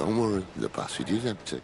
Don't worry, the passage is empty.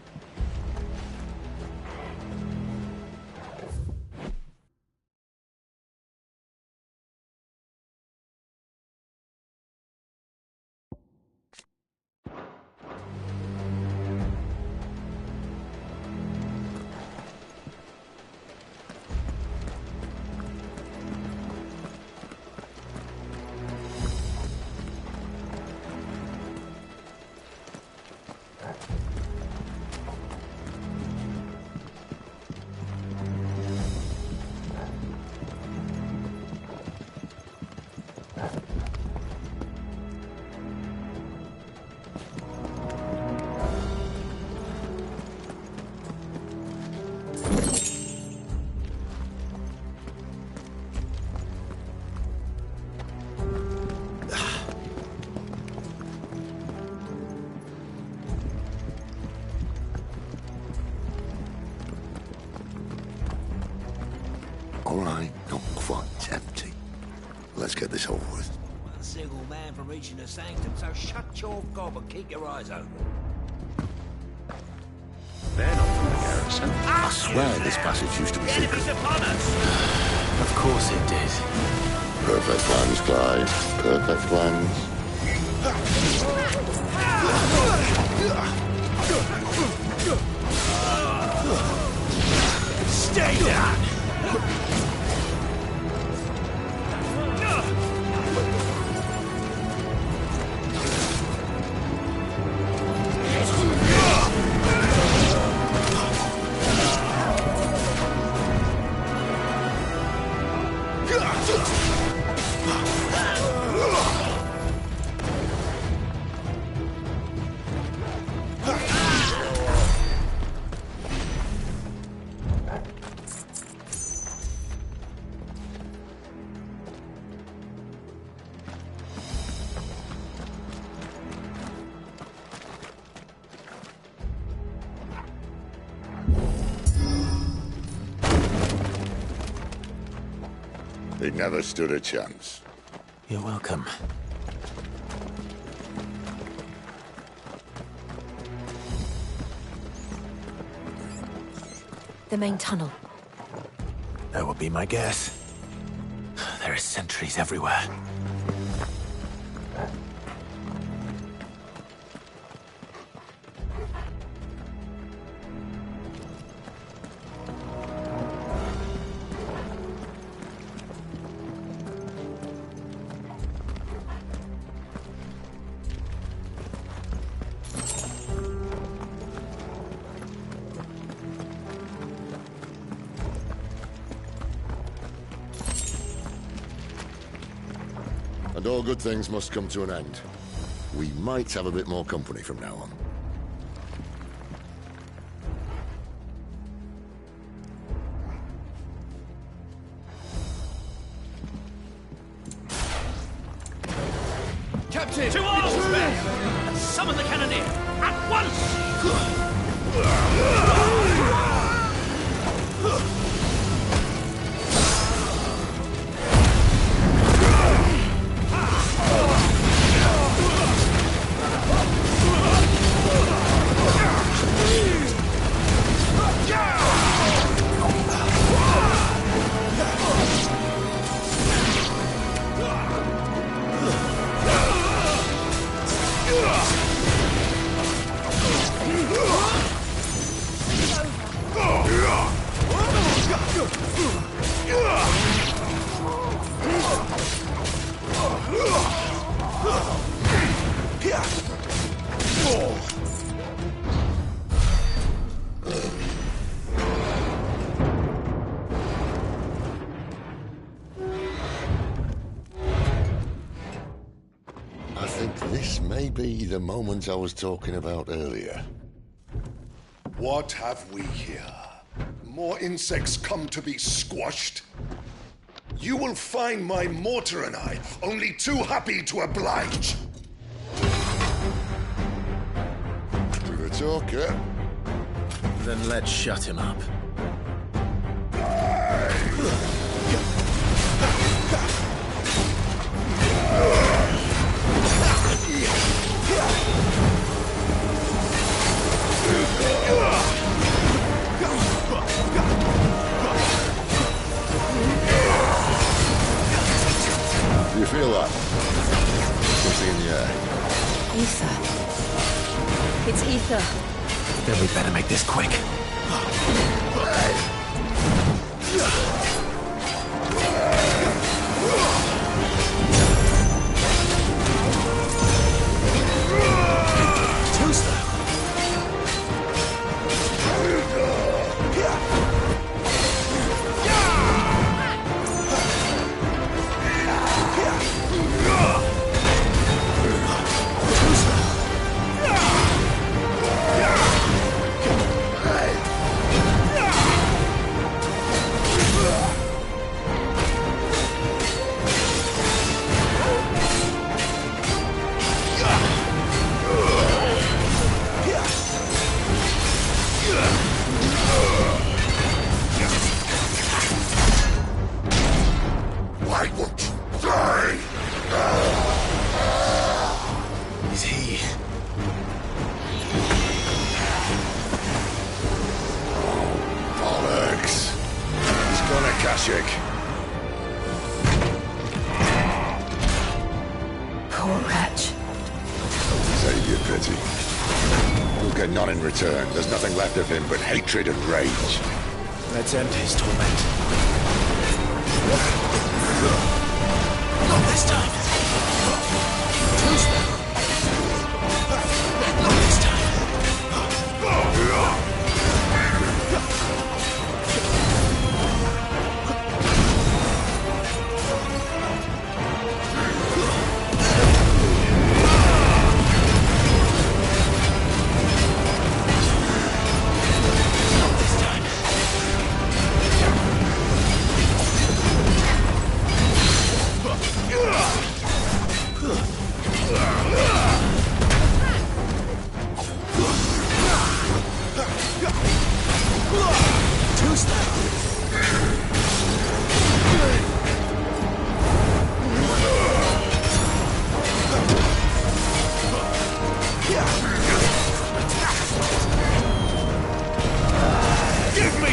All right, not quite empty. Let's get this over with. One single man from reaching the sanctum, so shut your gob and keep your eyes open. They're not from the garrison. I swear this passage used to be secret. Enemies upon us! Of course it did. Perfect plans, Clive. Perfect plans. Stay down! He never stood a chance. You're welcome. The main tunnel. That would be my guess. There are sentries everywhere. And all good things must come to an end. We might have a bit more company from now on. Captain! To arms, men! Summon the cannoneer! At once! I think this may be the moment I was talking about earlier. What have we here? More insects come to be squashed? You will find my mortar and I only too happy to oblige. To the talker. Then let's shut him up. feel that? Something in the air. Ether. It's ether. Then we better make this quick. Too slow. Why won't you die? Is he? Bollocks. He's gonna Kashyyyk. Poor wretch. Save your pity. You'll get none in return. There's nothing left of him but hatred and rage. Let's end his torment. Not this time. Too slow. Not this time. Not this time. Too slow. Give me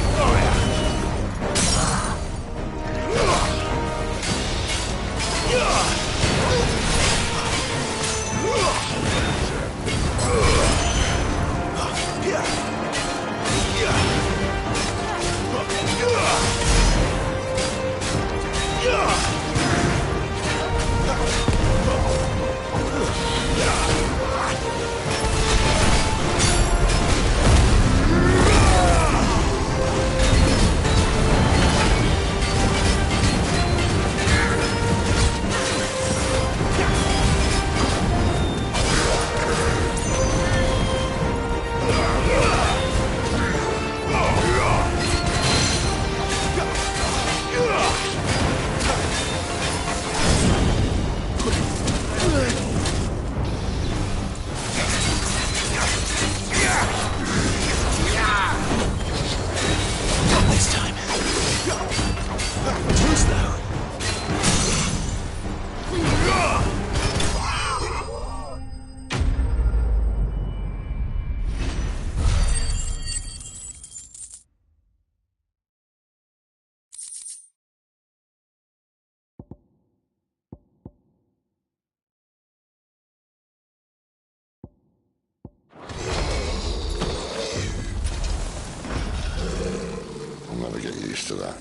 I'll never get used to that.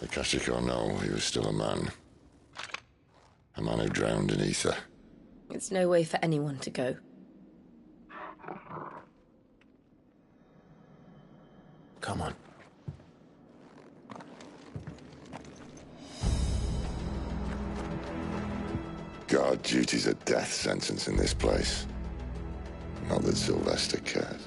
The Kashyyyk or no, he was still a man. A man who drowned in ether. It's no way for anyone to go. Come on. Guard duty's a death sentence in this place. Not that Sylvester cares.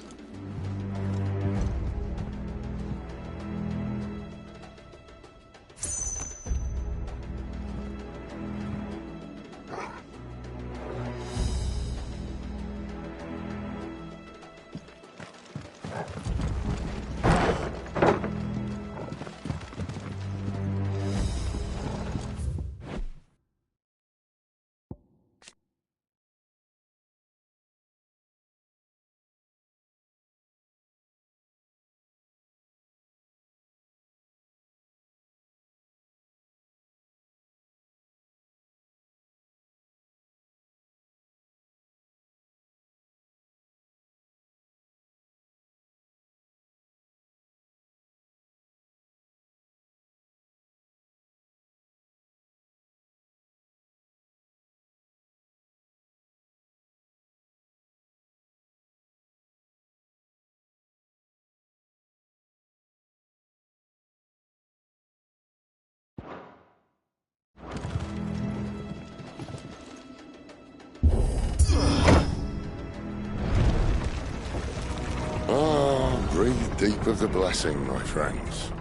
Breathe deep of the blessing, my friends.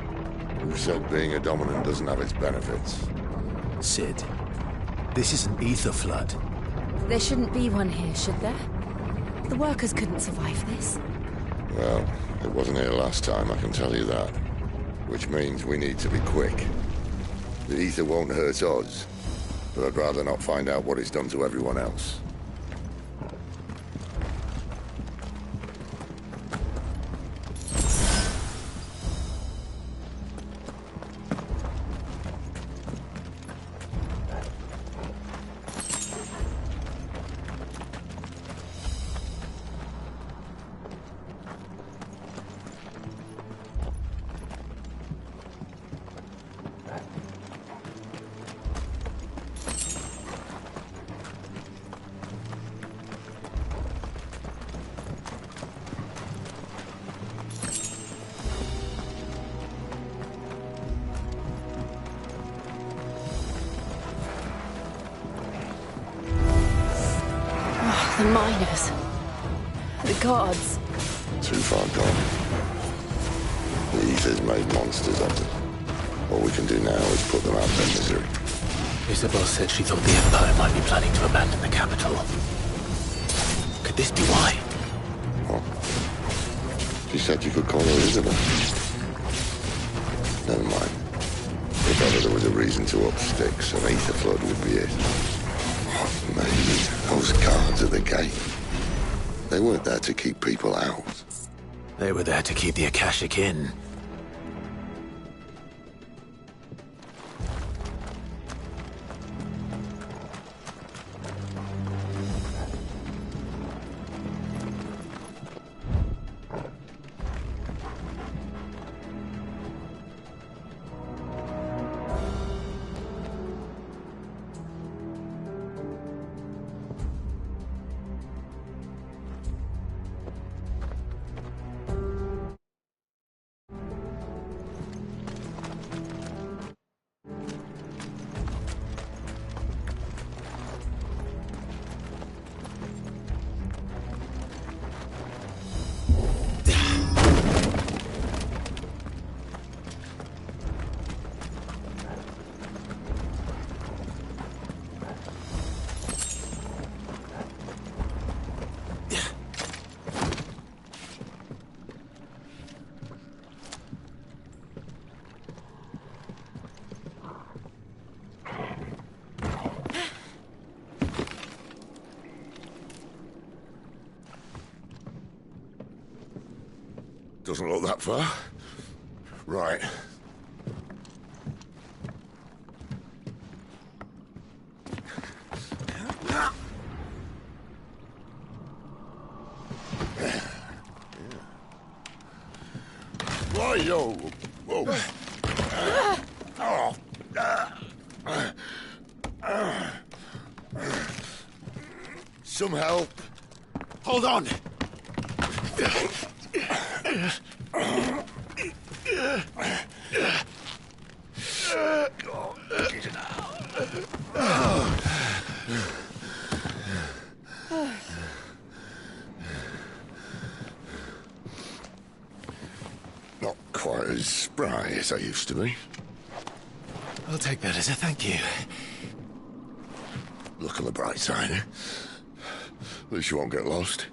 Who said being a dominant doesn't have its benefits? Sid, this is an ether flood. There shouldn't be one here, should there? The workers couldn't survive this. Well, it wasn't here last time, I can tell you that. Which means we need to be quick. The ether won't hurt us, but I'd rather not find out what it's done to everyone else. The miners. The guards. Too far gone. The ether's made monsters of them. All we can do now is put them out of their misery. Isabel said she thought the Empire might be planning to abandon the capital. Could this be why? What? She said you could call her Isabel. Never mind. If ever there was a reason to up sticks, an ether flood would be it. Maybe those guards at the gate. They weren't there to keep people out. They were there to keep the Akashic in. Doesn't look that far. Right. Why, yo? Whoa. Some help. Hold on! Not quite as spry as I used to be. I'll take that as a thank you. Look on the bright side, eh? At least you won't get lost.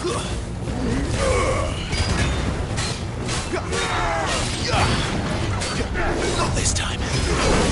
Not this time. Not this time.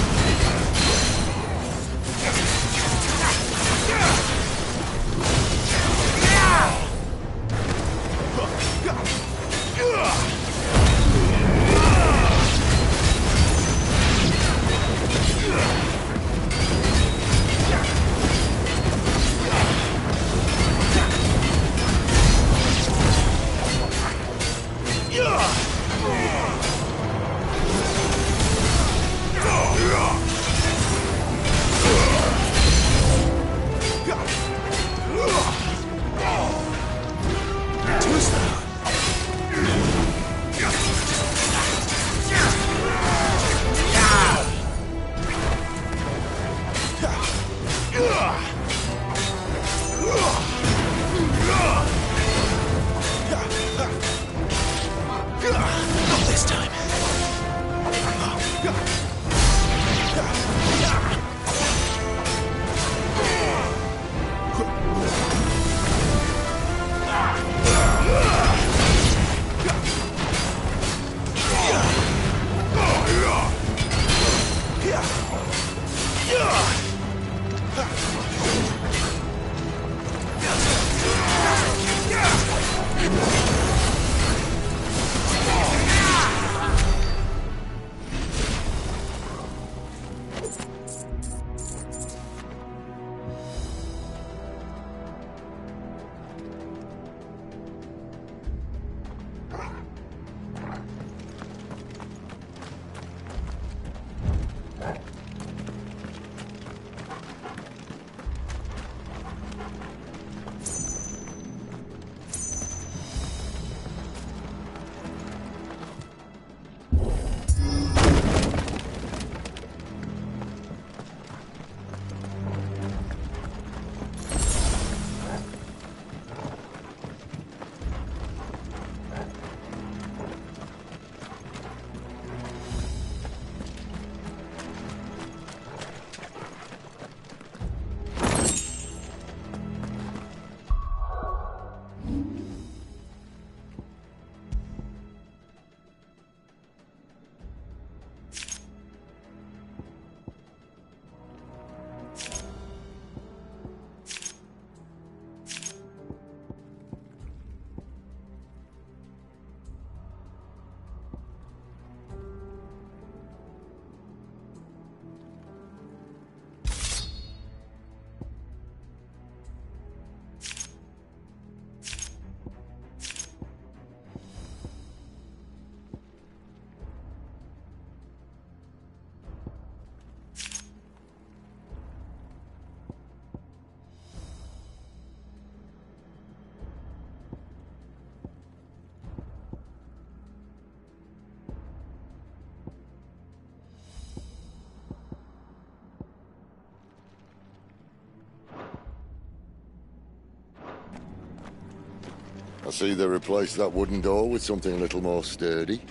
I see they replaced that wooden door with something a little more sturdy.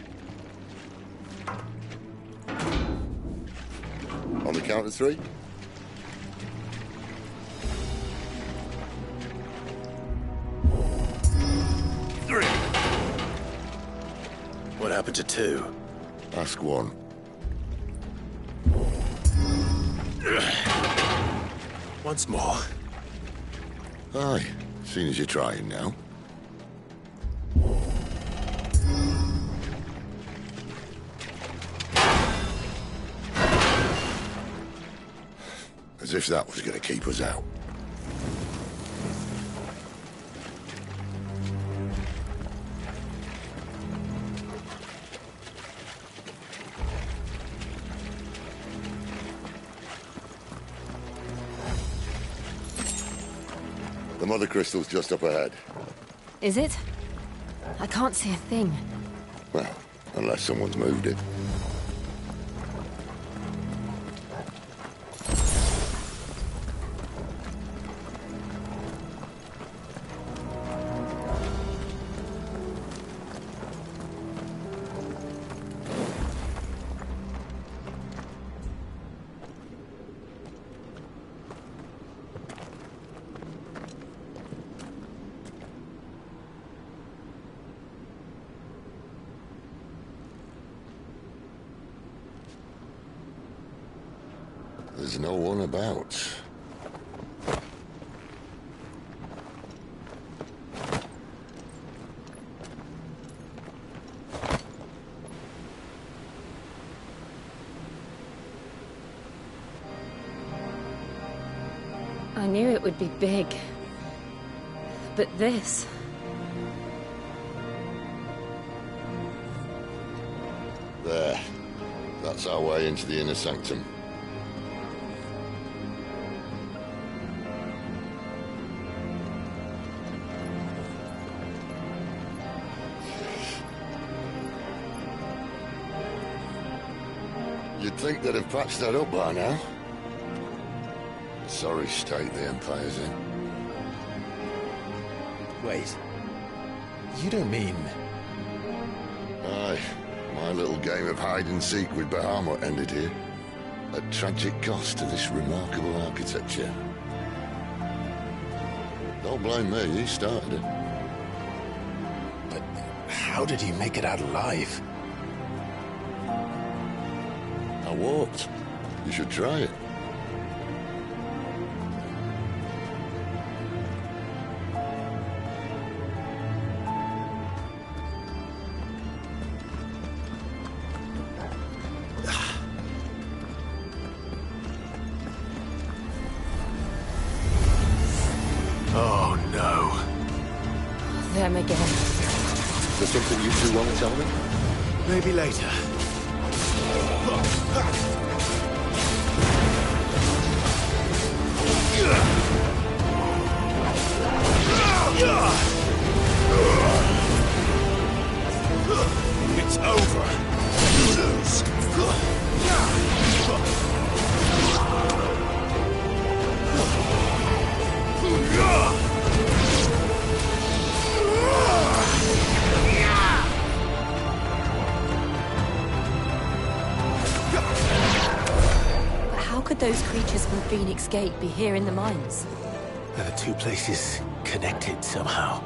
On the count of three? Three. What happened to two? Ask one. Once more. Aye, seeing as you're trying now. As if that was going to keep us out. The mother crystal's just up ahead. Is it? I can't see a thing. Well, unless someone's moved it. There's no one about. I knew it would be big. But this... There. That's our way into the inner sanctum. You'd think they'd have patched that up by now. Sorry state the Empire's in. Wait. You don't mean... Aye. My little game of hide-and-seek with Bahamut ended here. At tragic cost to this remarkable architecture. Don't blame me, he started it. But how did he make it out alive? I walked. You should try it. Oh no. Them again. Is there something you two want to tell me? Maybe later. It's over. You lose. But how could those creatures from Phoenix Gate be here in the mines? Are the two places connected somehow?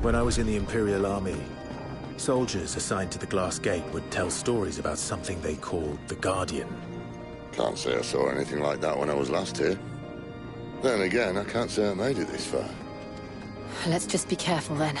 When I was in the Imperial Army, soldiers assigned to the Glass Gate would tell stories about something they called the Guardian. Can't say I saw anything like that when I was last here. Then again, I can't say I made it this far. Let's just be careful then.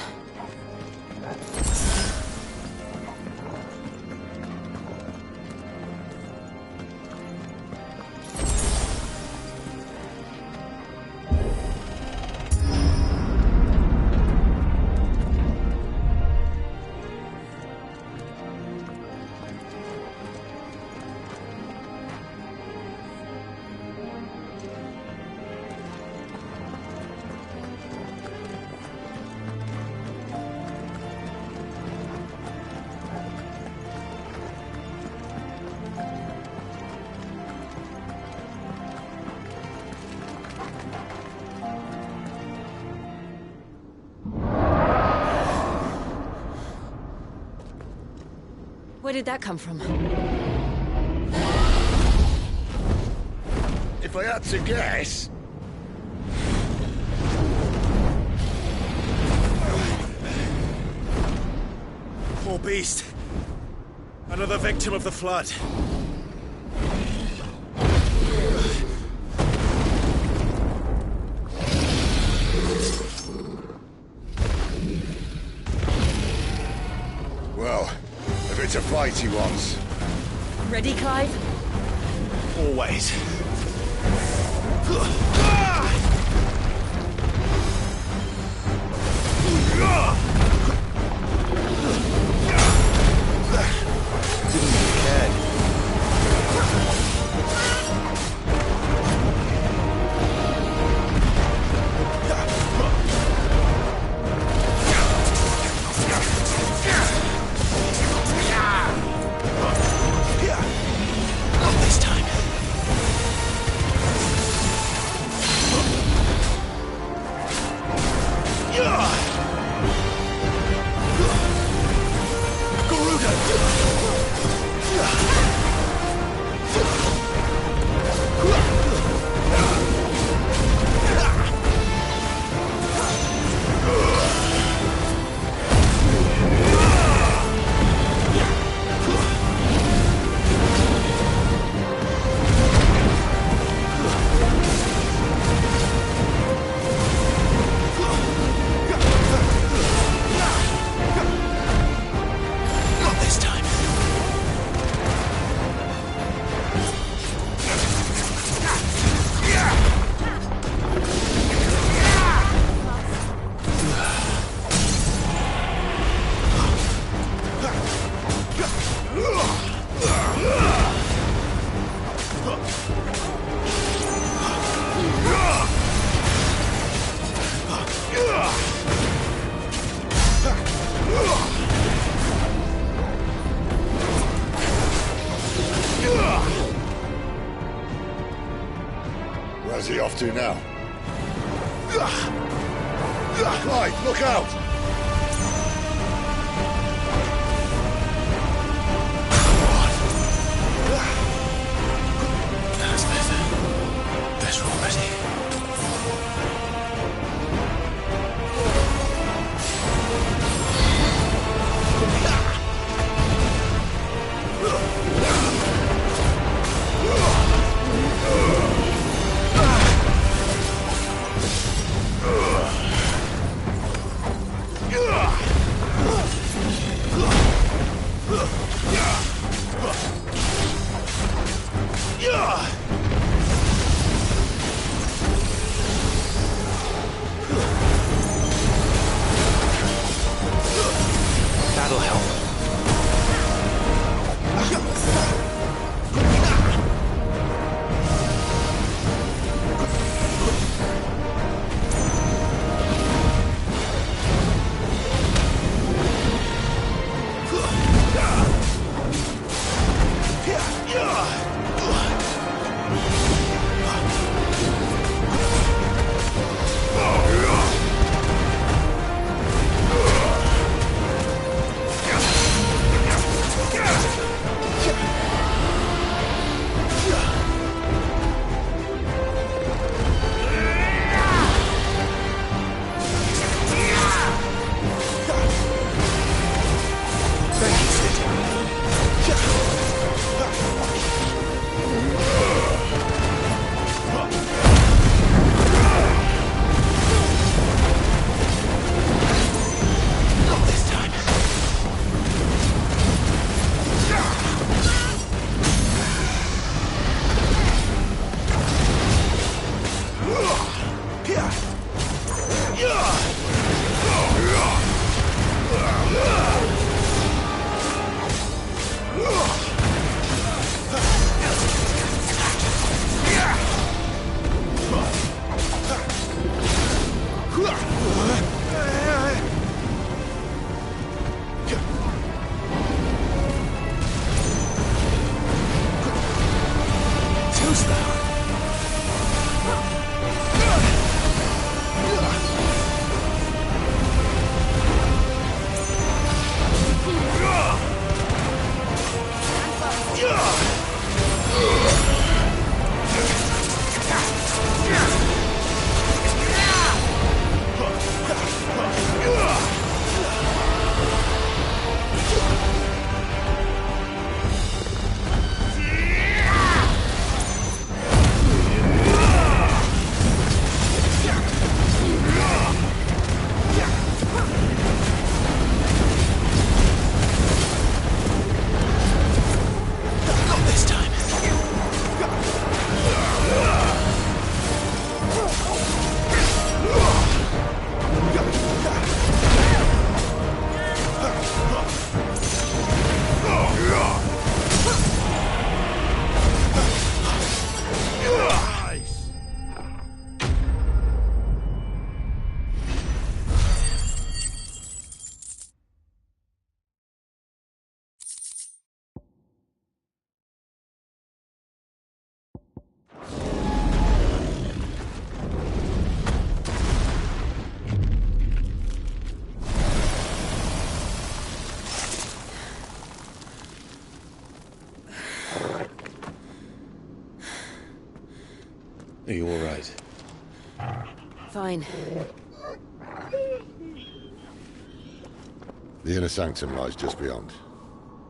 Where did that come from? If I had to guess... Poor beast. Another victim of the Flood. Well, if it's a fight he wants. Ready, Clive? Always. Not this time. Not this time. Where's he off to now? Clive, look out! That's better already. Who's that? Are you all right? Fine. The inner sanctum lies just beyond.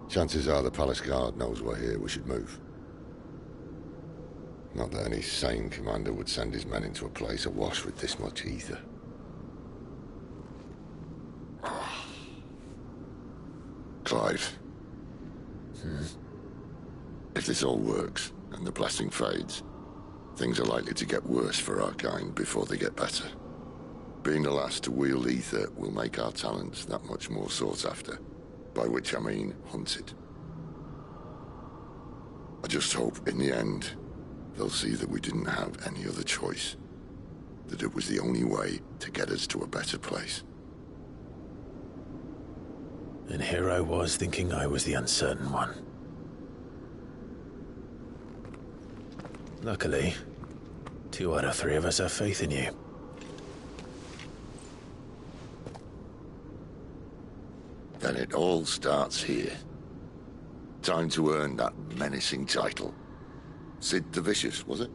Chances are the palace guard knows we're here. We should move. Not that any sane commander would send his men into a place awash with this much ether. Clive. If this all works, and the blessing fades, things are likely to get worse for our kind before they get better. Being the last to wield ether will make our talents that much more sought after. By which I mean hunted. I just hope, in the end, they'll see that we didn't have any other choice. That it was the only way to get us to a better place. And here I was thinking I was the uncertain one. Luckily, 2 out of 3 of us have faith in you. Then it all starts here. Time to earn that menacing title. Sid the Vicious, was it?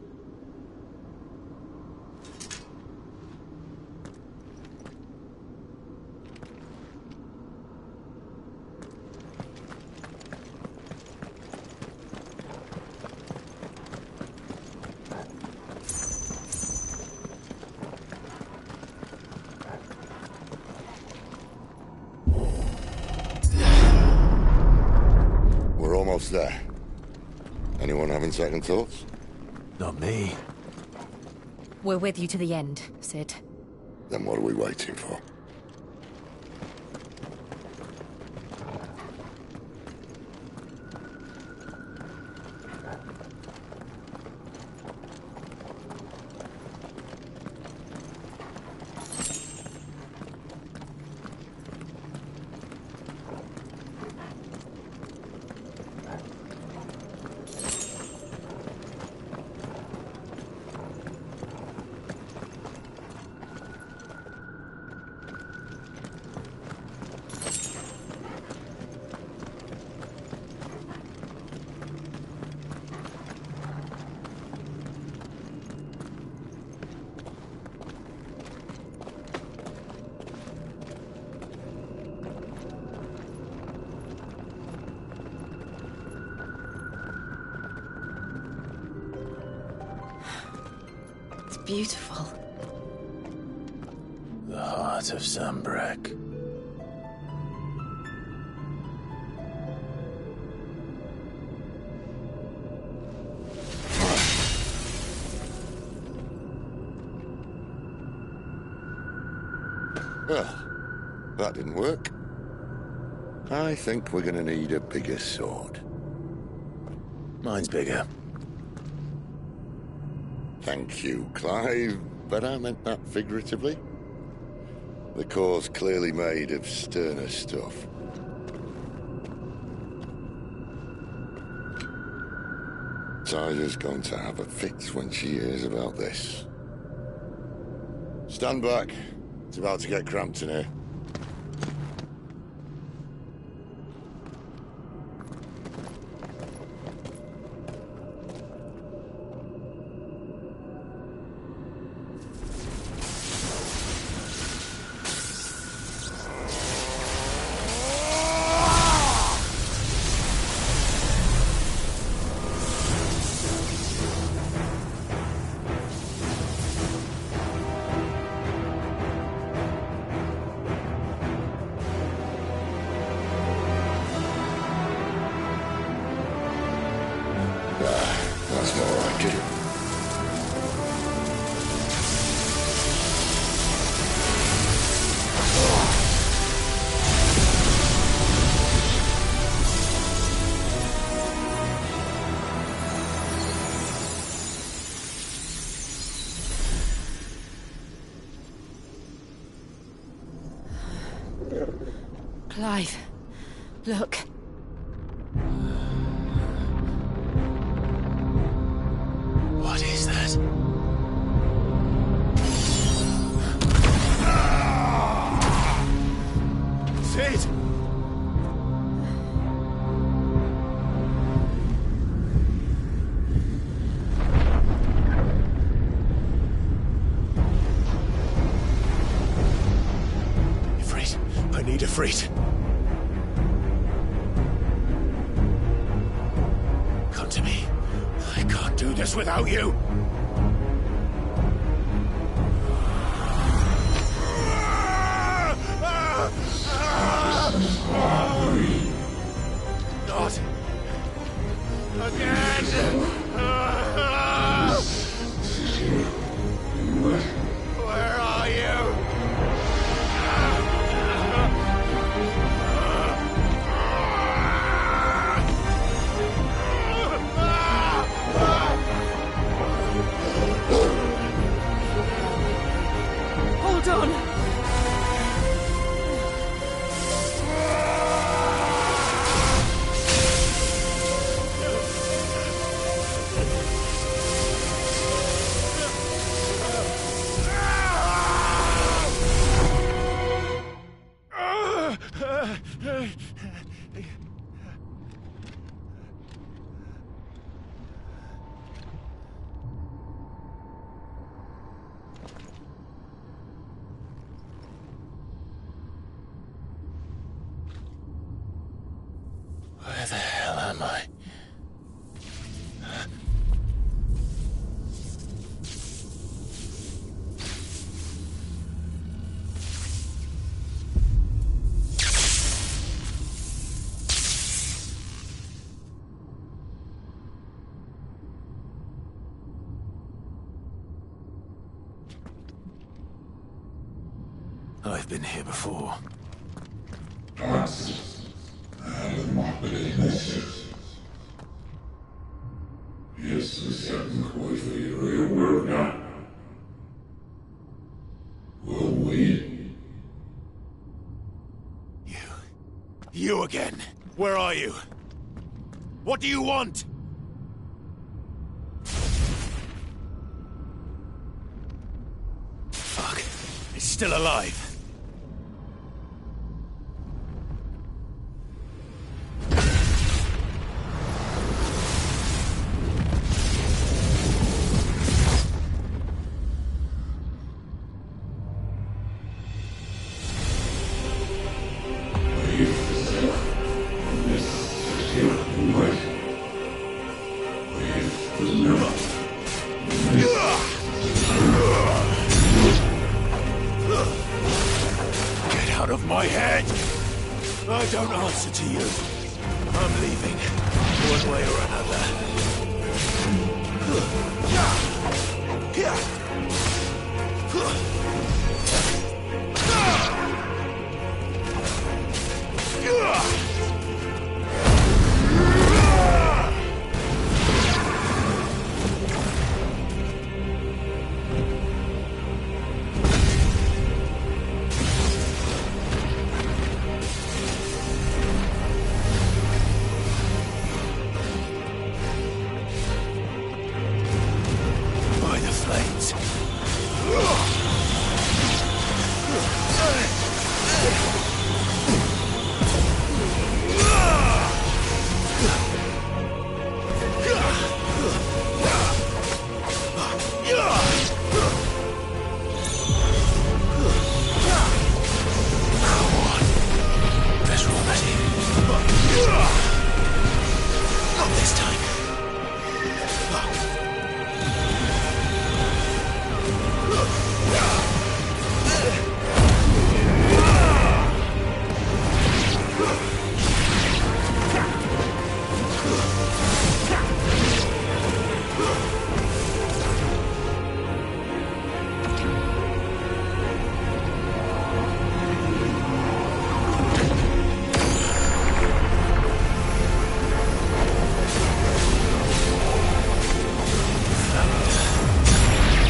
There. Anyone having second thoughts? Not me. We're with you to the end, Sid. Then what are we waiting for? Beautiful. The heart of Zambrek. Well, that didn't work. I think we're gonna need a bigger sword. Mine's bigger. Thank you, Clive, but I meant that figuratively. The core's clearly made of sterner stuff. Tyler's going to have a fit when she hears about this. Stand back. It's about to get cramped in here. That's more like it. Clive, look. What is that? Sid! Ifrit, I need Ifrit. Come to me. I can't do this without you. Not again. Where are you? Hold on. Where the hell am I? I've been here before. You again. Where are you? What do you want? Fuck. It's still alive. Get out of my head! I don't answer to you. I'm leaving, one way or another. blades. Not this time.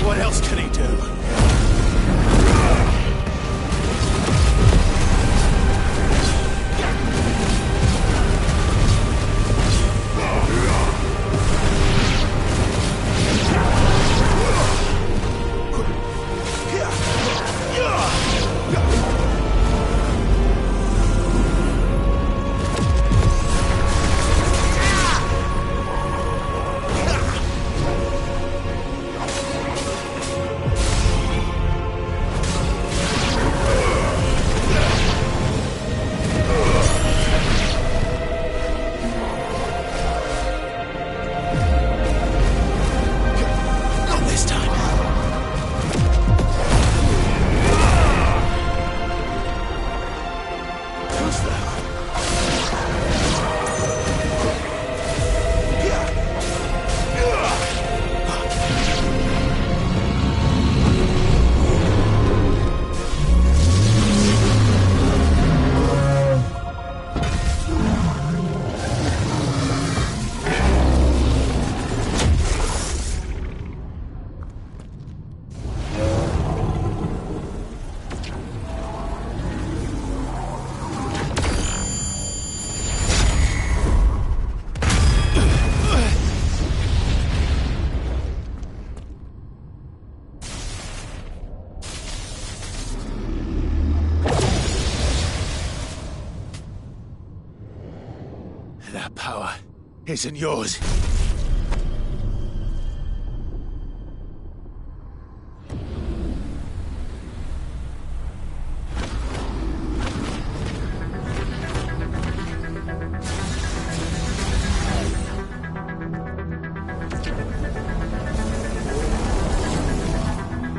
What else can he do? That power isn't yours.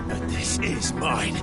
But this is mine.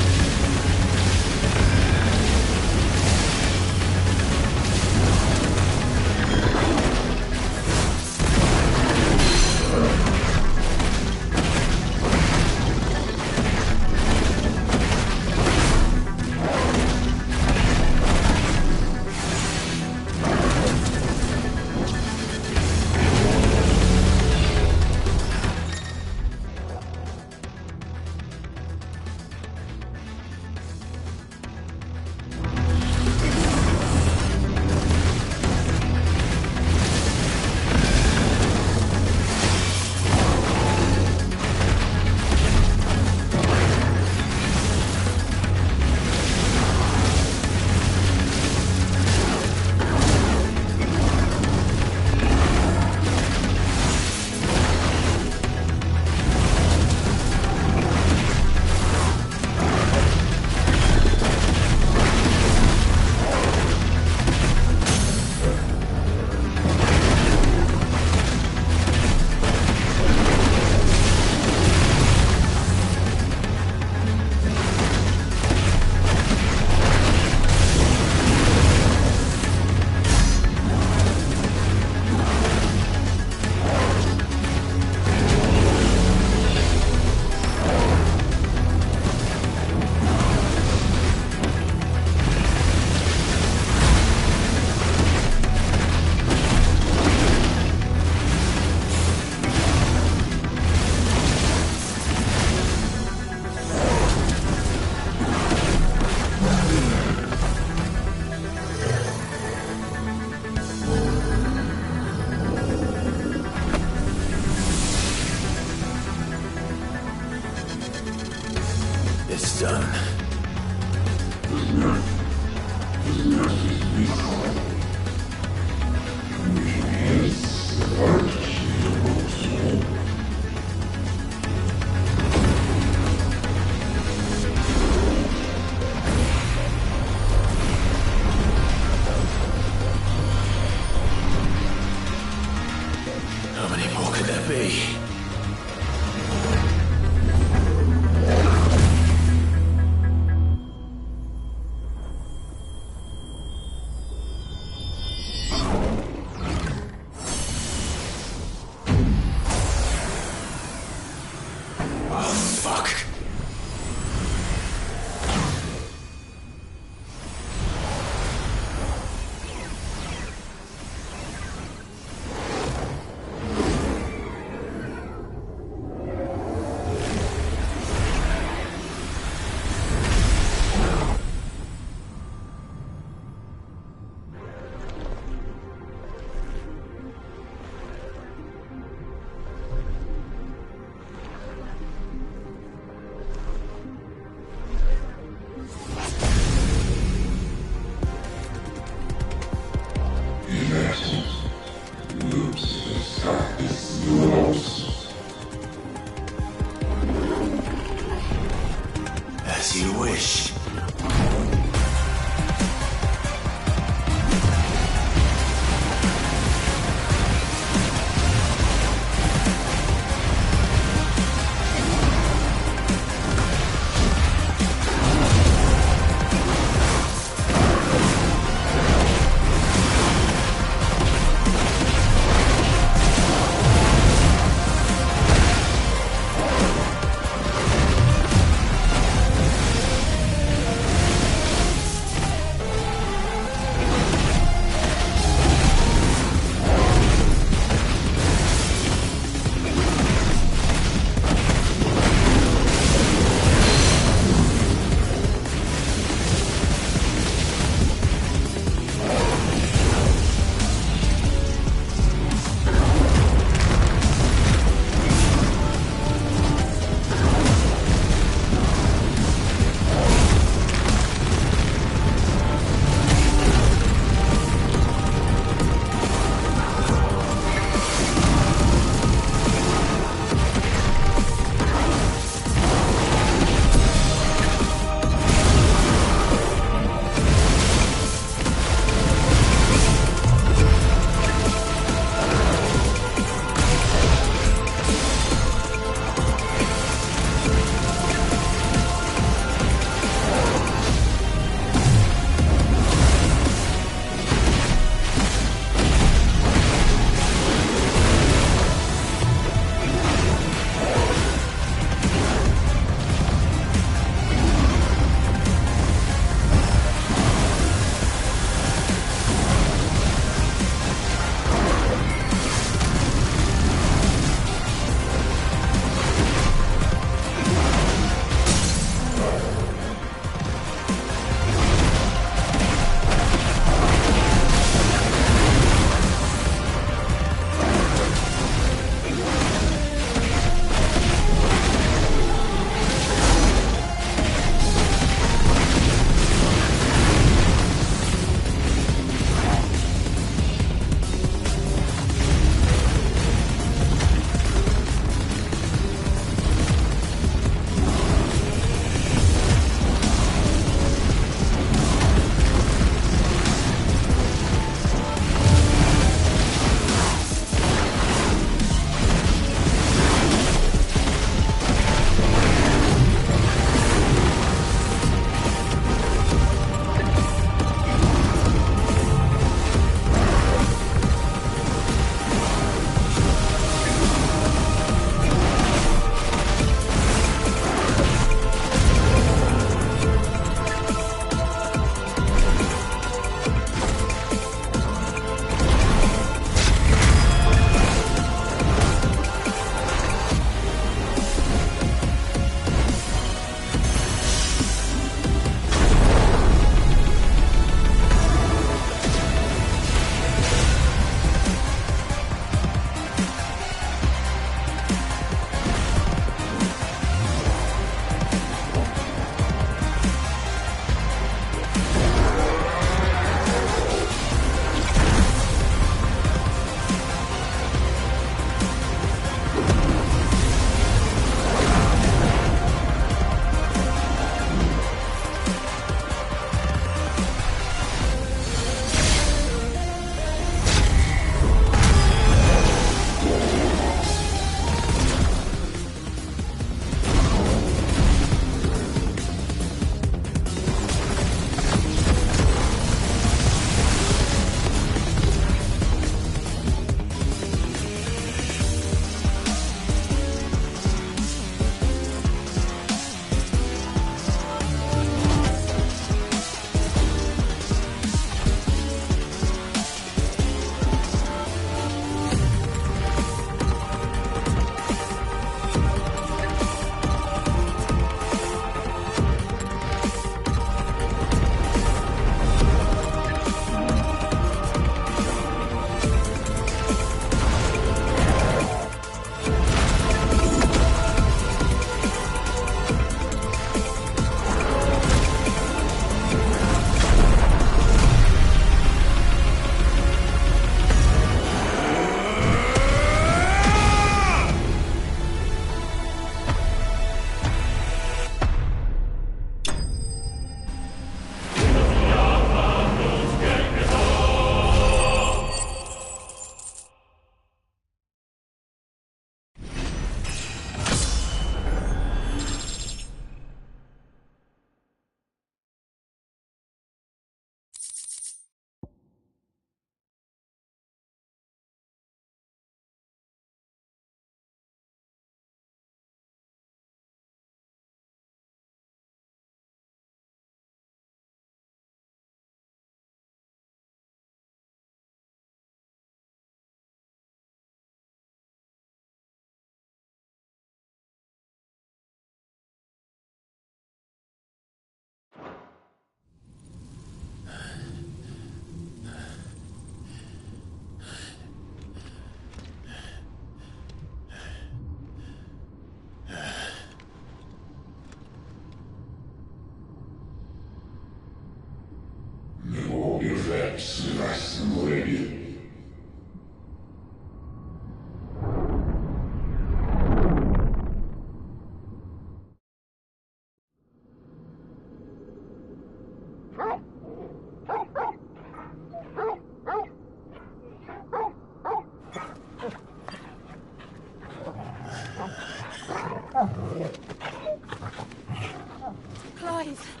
Clive!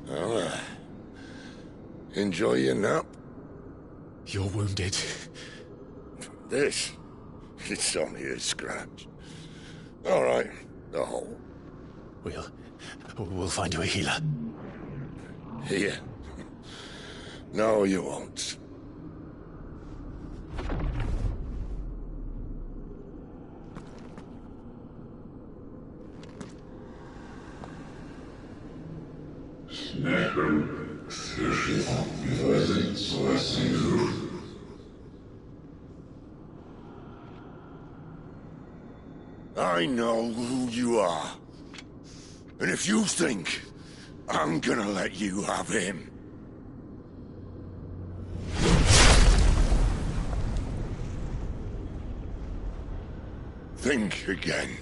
Well, enjoy your nap. You're wounded. This? It's only a scratch. All right, the hole. We'll find you a healer. Here? No, you won't. I know who you are. And if you think I'm gonna let you have him... think again.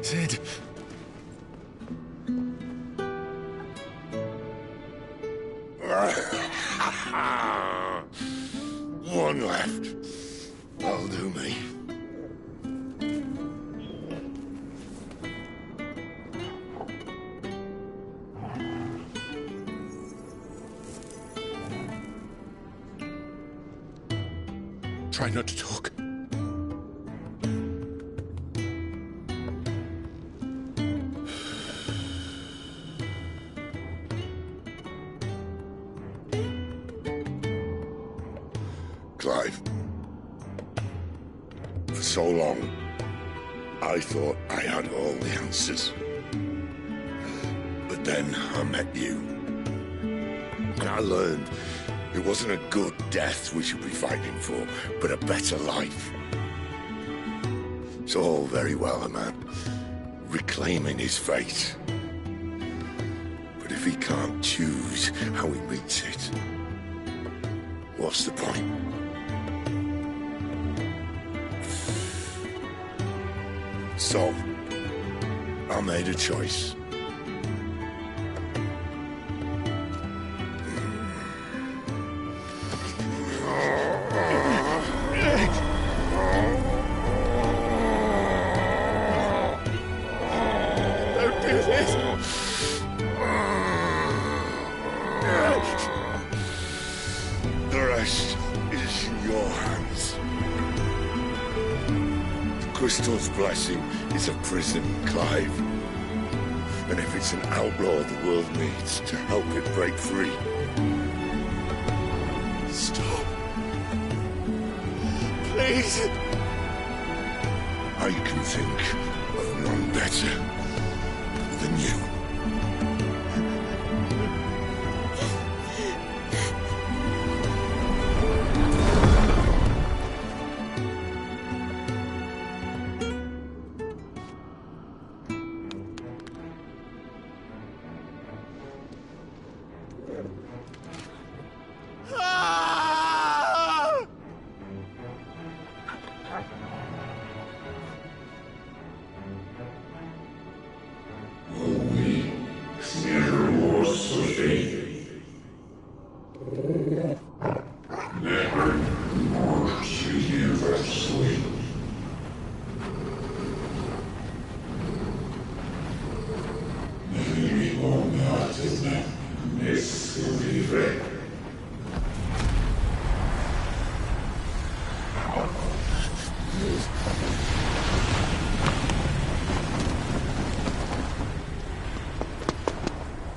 Sid. One left. That'll do me. Try not to talk. Clive. For so long, I thought I had all the answers. But then I met you. And I learned it wasn't a good death we should be fighting for, but a better life. It's all very well, a man reclaiming his fate. But if he can't choose how he meets it, what's the point? So, I made a choice. Don't do this! The rest is in your hands. The Crystal's blessing is a prison, Clive. And if it's an outlaw the world needs to help it break free... Stop. Please. I can think of none better than you.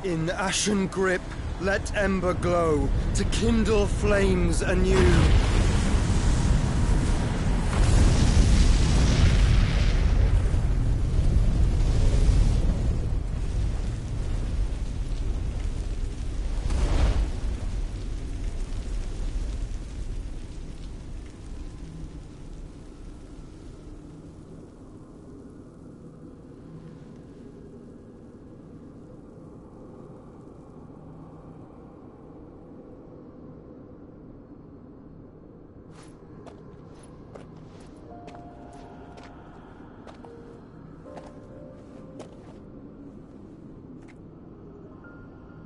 In ashen grip, let ember glow, to kindle flames anew.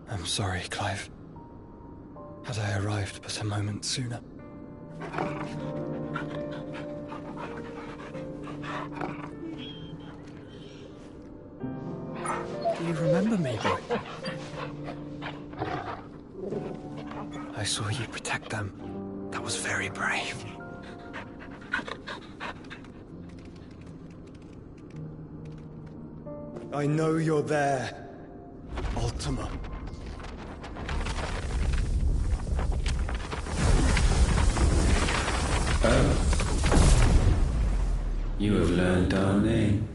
I'm sorry, Clive. Had I arrived but a moment sooner. Do you remember me, boy? I saw you protect them. That was very brave. I know you're there, Ultima. You have learned our name.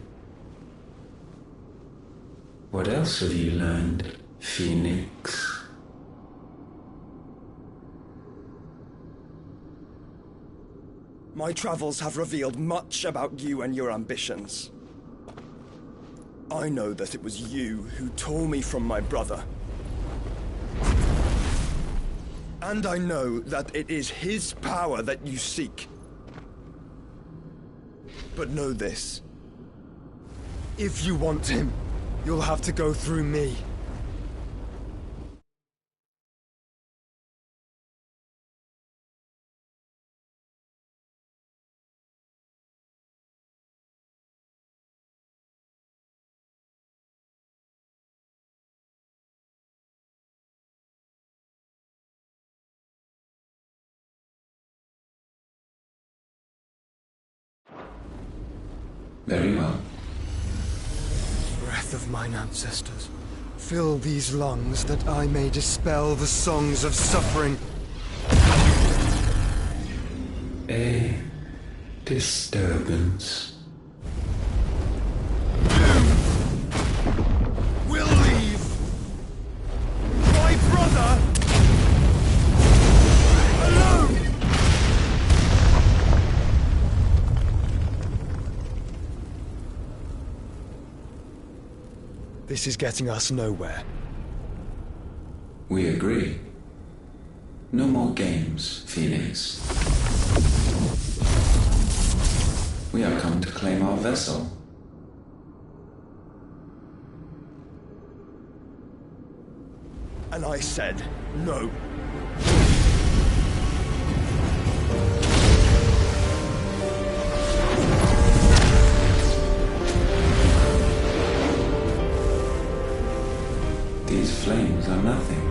What else have you learned, Phoenix? My travels have revealed much about you and your ambitions. I know that it was you who tore me from my brother. And I know that it is his power that you seek. But know this. If you want him, you'll have to go through me. Very well. Breath of mine ancestors, fill these lungs that I may dispel the songs of suffering. A disturbance. We'll leave! My brother! Alone! This is getting us nowhere. We agree. No more games, Phoenix. We have come to claim our vessel. And I said no. These flames are nothing.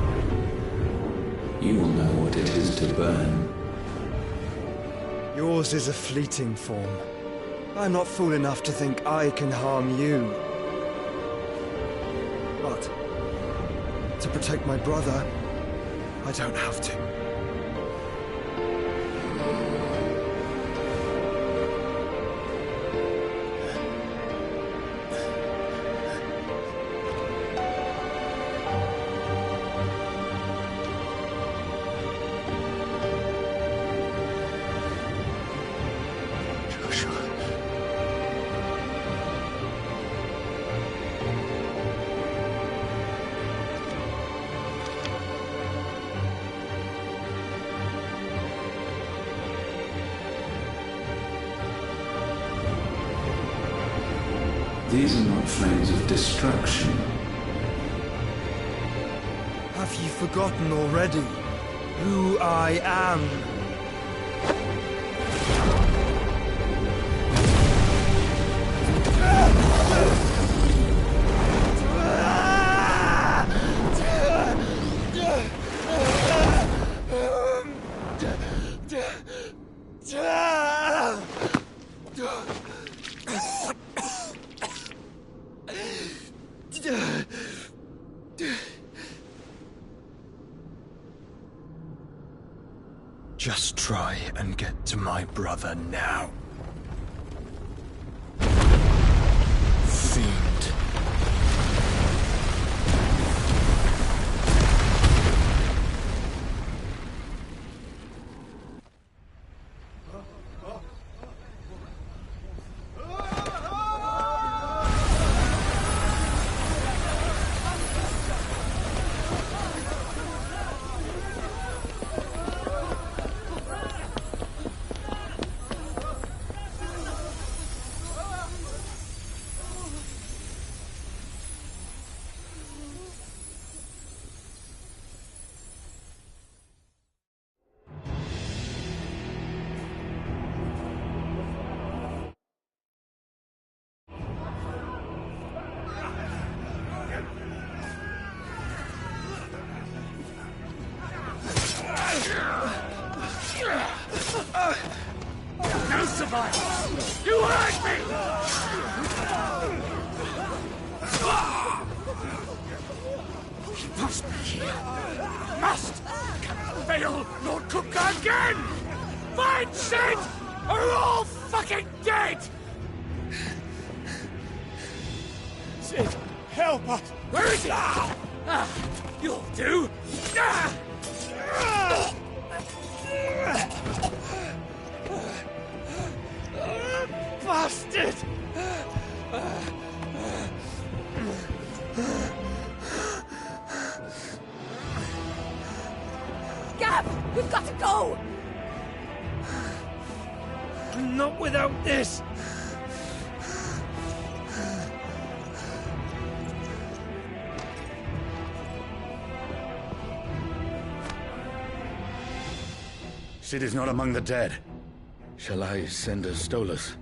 You will know what it is to burn. Yours is a fleeting form. I'm not fool enough to think I can harm you. But to protect my brother, I don't have to. These are not flames of destruction. Have you forgotten already who I am? Just try and get to my brother now. Fiend. No survivors! You hurt me! He must be here. Must! Cannot fail Lord Cook again! Find Sid! Or we're all fucking dead! Sid, help us! Where is he? You'll do! Bastard! Gab! We've got to go! Not without this! Sid is not among the dead. Shall I send a Stolas?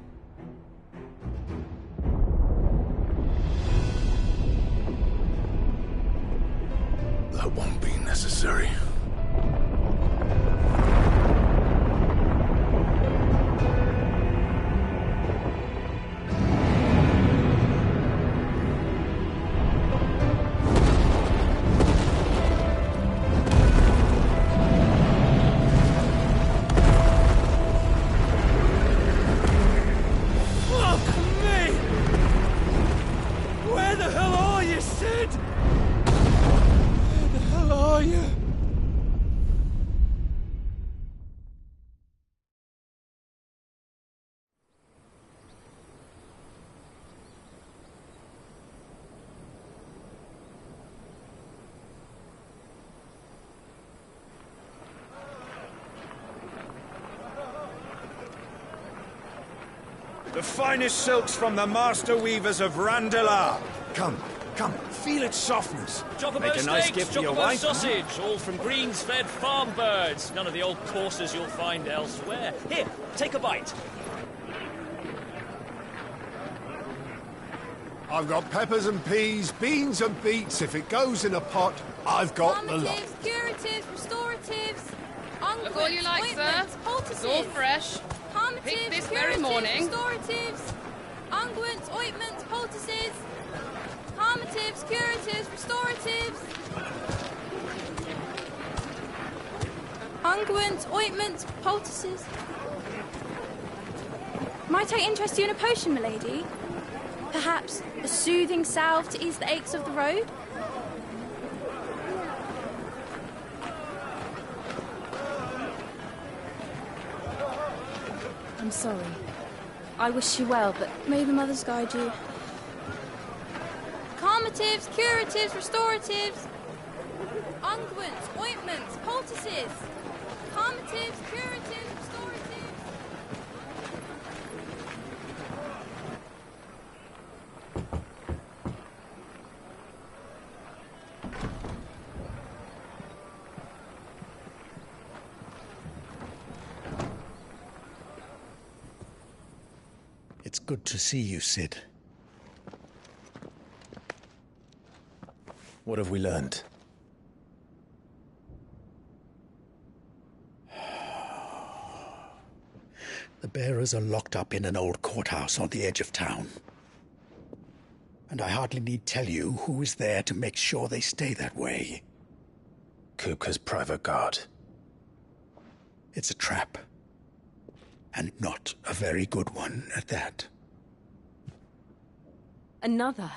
That won't be necessary. The finest silks from the master weavers of Randalar. Come, come, feel its softness. Chocobo Make a nice steaks, gift for your chocobo wife. sausage, all from greens-fed farm birds. None of the old courses you'll find elsewhere. Here, take a bite. I've got peppers and peas, beans and beets. If it goes in a pot, I've got the lot. Calmatives, curatives, restoratives, unguents, Look all you like, sir. ointments, poultices. It's all fresh. Calmatives, Picked this curatives, very morning. restoratives, unguents, ointments, poultices. Calmatives, curatives, restoratives. Unguents, ointments, poultices. Might I interest you in a potion, milady? Perhaps a soothing salve to ease the aches of the road? I'm sorry. I wish you well, but may the mothers guide you. Calmatives, curatives, restoratives. Unguents, ointments, poultices. Calmatives, curatives, restoratives. It's good to see you, Sid. What have we learned? The bearers are locked up in an old courthouse on the edge of town. And I hardly need tell you who is there to make sure they stay that way. Kupka's private guard. It's a trap. And not a very good one at that. Another?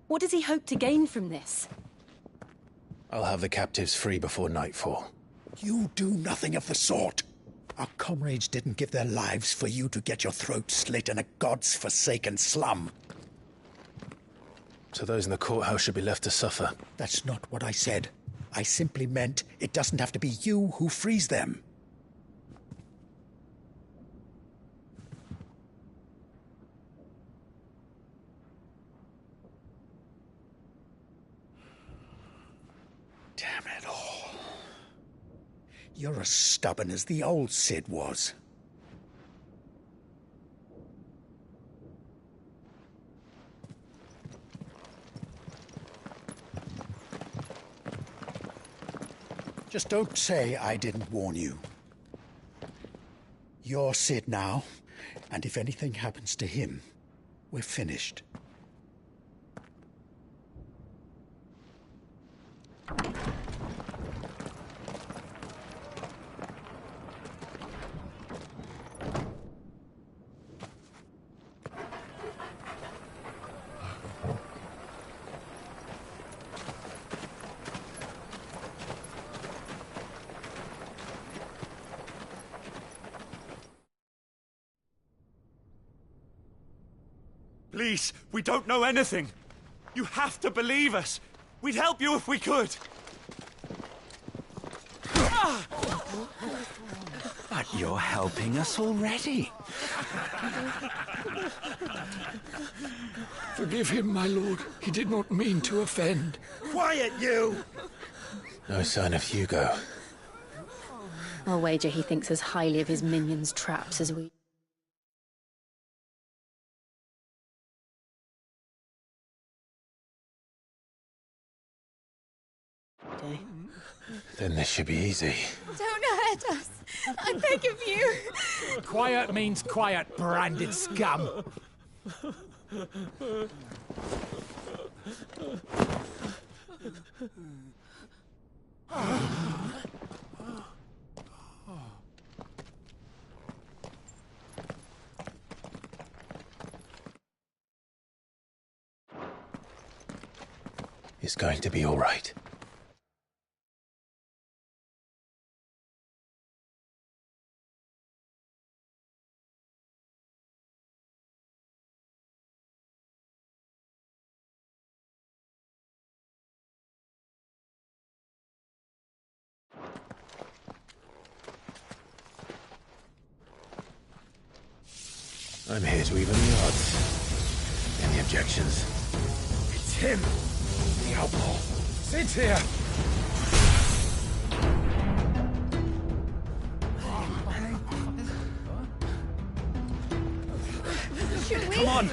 What does he hope to gain from this? I'll have the captives free before nightfall. You do nothing of the sort. Our comrades didn't give their lives for you to get your throat slit in a god's forsaken slum. So those in the courthouse should be left to suffer. That's not what I said. I simply meant it doesn't have to be you who frees them. Damn it all. You're as stubborn as the old Cid was. Just don't say I didn't warn you. You're Cid now, and if anything happens to him, we're finished. Please, we don't know anything. You have to believe us. We'd help you if we could. But you're helping us already. Forgive him, my lord. He did not mean to offend. Quiet, you! No sign of Hugo. I'll wager he thinks as highly of his minions' traps as we... do. Then this should be easy. Don't hurt us. I beg of you. Quiet means quiet, branded scum. It's going to be all right. I'm here to even the odds. Any objections? It's him, the outlaw. Sid's here. Should we? Come on!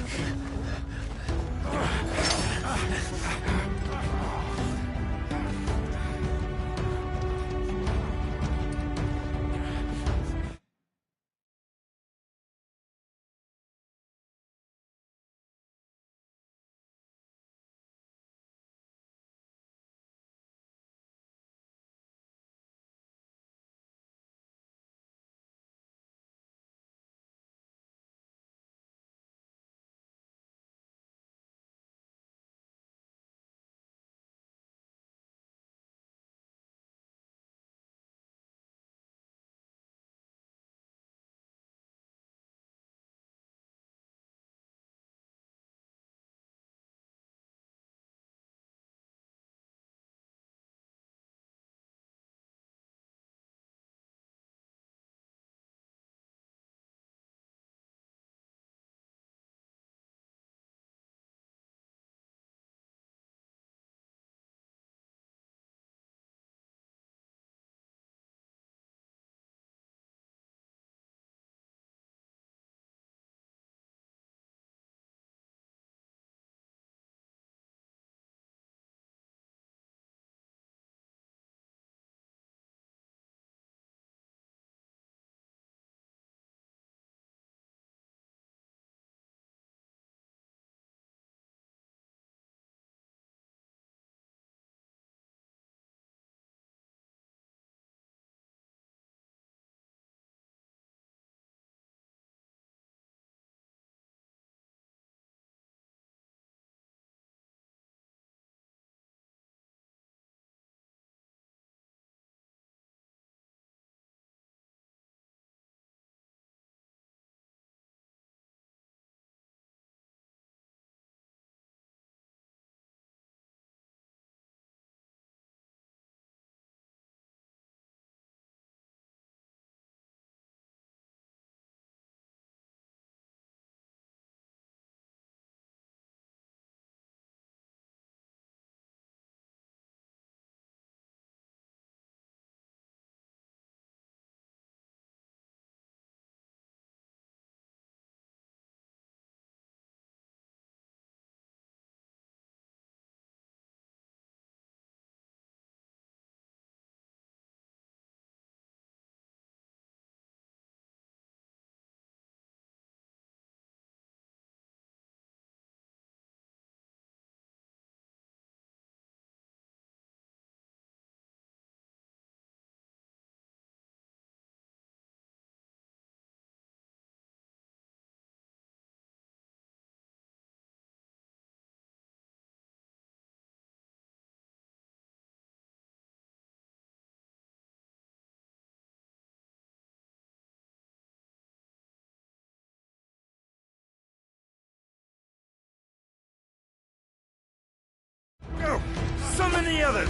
others!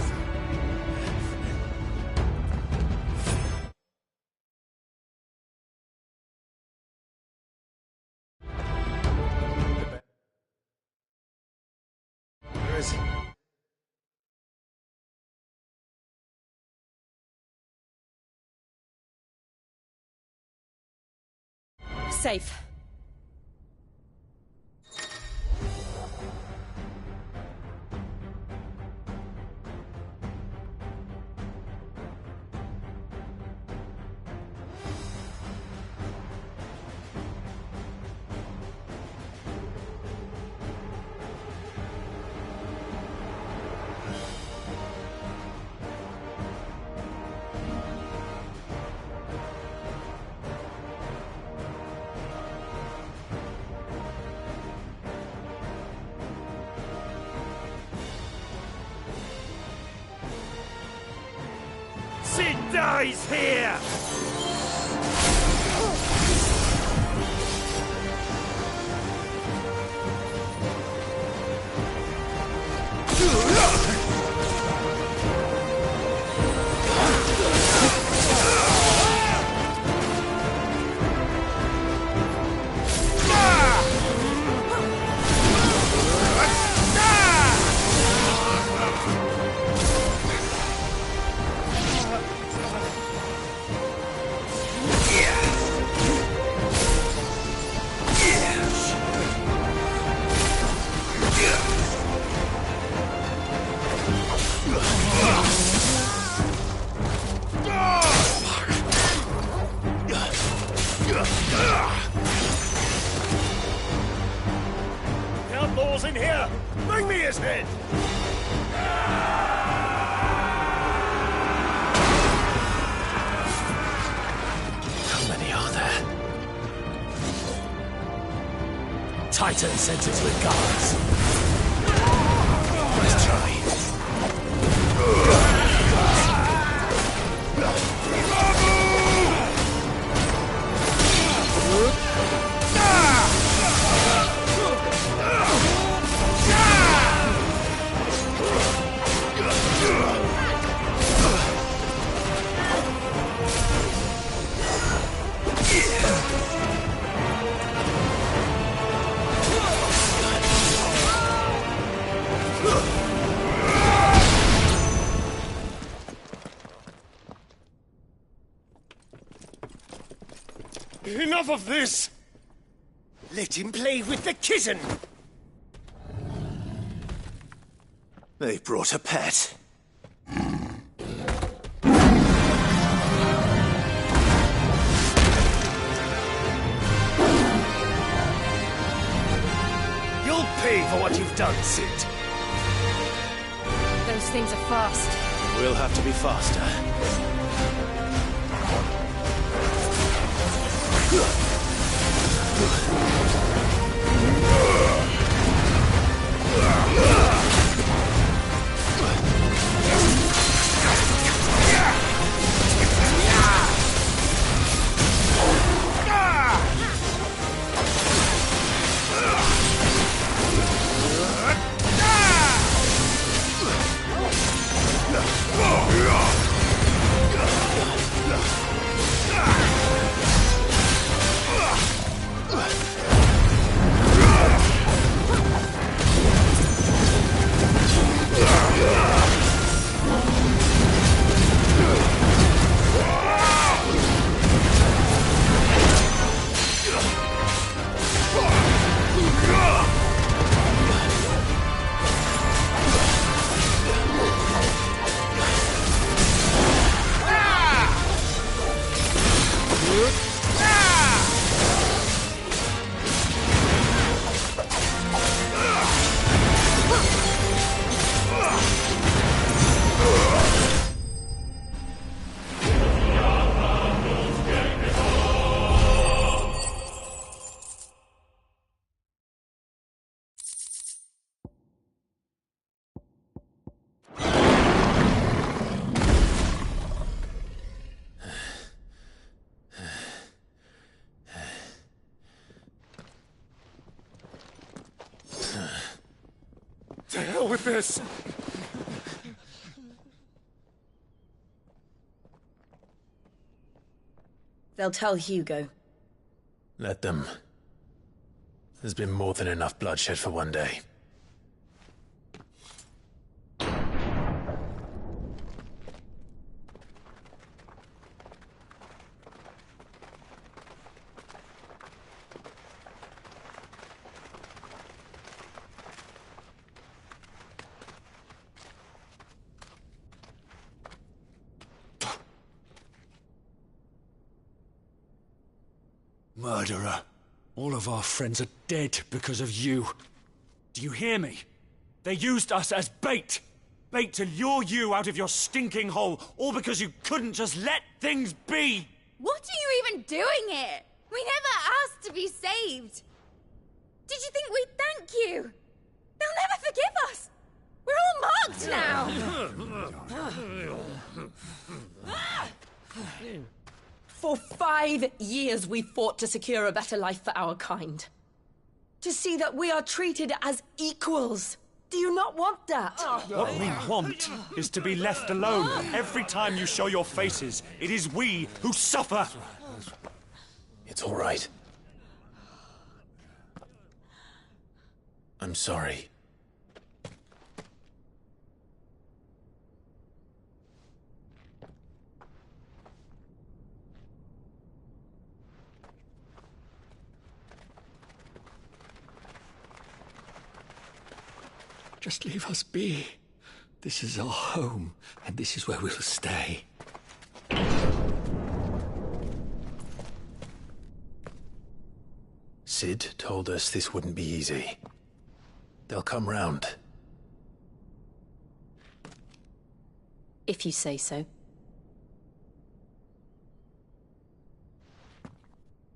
Where is he? Safe. Sid dies here! The outlaw's in here! Bring me his head! How many are there? Titan sends his regards. Let's try. Enough of this! Let him play with the kitten! They brought a pet. You'll pay for what you've done, Sid. Those things are fast. We'll have to be faster. To hell with this! They'll tell Hugo. Let them. There's been more than enough bloodshed for one day. Murderer. All of our friends are dead because of you. Do you hear me? They used us as bait. Bait to lure you out of your stinking hole, all because you couldn't just let things be. What are you even doing here? We never asked to be saved. Did you think we'd thank you? They'll never forgive us. We're all marked now. For 5 years we fought to secure a better life for our kind. To see that we are treated as equals. Do you not want that? What we want is to be left alone. Every time you show your faces, it is we who suffer. It's all right. I'm sorry. Just leave us be. This is our home, and this is where we'll stay. Sid told us this wouldn't be easy. They'll come round. If you say so.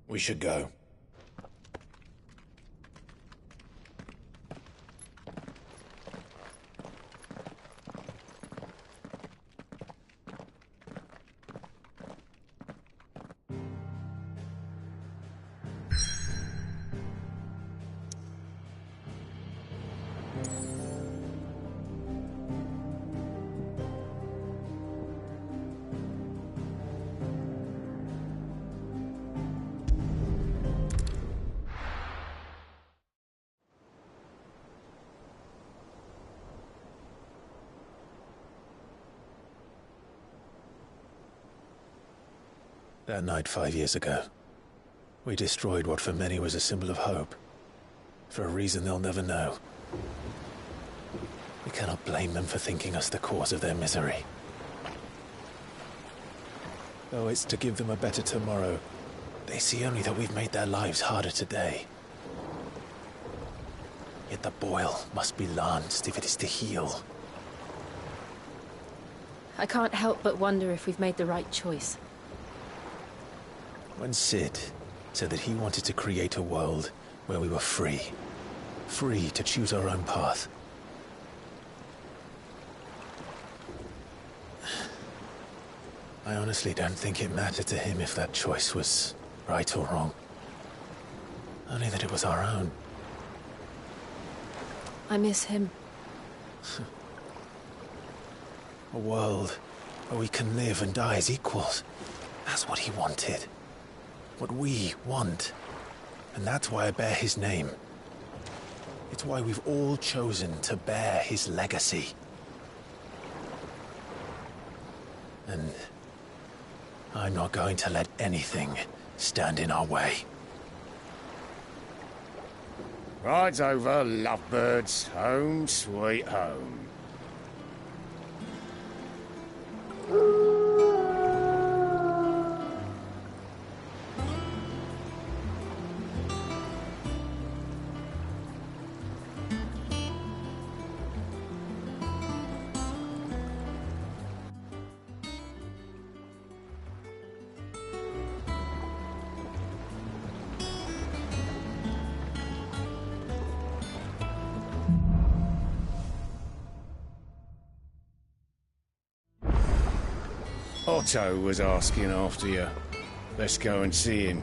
We should go. That night 5 years ago, we destroyed what for many was a symbol of hope. For a reason they'll never know. We cannot blame them for thinking us the cause of their misery. Though it's to give them a better tomorrow, they see only that we've made their lives harder today. Yet the boil must be lanced if it is to heal. I can't help but wonder if we've made the right choice. When Sid said that he wanted to create a world where we were free. Free to choose our own path. I honestly don't think it mattered to him if that choice was right or wrong. Only that it was our own. I miss him. A world where we can live and die as equals. That's what he wanted. What we want. And that's why I bear his name. It's why we've all chosen to bear his legacy. And I'm not going to let anything stand in our way. Rides over, lovebirds. Home, sweet home. Otto was asking after you. Let's go and see him.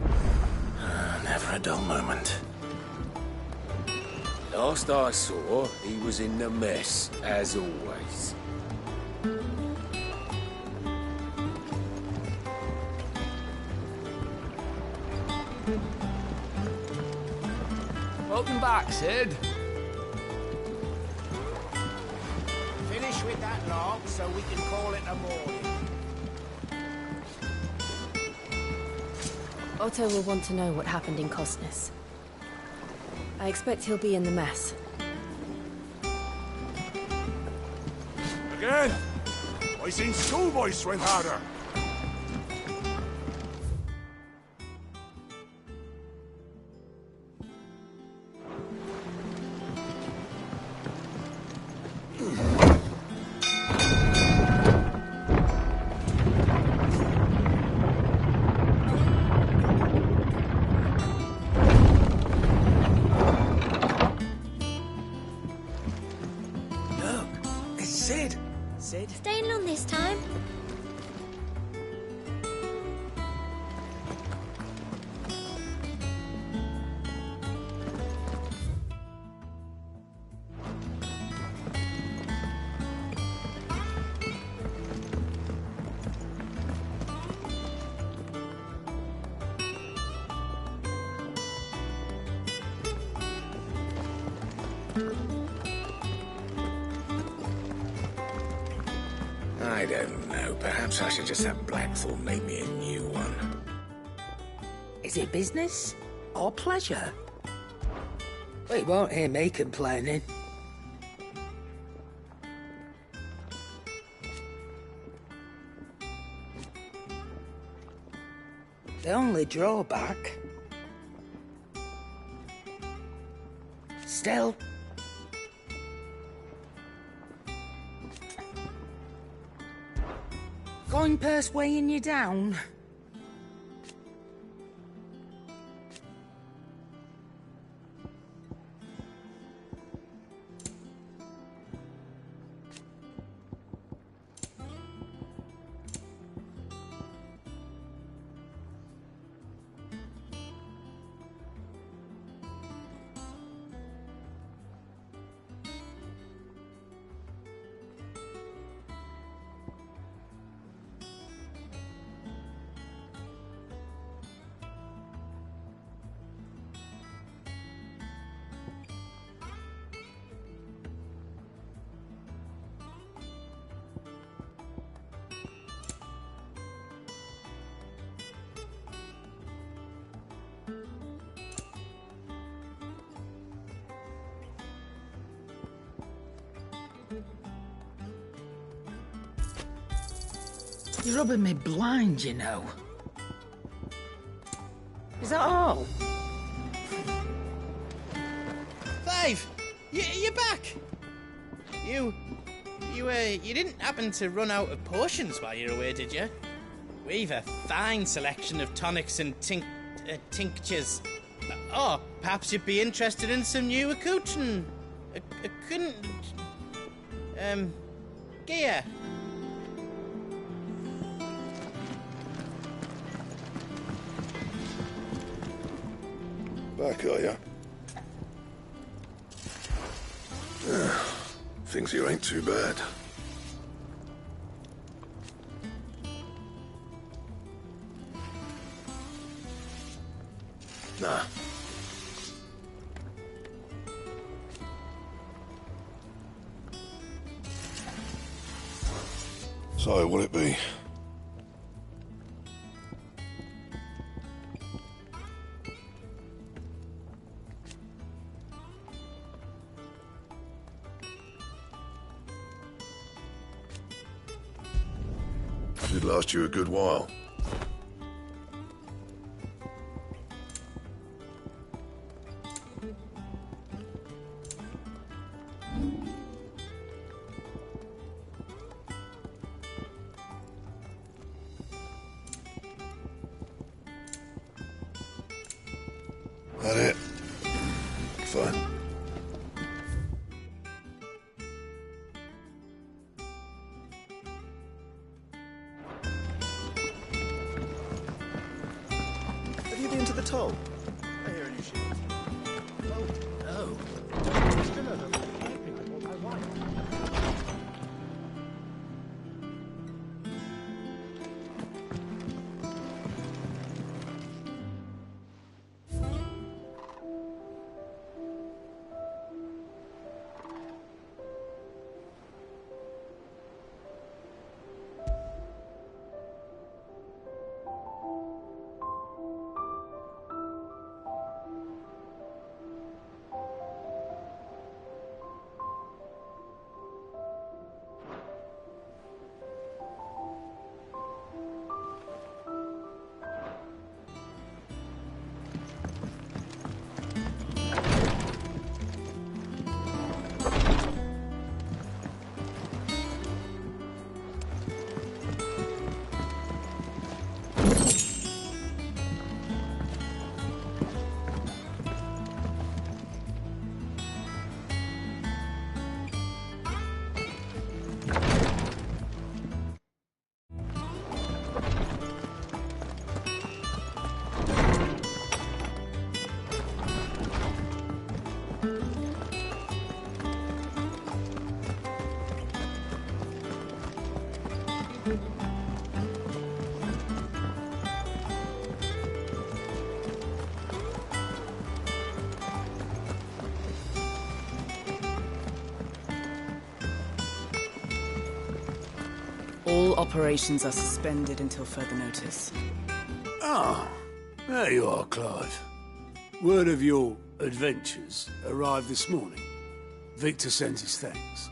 Never a dull moment. Last I saw, he was in the mess, as always. Welcome back, Sid. Finish with that log so we can call it a morning. Otto will want to know what happened in Cosnes. I expect he'll be in the mess. Again? I seen schoolboys swing harder. Staying long this time? I don't know. Perhaps I should just have Blackthorn make me a new one. Is it business or pleasure? Well, you won't hear me complaining. The only drawback... Still... Coin purse weighing you down? You're rubbing me blind, you know. Is that all? Clive! You're back! You didn't happen to run out of potions while you're away, did you? We've a fine selection of tonics and tinctures. Oh, perhaps you'd be interested in some new accoutrement. Gear. Back, are ya? Things here ain't too bad. Nah. So, what'll it be? Should last you a good while. That it? Fine. Have you been to the toll? I hear a new ship. Oh, no. Still over. My wife. All operations are suspended until further notice. Ah, there you are, Clive. Word of your adventures arrived this morning. Victor sends his thanks.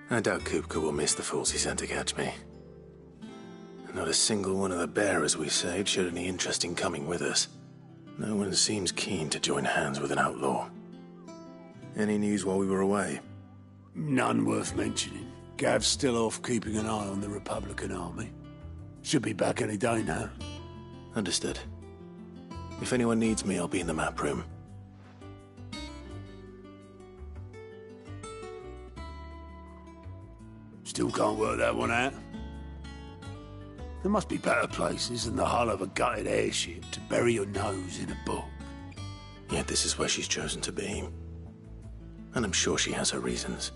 I doubt Kupka will miss the fools he sent to catch me. Not a single one of the bearers we saved showed any interest in coming with us. No one seems keen to join hands with an outlaw. Any news while we were away? None worth mentioning. Gav's still off keeping an eye on the Republican army. Should be back any day now. Understood. If anyone needs me, I'll be in the map room. Still can't work that one out. There must be better places than the hull of a gutted airship to bury your nose in a book. Yet this is where she's chosen to be. And I'm sure she has her reasons.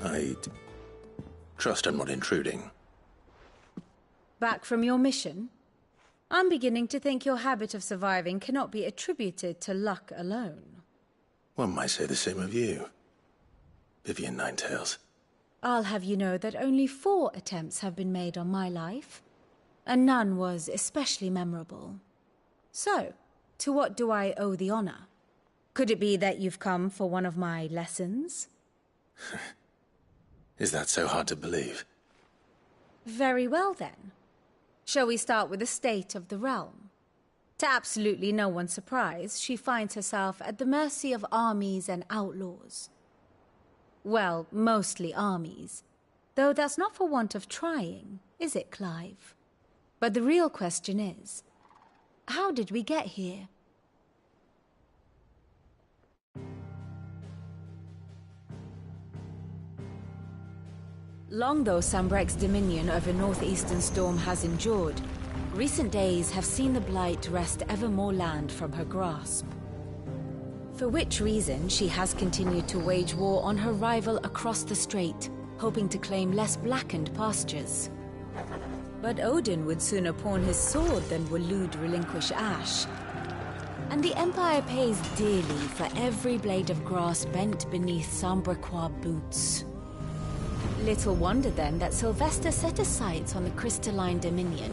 I trust I'm not intruding. Back from your mission? I'm beginning to think your habit of surviving cannot be attributed to luck alone. One might say the same of you, Vivian Ninetails. I'll have you know that only 4 attempts have been made on my life, and none was especially memorable. So, to what do I owe the honor? Could it be that you've come for one of my lessons? Is that so hard to believe? Very well, then. Shall we start with the state of the realm? To absolutely no one's surprise, she finds herself at the mercy of armies and outlaws. Well, mostly armies. Though that's not for want of trying, is it, Clive? But the real question is, how did we get here? Long though Sambrek's dominion over northeastern Storm has endured, recent days have seen the Blight wrest ever more land from her grasp. For which reason she has continued to wage war on her rival across the strait, hoping to claim less blackened pastures. But Odin would sooner pawn his sword than Waloed relinquish Ash. And the Empire pays dearly for every blade of grass bent beneath Sambrequois boots. Little wonder then that Sylvester set his sights on the crystalline dominion,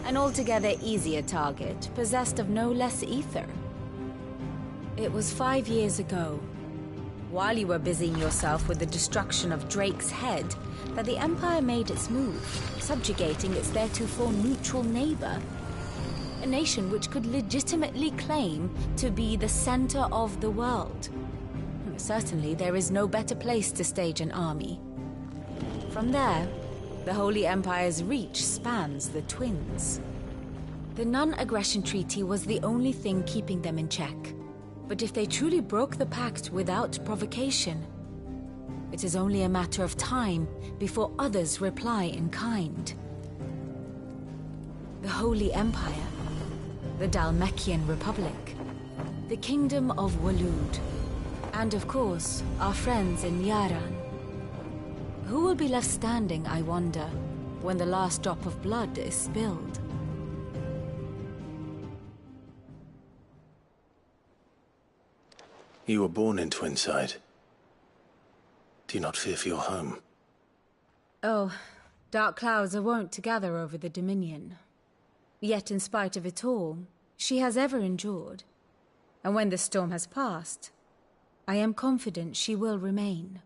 an altogether easier target, possessed of no less ether. It was 5 years ago, while you were busying yourself with the destruction of Drake's head, that the Empire made its move, subjugating its theretofore neutral neighbor. A nation which could legitimately claim to be the center of the world. Certainly there is no better place to stage an army. From there, the Holy Empire's reach spans the Twins. The non-aggression treaty was the only thing keeping them in check. But if they truly broke the pact without provocation, it is only a matter of time before others reply in kind. The Holy Empire, the Dhalmekian Republic, the Kingdom of Waloed, and of course, our friends in Yaran. Who will be left standing, I wonder, when the last drop of blood is spilled? You were born in Twinside. Do you not fear for your home? Oh, dark clouds are wont to gather over the Dominion. Yet in spite of it all, she has ever endured. And when the storm has passed, I am confident she will remain.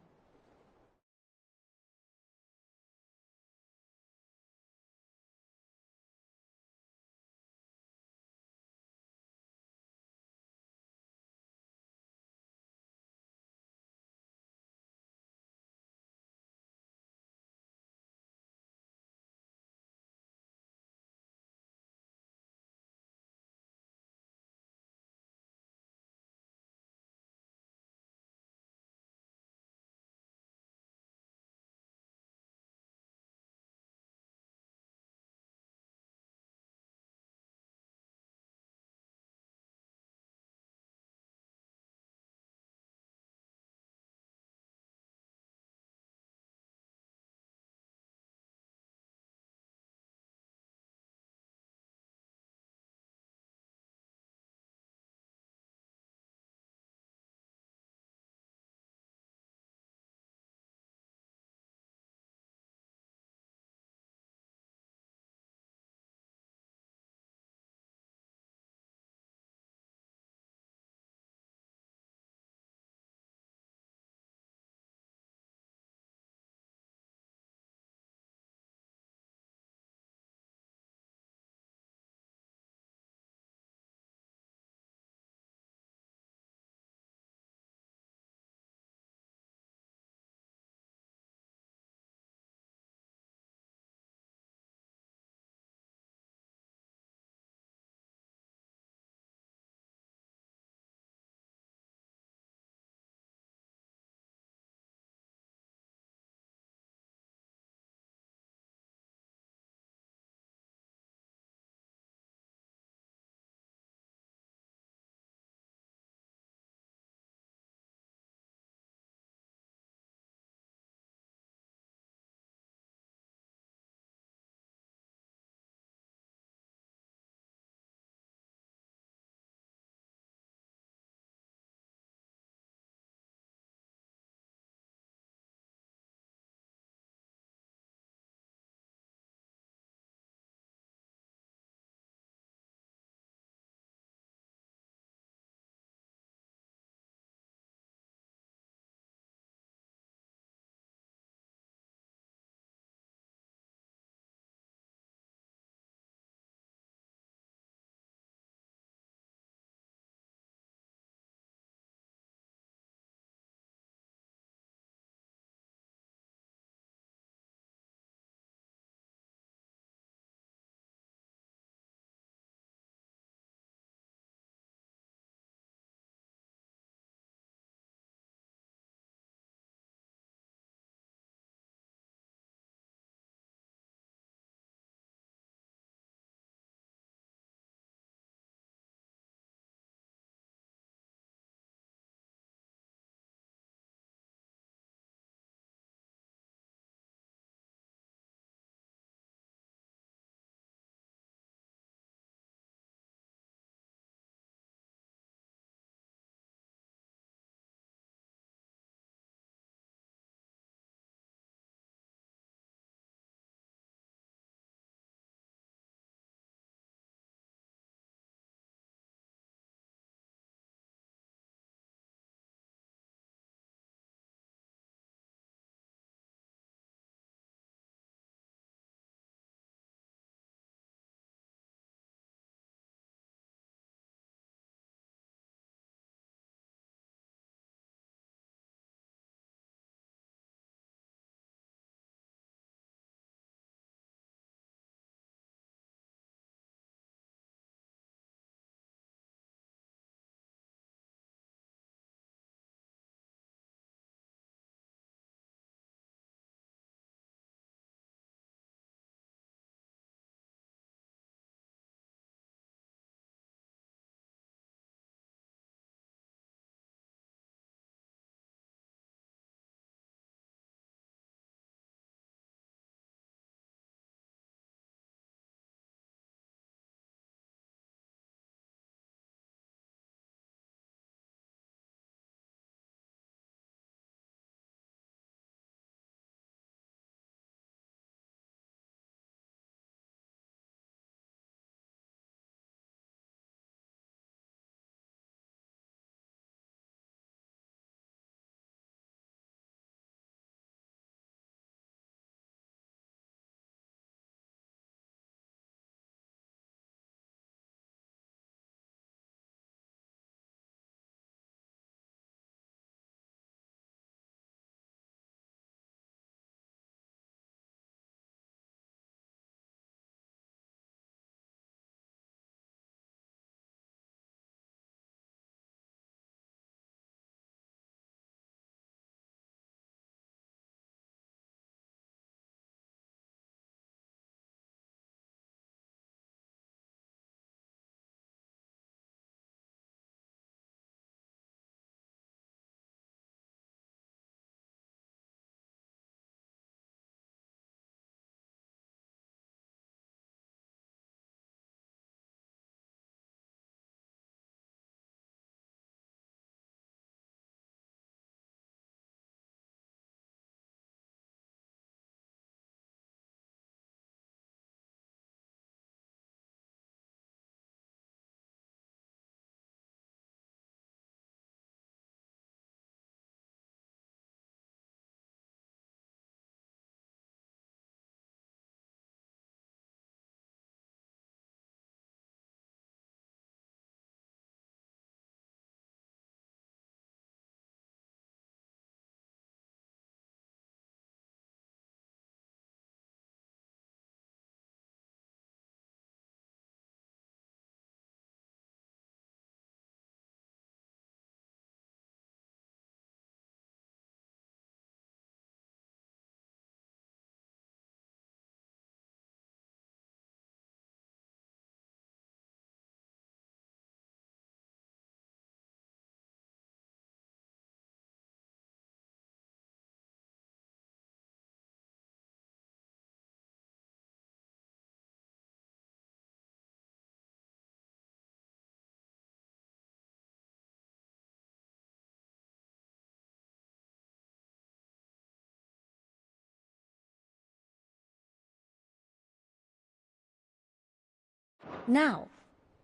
Now,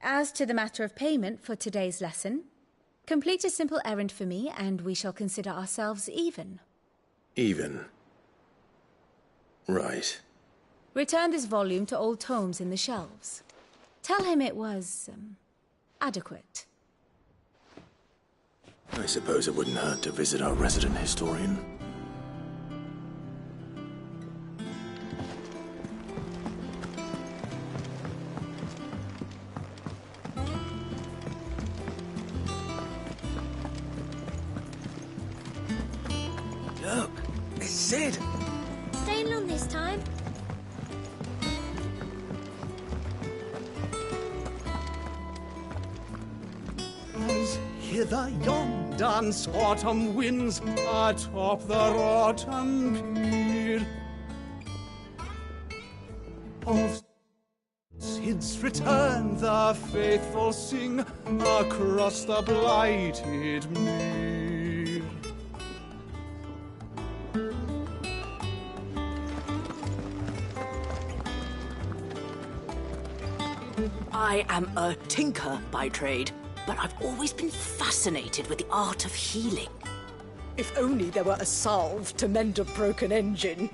as to the matter of payment for today's lesson, complete a simple errand for me and we shall consider ourselves even. Even? Right. Return this volume to old tomes in the shelves. Tell him it was, adequate. I suppose it wouldn't hurt to visit our resident historian. Look, it's Sid. Staying long this time? As hither yon dance autumn winds atop the rotten pier of Sid's return, the faithful sing across the blighted mere. I am a tinker by trade, but I've always been fascinated with the art of healing. If only there were a salve to mend a broken engine.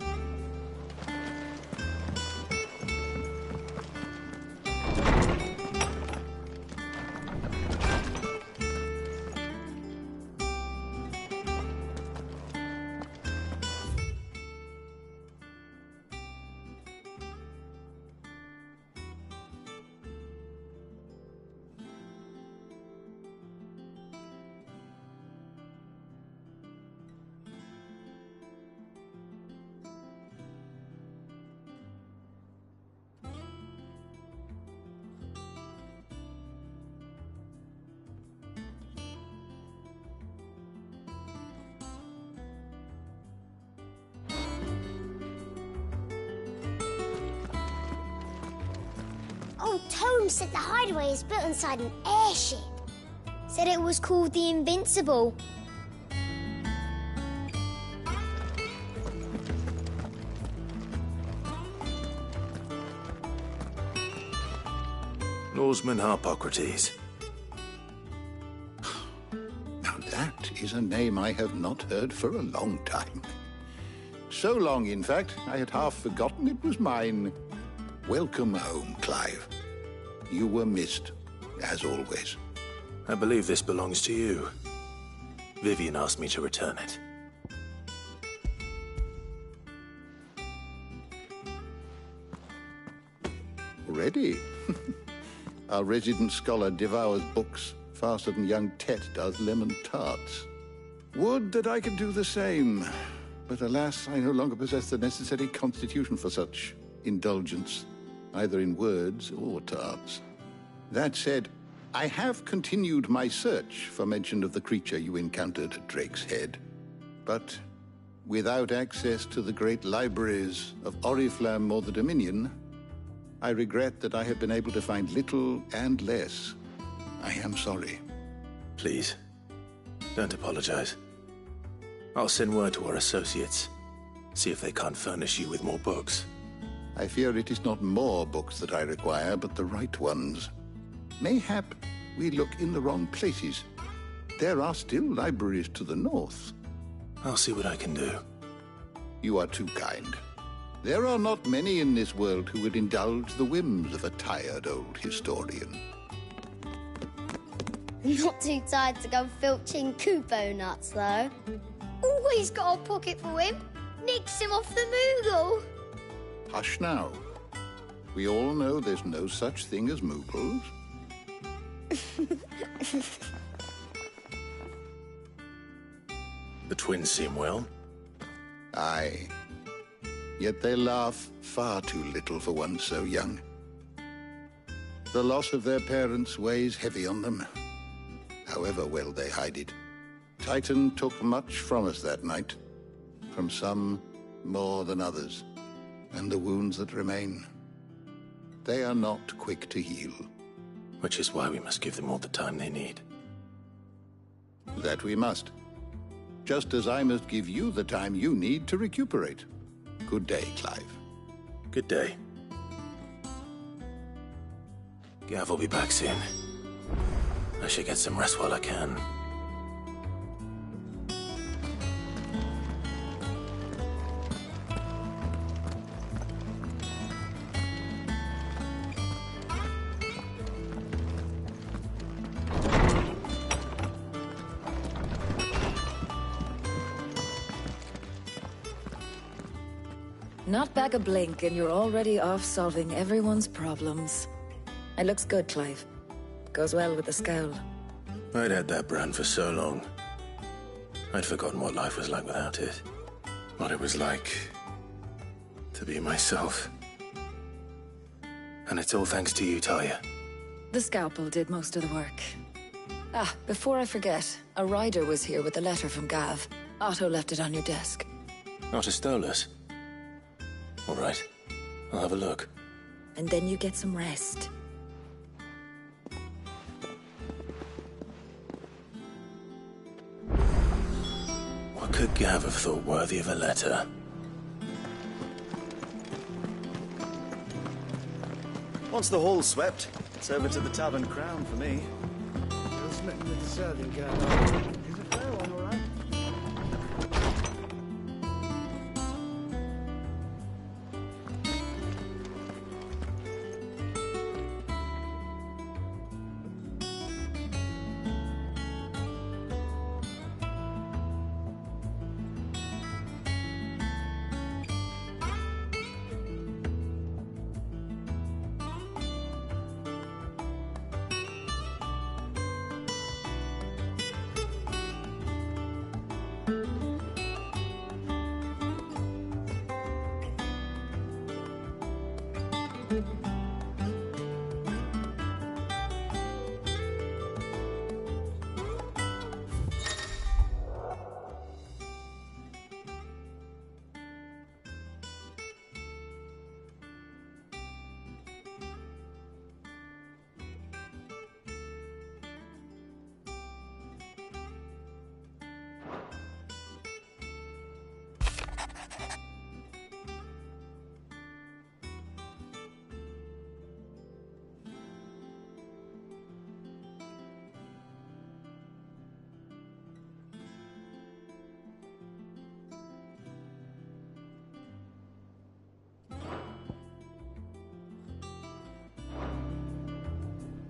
Old Tome said the hideaway is built inside an airship. Said it was called the Invincible. Norseman Harpocrates. Now that is a name I have not heard for a long time. So long, in fact, I had half forgotten it was mine. Welcome home, Clive. You were missed, as always. I believe this belongs to you. Vivian asked me to return it. Already? Our resident scholar devours books faster than young Tet does lemon tarts. Would that I could do the same. But alas, I no longer possess the necessary constitution for such indulgence, either in words or tarts. That said, I have continued my search for mention of the creature you encountered at Drake's Head. But without access to the great libraries of Oriflamme or the Dominion, I regret that I have been able to find little and less. I am sorry. Please, don't apologize. I'll send word to our associates, see if they can't furnish you with more books. I fear it is not more books that I require, but the right ones. Mayhap we look in the wrong places. There are still libraries to the north. I'll see what I can do. You are too kind. There are not many in this world who would indulge the whims of a tired old historian. Not too tired to go filching Kupo nuts, though. Always got a pocket for him. Nicks him off the Moogle. Hush now. We all know there's no such thing as Moogles. The twins seem well. Aye. Yet they laugh far too little for one so young. The loss of their parents weighs heavy on them, however well they hide it. Titan took much from us that night, from some more than others, and the wounds that remain, they are not quick to heal. Which is why we must give them all the time they need. That we must. Just as I must give you the time you need to recuperate. Good day, Clive. Good day. Gav will be back soon. I should get some rest while I can. Not back a blink and you're already off solving everyone's problems. It looks good, Clive. Goes well with the scowl. I'd had that brand for so long. I'd forgotten what life was like without it. What it was like to be myself. And it's all thanks to you, Talia. The scalpel did most of the work. Ah, before I forget, a rider was here with a letter from Gav. Otto left it on your desk. Not a stolus. All right, I'll have a look. And then you get some rest. What could Gav have thought worthy of a letter? Once the hall's swept, it's over to the Tavern Crown for me. You're smitten with the serving girl. She's a fair one, all right.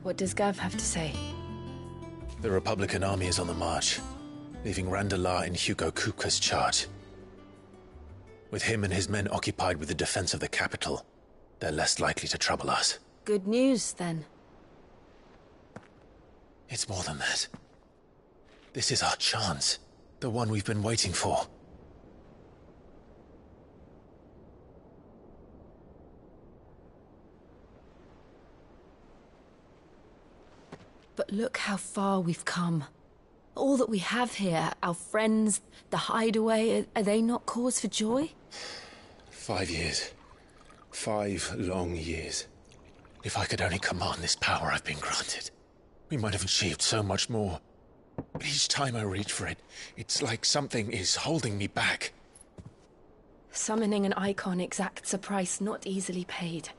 What does Gav have to say? The Republican army is on the march, leaving Randalar in Hugo Kupka's charge. With him and his men occupied with the defense of the capital, they're less likely to trouble us. Good news, then. It's more than that. This is our chance. The one we've been waiting for. But look how far we've come. All that we have here, our friends, the hideaway, are they not cause for joy? 5 years. 5 long years. If I could only command this power I've been granted, we might have achieved so much more. But each time I reach for it, it's like something is holding me back. Summoning an icon exacts a price not easily paid.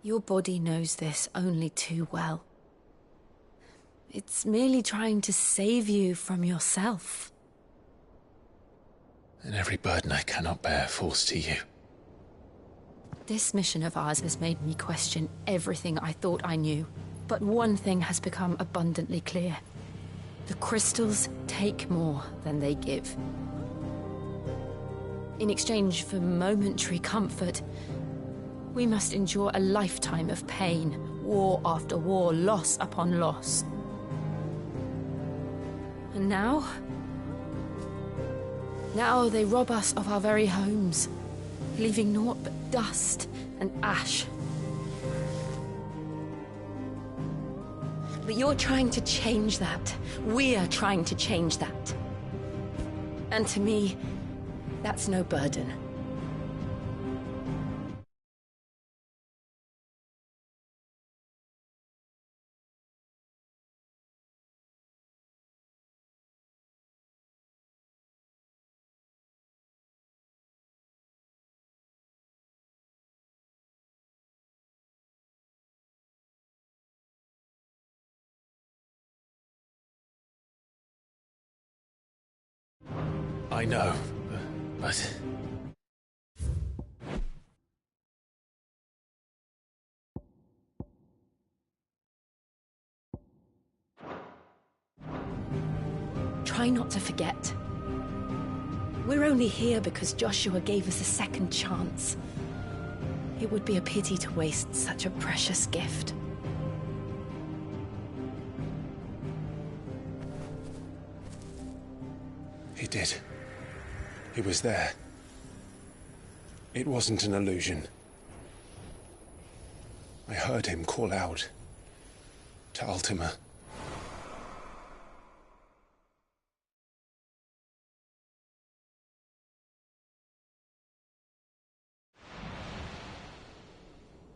Your body knows this only too well. It's merely trying to save you from yourself. And every burden I cannot bear falls to you. This mission of ours has made me question everything I thought I knew. But one thing has become abundantly clear. The crystals take more than they give. In exchange for momentary comfort, we must endure a lifetime of pain, war after war, loss upon loss. And now they rob us of our very homes, leaving naught but dust and ash. But you're trying to change that. We're trying to change that. And to me, that's no burden. I know, but... Try not to forget. We're only here because Joshua gave us a second chance. It would be a pity to waste such a precious gift. He did. He was there. It wasn't an illusion. I heard him call out to Ultima.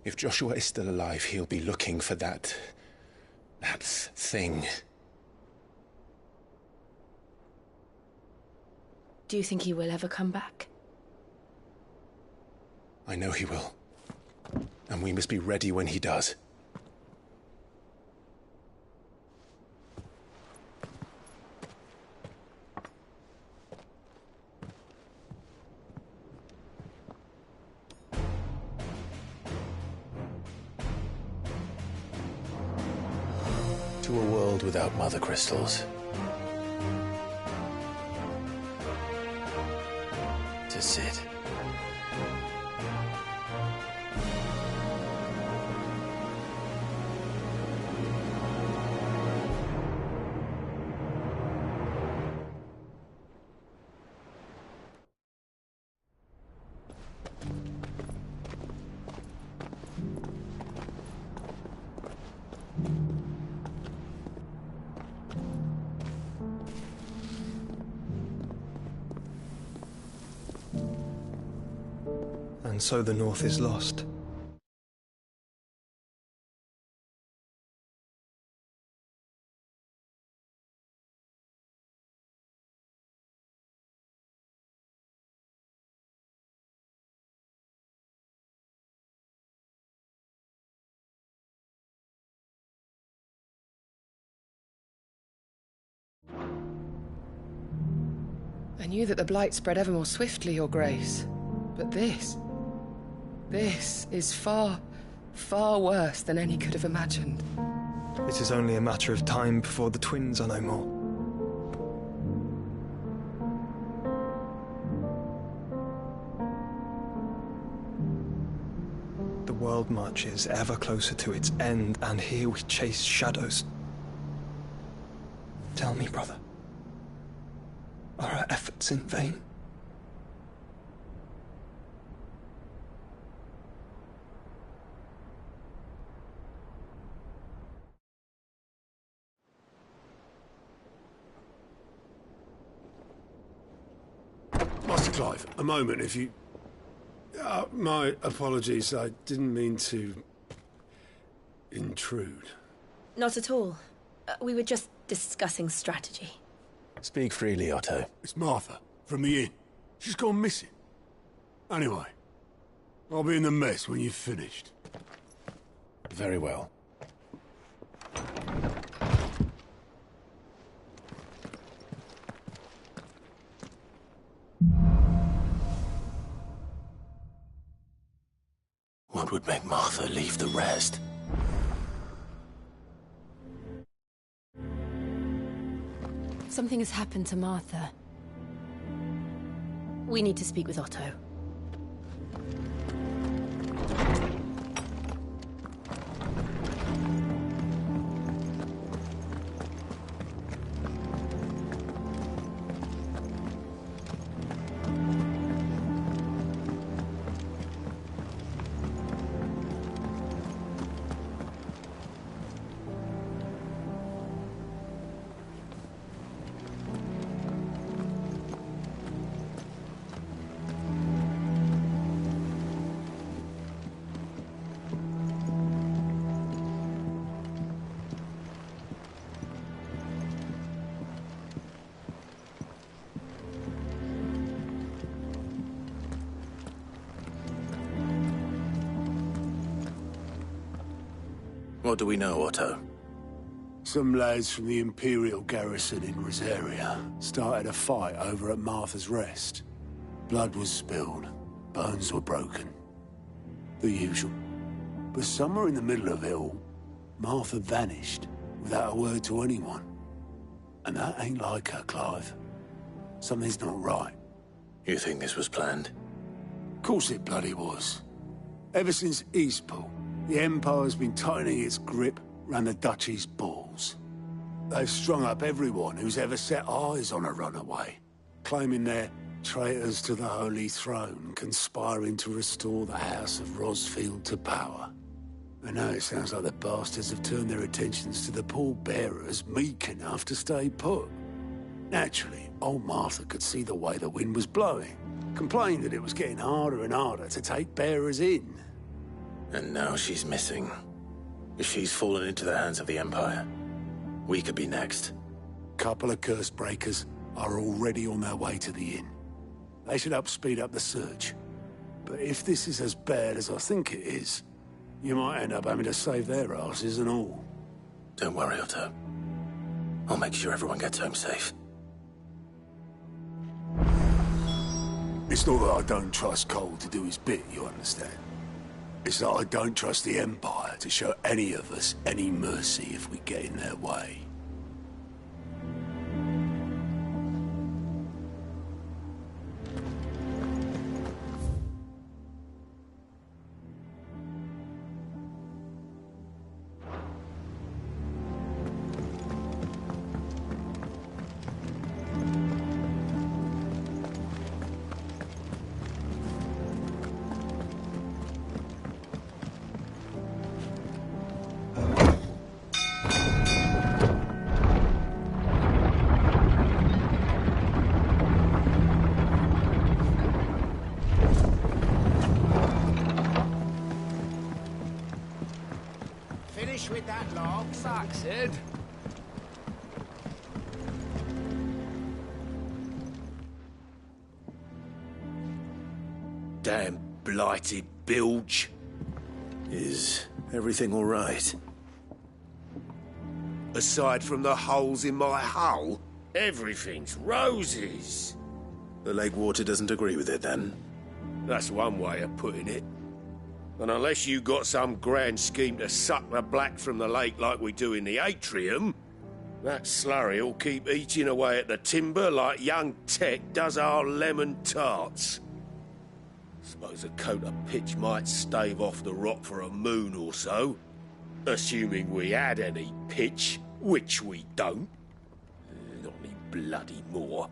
If Joshua is still alive, he'll be looking for that thing. Do you think he will ever come back? I know he will. And we must be ready when he does. To a world without mother crystals. To Sid. And so the North is lost. I knew that the Blight spread ever more swiftly, Your Grace. But this is far, far worse than any could have imagined. It is only a matter of time before the twins are no more. The world marches ever closer to its end, and here we chase shadows. Tell me, brother, are our efforts in vain? Master Clive, a moment, if you... my apologies, I didn't mean to... intrude. Not at all. We were just discussing strategy. Speak freely, Otto. It's Martha, from the inn. She's gone missing. Anyway, I'll be in the mess when you've finished. Very well. What would make Martha leave the rest? Something has happened to Martha. We need to speak with Otto. What do we know, Otto? Some lads from the Imperial garrison in Rosaria started a fight over at Martha's Rest. Blood was spilled, bones were broken. The usual. But somewhere in the middle of it all, Martha vanished without a word to anyone. And that ain't like her, Clive. Something's not right. You think this was planned? Of course it bloody was. Ever since Eastpool, the Empire's been tightening its grip round the Duchy's balls. They've strung up everyone who's ever set eyes on a runaway, claiming they're traitors to the Holy Throne, conspiring to restore the House of Rosfield to power. And now it sounds like the bastards have turned their attentions to the pallbearers meek enough to stay put. Naturally, old Martha could see the way the wind was blowing, complained that it was getting harder and harder to take bearers in. And now she's missing. If she's fallen into the hands of the Empire, we could be next. Couple of curse breakers are already on their way to the inn. They should help speed up the search. But if this is as bad as I think it is, you might end up having to save their asses and all. Don't worry, Otto. I'll make sure everyone gets home safe. It's not that I don't trust Cole to do his bit, you understand? It's that I don't trust the Empire to show any of us any mercy if we get in their way. Finish with that log. Sax, Ed. Damn blighted bilge. Is everything all right? Aside from the holes in my hull, everything's roses. The lake water doesn't agree with it, then? That's one way of putting it. And unless you got some grand scheme to suck the black from the lake like we do in the atrium, that slurry'll keep eating away at the timber like young Tech does our lemon tarts. Suppose a coat of pitch might stave off the rot for a moon or so, assuming we had any pitch, which we don't. Not any bloody more.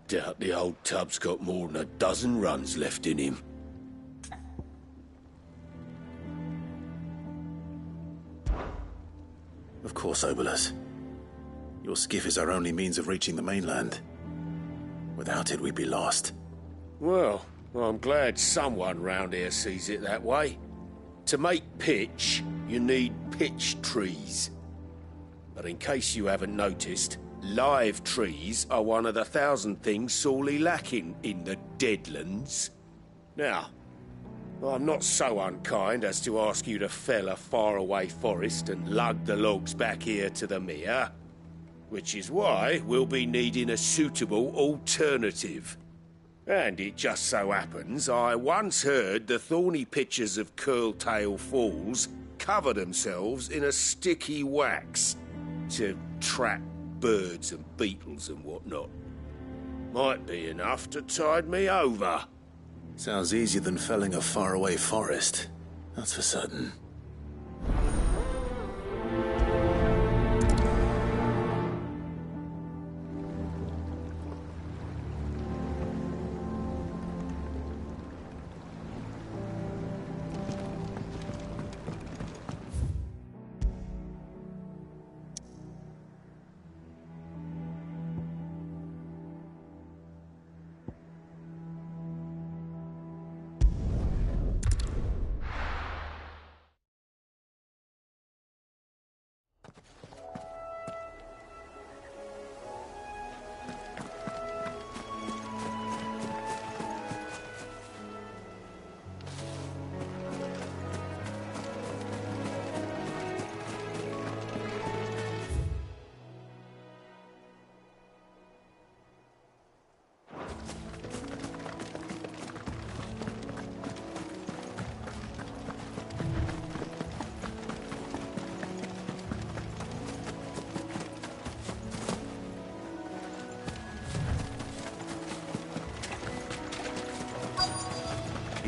Doubt the old tub's got more than a dozen runs left in him. Of course, Obolus. Your skiff is our only means of reaching the mainland. Without it, we'd be lost. Well, I'm glad someone round here sees it that way. To make pitch, you need pitch trees. But in case you haven't noticed, live trees are one of the 1,000 things sorely lacking in the Deadlands. Now, I'm not so unkind as to ask you to fell a faraway forest and lug the logs back here to the mere, which is why we'll be needing a suitable alternative. And it just so happens I once heard the thorny pitchers of Curltail Falls cover themselves in a sticky wax to trap birds and beetles and whatnot. Might be enough to tide me over. Sounds easier than felling a faraway forest. That's for certain.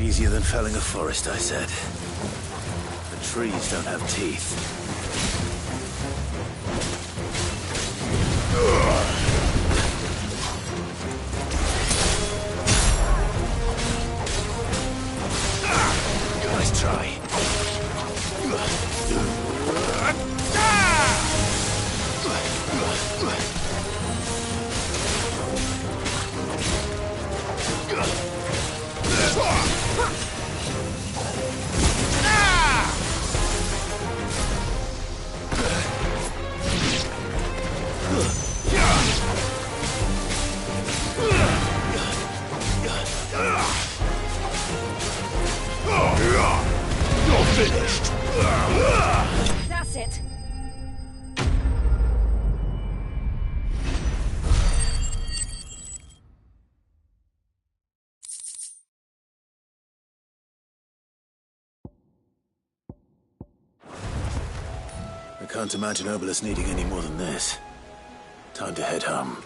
Easier than felling a forest, I said. The trees don't have teeth. Nice try. You're finished. That's it. I can't imagine Obelisk needing any more than this. Time to head home.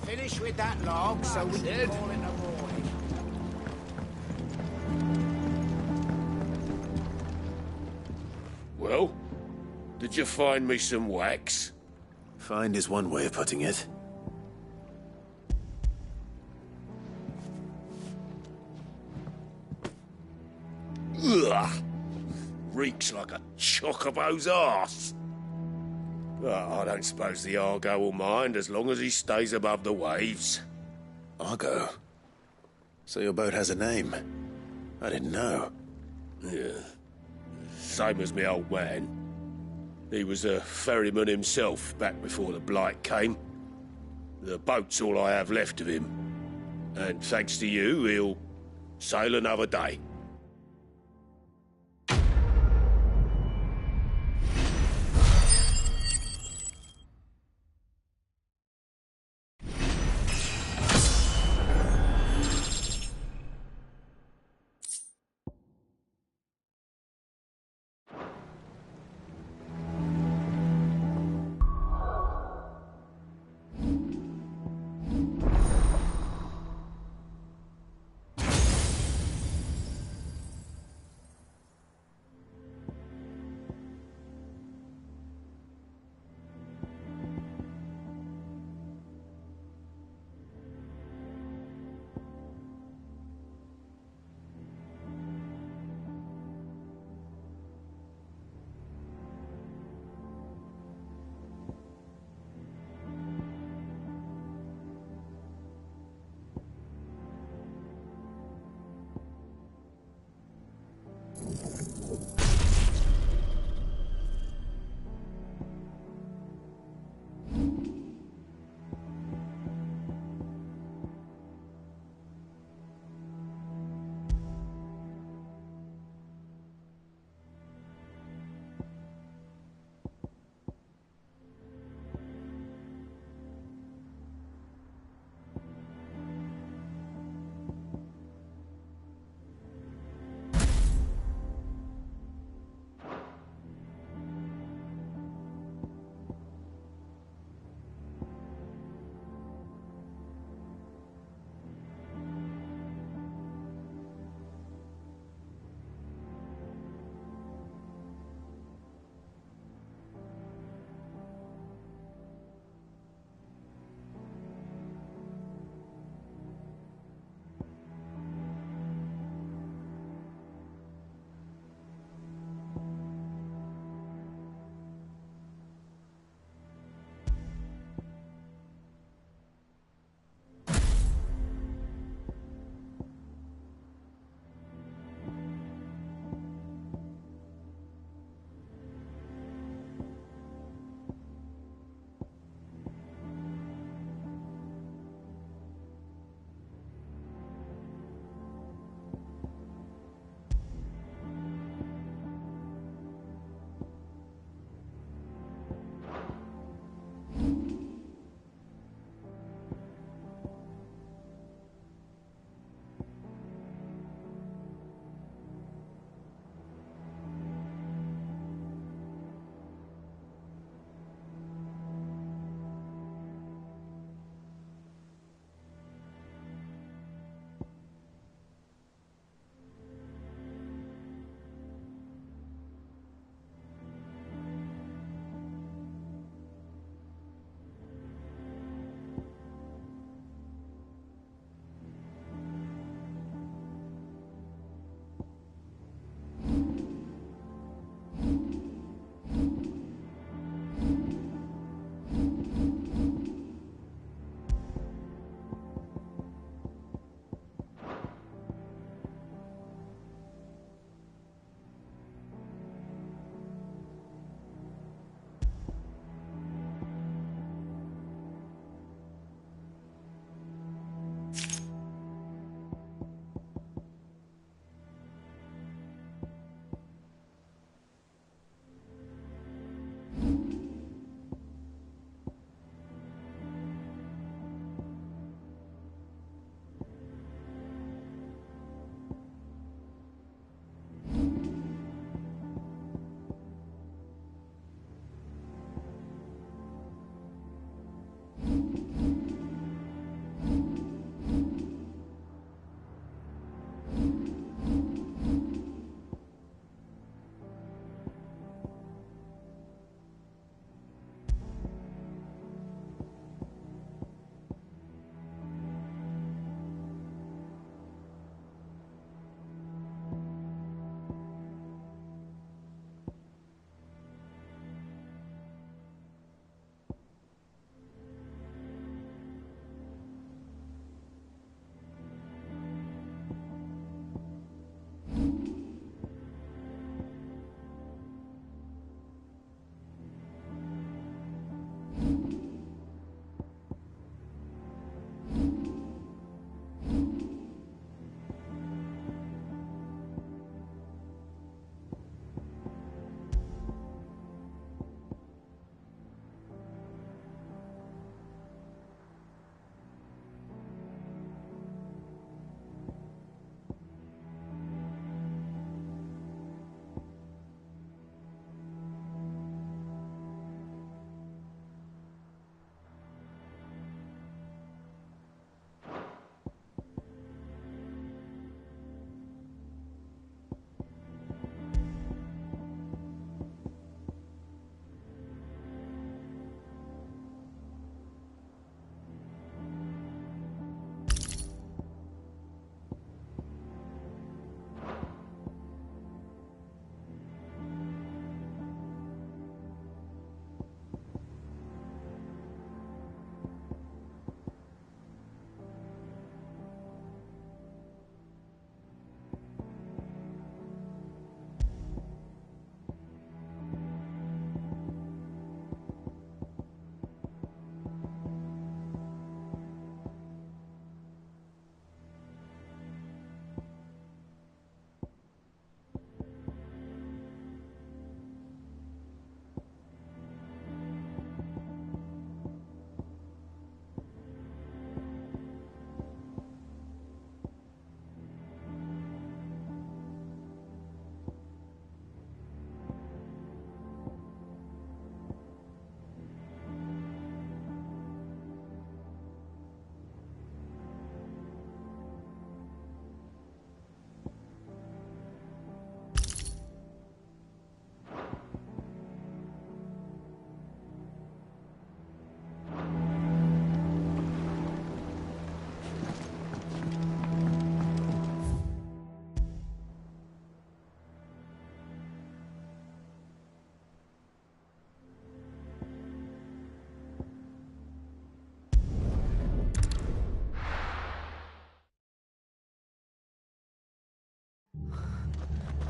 Finish with that log so we can call it a morning. Well, did you find me some wax? Find is one way of putting it. Ugh! Reeks like a chocobo's arse. I don't suppose the Argo will mind as long as he stays above the waves. Argo? So your boat has a name? I didn't know. Yeah. Same as me old man. He was a ferryman himself back before the Blight came. The boat's all I have left of him. And thanks to you, he'll sail another day.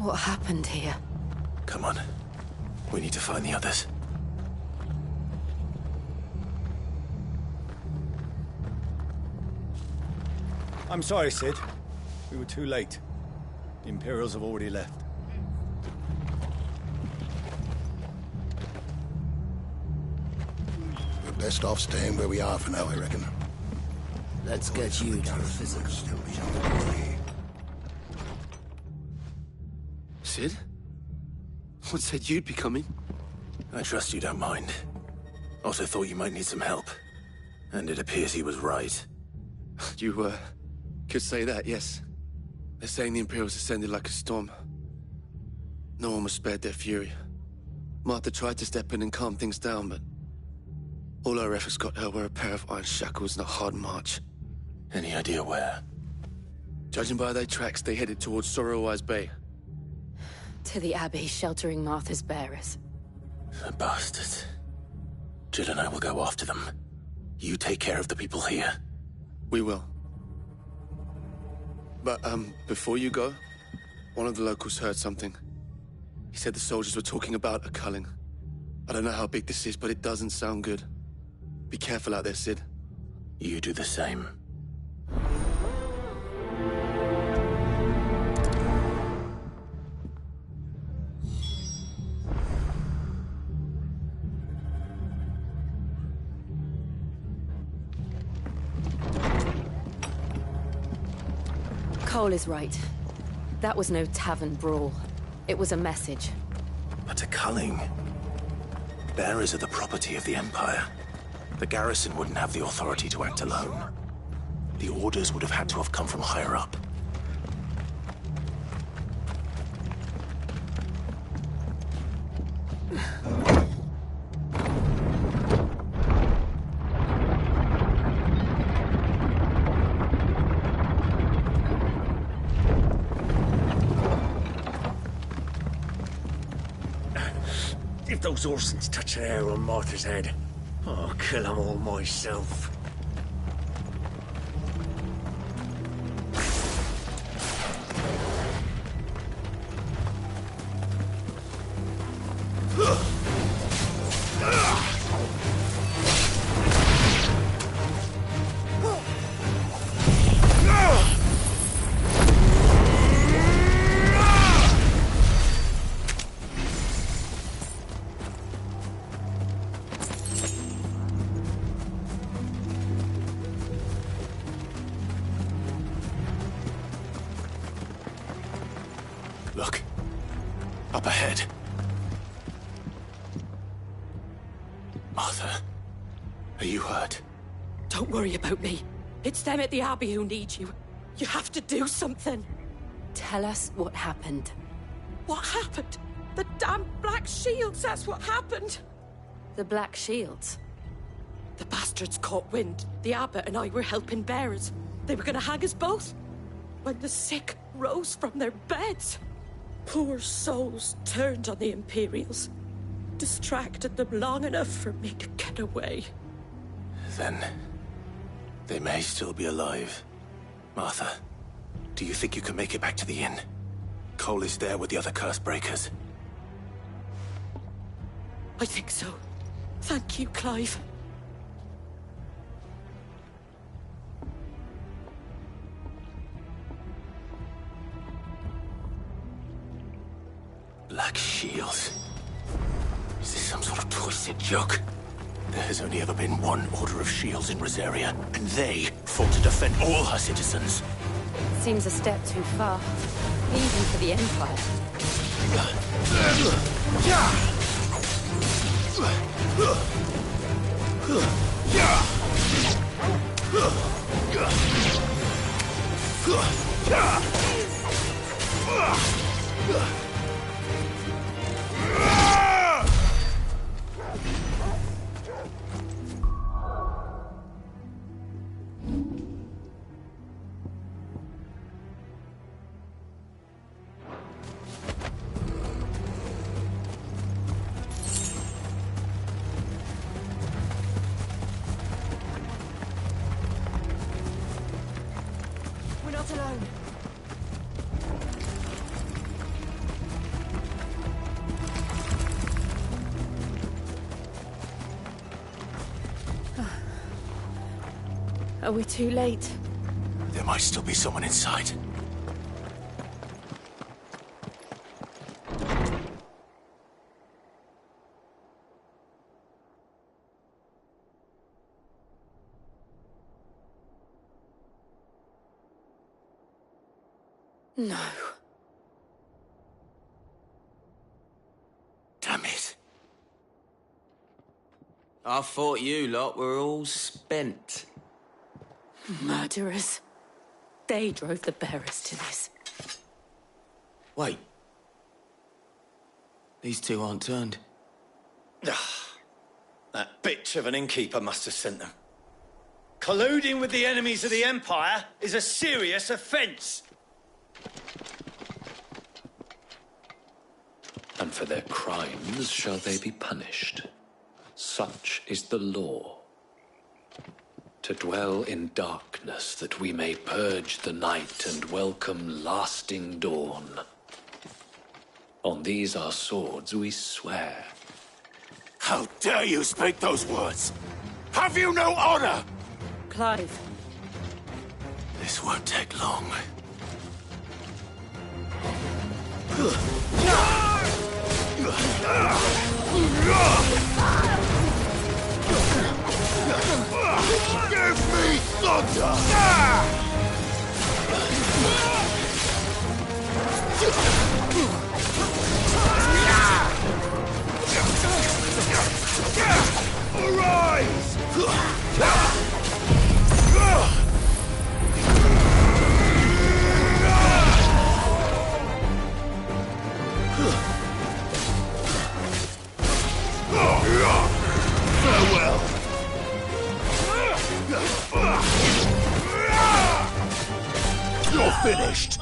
What happened here? Come on. We need to find the others. I'm sorry, Sid. We were too late. The Imperials have already left. We're best off staying where we are for now, I reckon. Let's get you to the physics. Sid? What said you'd be coming? I trust you don't mind. Also thought you might need some help. And it appears he was right. You, could say that, yes. They're saying the Imperials ascended like a storm. No one was spared their fury. Martha tried to step in and calm things down, but all our efforts got her were a pair of iron shackles and a hard march. Any idea where? Judging by their tracks, they headed towards Sorrowwise Bay. To the Abbey sheltering Martha's bearers. The bastards. Jill and I will go after them. You take care of the people here. We will. But, before you go, one of the locals heard something. He said the soldiers were talking about a culling. I don't know how big this is, but it doesn't sound good. Be careful out there, Sid. You do the same. Cole is right. That was no tavern brawl. It was a message. But a culling? Bearers are the property of the Empire. The garrison wouldn't have the authority to act alone. The orders would have had to have come from higher up. If those Orsons touch an hair on Martha's head, I'll kill them all myself. Look. Up ahead. Martha, are you hurt? Don't worry about me. It's them at the Abbey who need you. You have to do something. Tell us what happened. What happened? The damn Black Shields, that's what happened. The Black Shields? The bastards caught wind. The Abbot and I were helping bearers. They were gonna hang us both. When the sick rose from their beds, poor souls turned on the Imperials. Distracted them long enough for me to get away. Then they may still be alive. Martha, do you think you can make it back to the inn? Cole is there with the other curse breakers. I think so. Thank you, Clive. Black Shields. Is this some sort of twisted joke? There has only ever been one Order of Shields in Rosaria, and they fought to defend all her citizens. Seems a step too far. Even for the Empire. We're not alone. Are we too late? There might still be someone inside. No. Damn it. I thought you lot were all spent. Murderers. They drove the bearers to this. Wait. These two aren't turned. That bitch of an innkeeper must have sent them. Colluding with the enemies of the Empire is a serious offence. And for their crimes shall they be punished. Such is the law. To dwell in darkness that we may purge the night and welcome lasting dawn. On these our swords we swear. How dare you speak those words? Have you no honor? Clive. This won't take long. Give me thunder! Farewell! You're finished!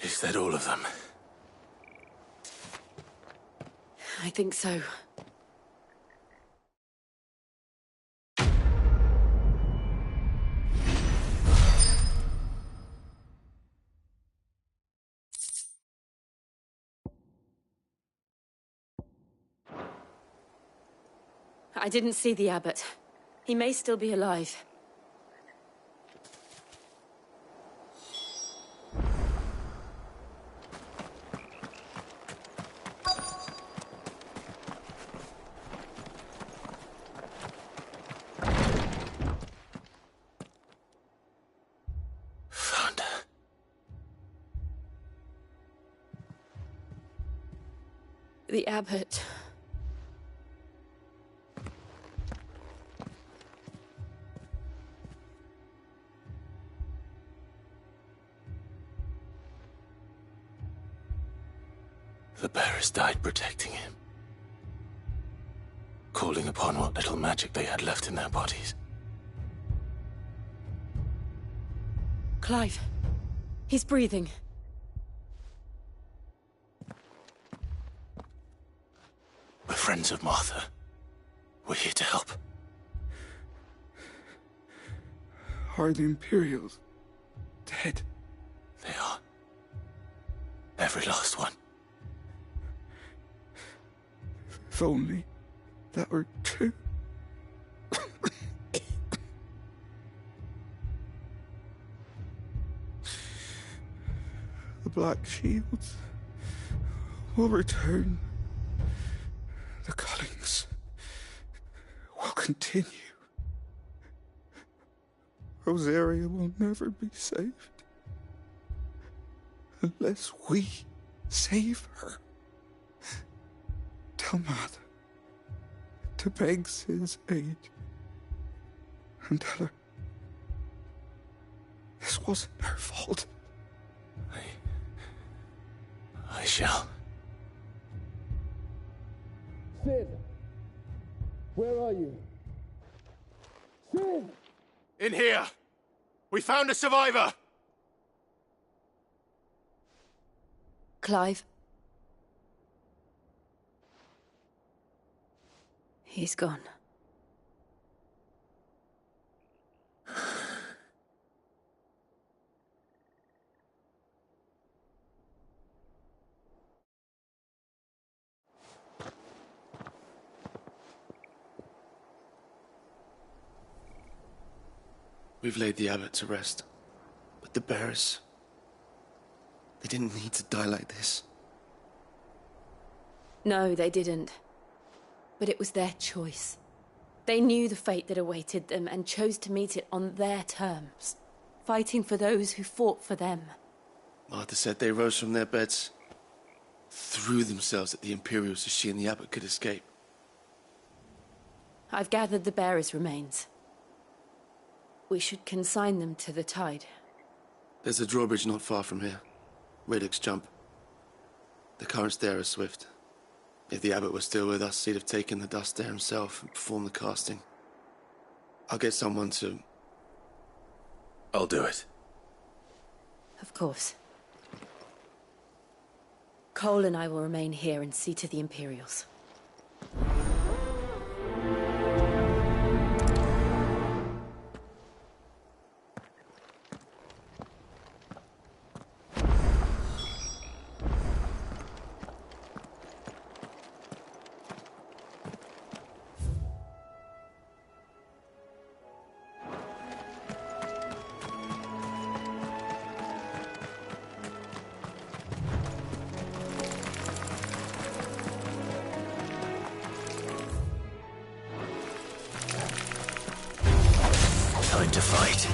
Is that all of them? I think so. I didn't see the abbot. He may still be alive. Found her. The abbot. The bearers died protecting him. Calling upon what little magic they had left in their bodies. Clive. He's breathing. We're friends of Martha. We're here to help. Are the Imperials dead? They are. Every last one. If only that were true. The Black Shields will return. The cullings will continue. Rosaria will never be saved unless we save her. Tell Mother to beg Sid's aid and tell her this wasn't her fault. I shall. Sid! Where are you? Sid! In here! We found a survivor! Clive. He's gone. We've laid the abbot to rest. But the bearers... they didn't need to die like this. No, they didn't. But it was their choice. They knew the fate that awaited them and chose to meet it on their terms, fighting for those who fought for them. Martha said they rose from their beds, threw themselves at the Imperials so she and the abbot could escape. I've gathered the bearers' remains. We should consign them to the tide. There's a drawbridge not far from here. Radix Jump. The currents there are swift. If the abbot was still with us, he'd have taken the dust there himself and performed the casting. I'll get someone to... I'll do it. Of course. Cole and I will remain here and see to the Imperials. Time to fight.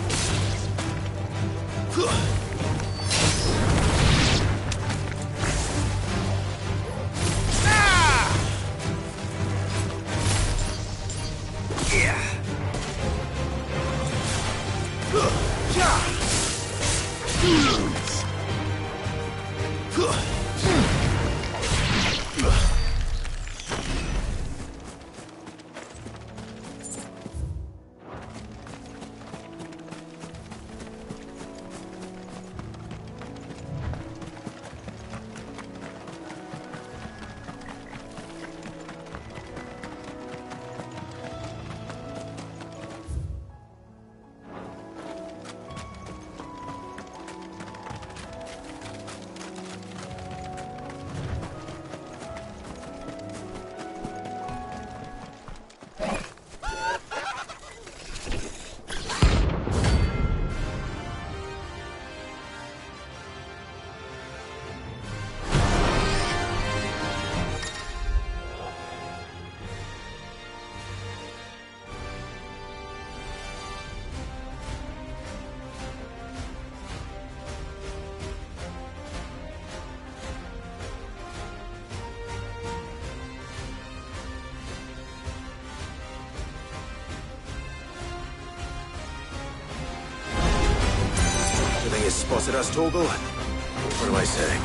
Spotted us, Torgal? What am I saying?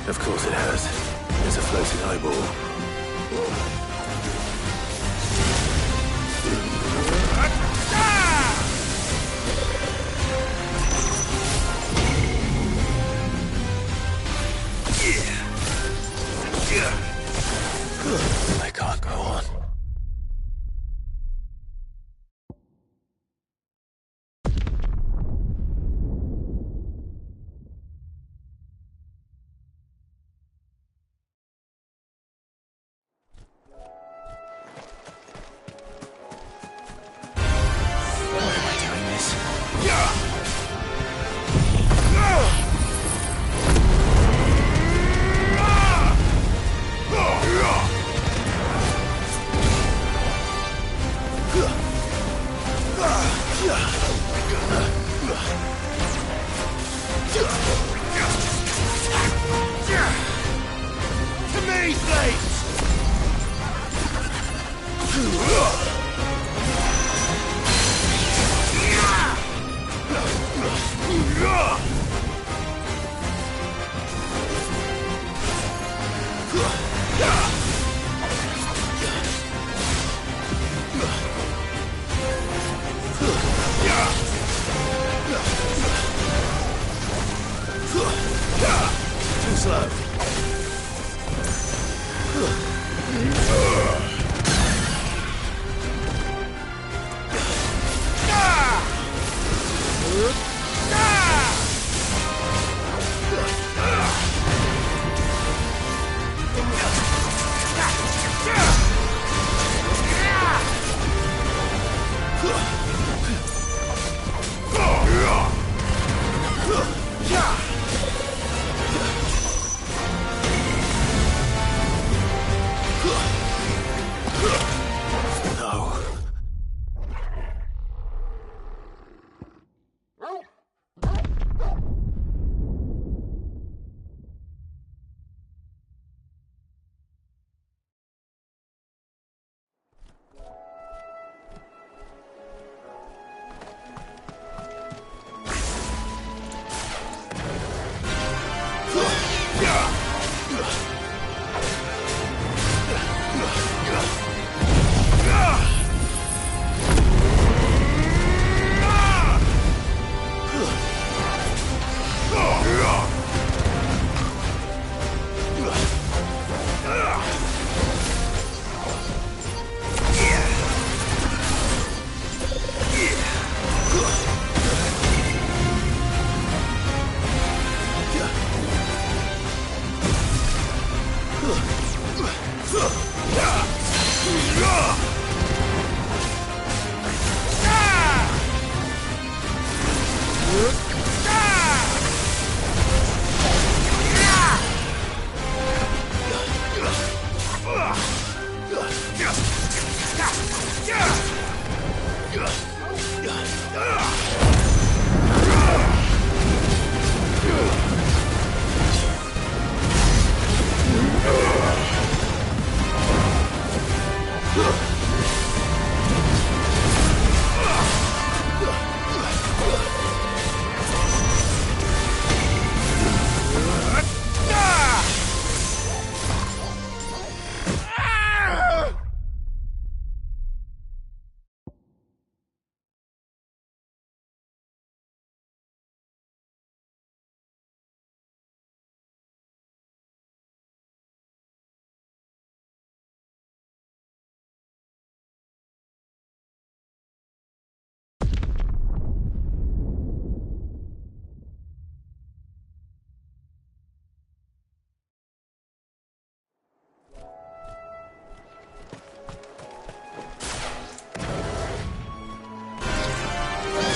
Of course it has. It's a floating eyeball. I can't go on.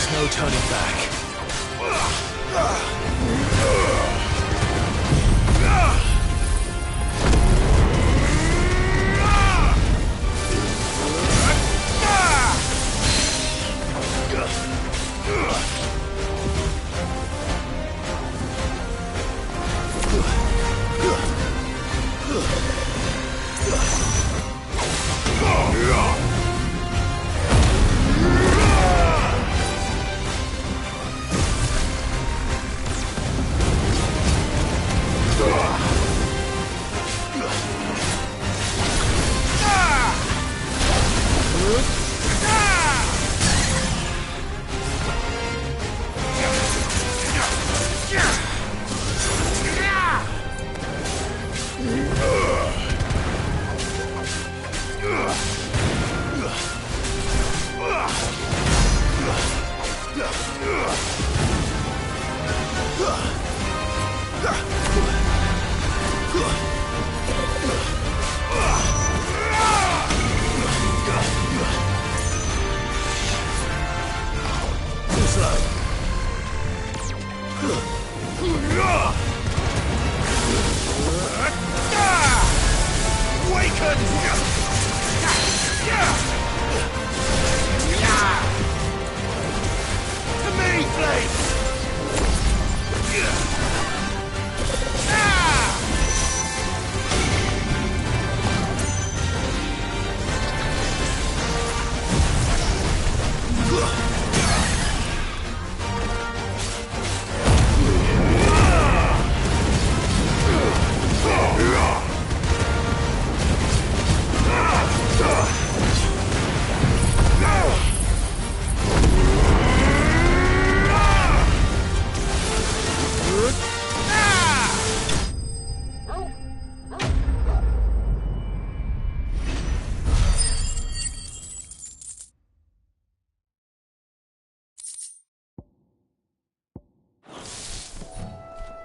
There's no turning back.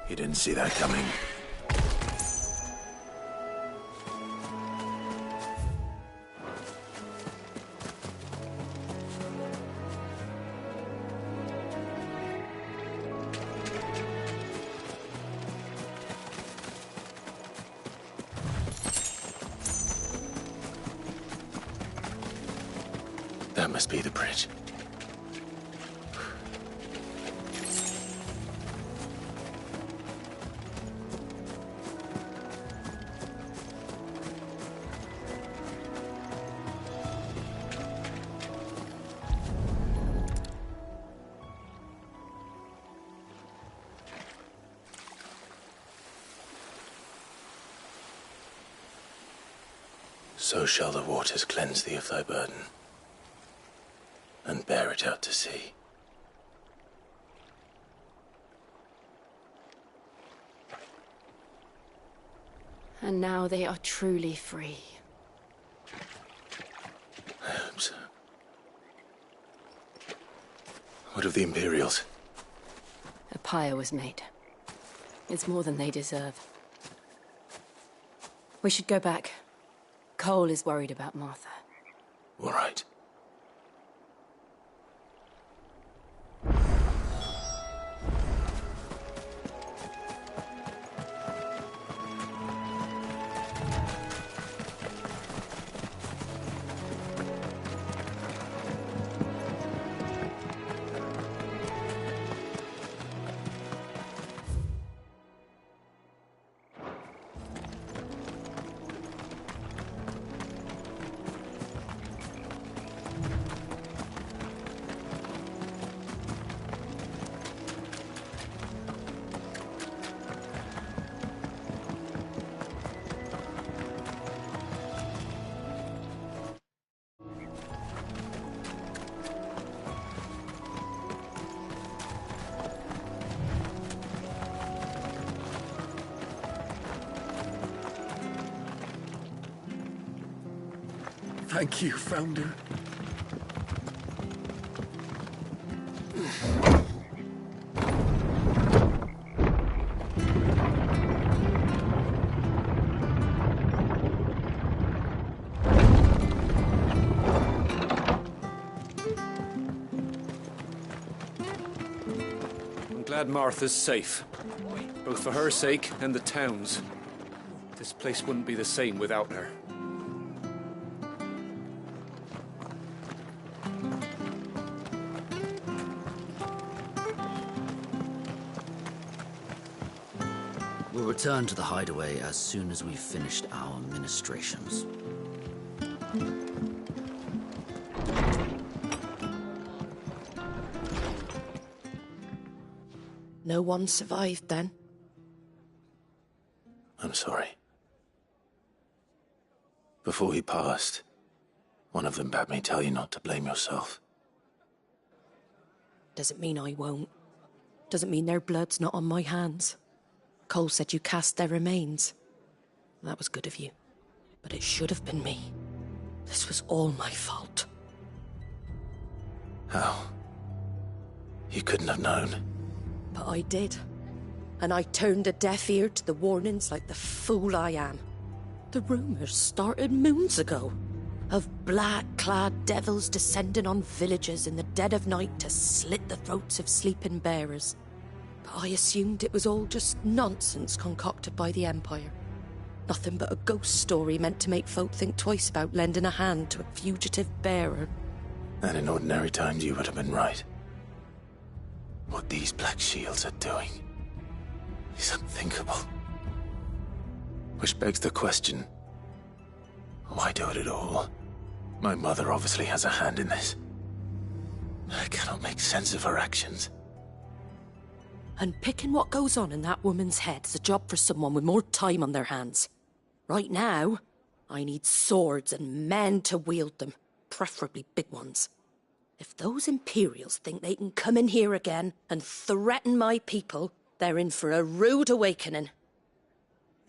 You didn't see that coming. That must be the bridge. So shall the waters cleanse thee of thy burden, and bear it out to sea. And now they are truly free. I hope so. What of the Imperials? A pyre was made. It's more than they deserve. We should go back. Cole is worried about Martha. All right. Thank you, Founder. glad Martha's safe. Both for her sake and the town's. This place wouldn't be the same without her. We'll return to the hideaway as soon as we've finished our ministrations. No one survived then? I'm sorry. Before he passed, one of them bade me tell you not to blame yourself. Doesn't mean I won't. Doesn't mean their blood's not on my hands. Cole said you cast their remains. That was good of you. But it should have been me. This was all my fault. How? You couldn't have known. But I did. And I turned a deaf ear to the warnings like the fool I am. The rumours started moons ago. Of black-clad devils descending on villages in the dead of night to slit the throats of sleeping bearers. But I assumed it was all just nonsense concocted by the Empire. Nothing but a ghost story meant to make folk think twice about lending a hand to a fugitive bearer. And in ordinary times you would have been right. What these Black Shields are doing is unthinkable. Which begs the question, why do it at all? My mother obviously has a hand in this. I cannot make sense of her actions. And picking what goes on in that woman's head is a job for someone with more time on their hands. Right now, I need swords and men to wield them, preferably big ones. If those Imperials think they can come in here again and threaten my people, they're in for a rude awakening.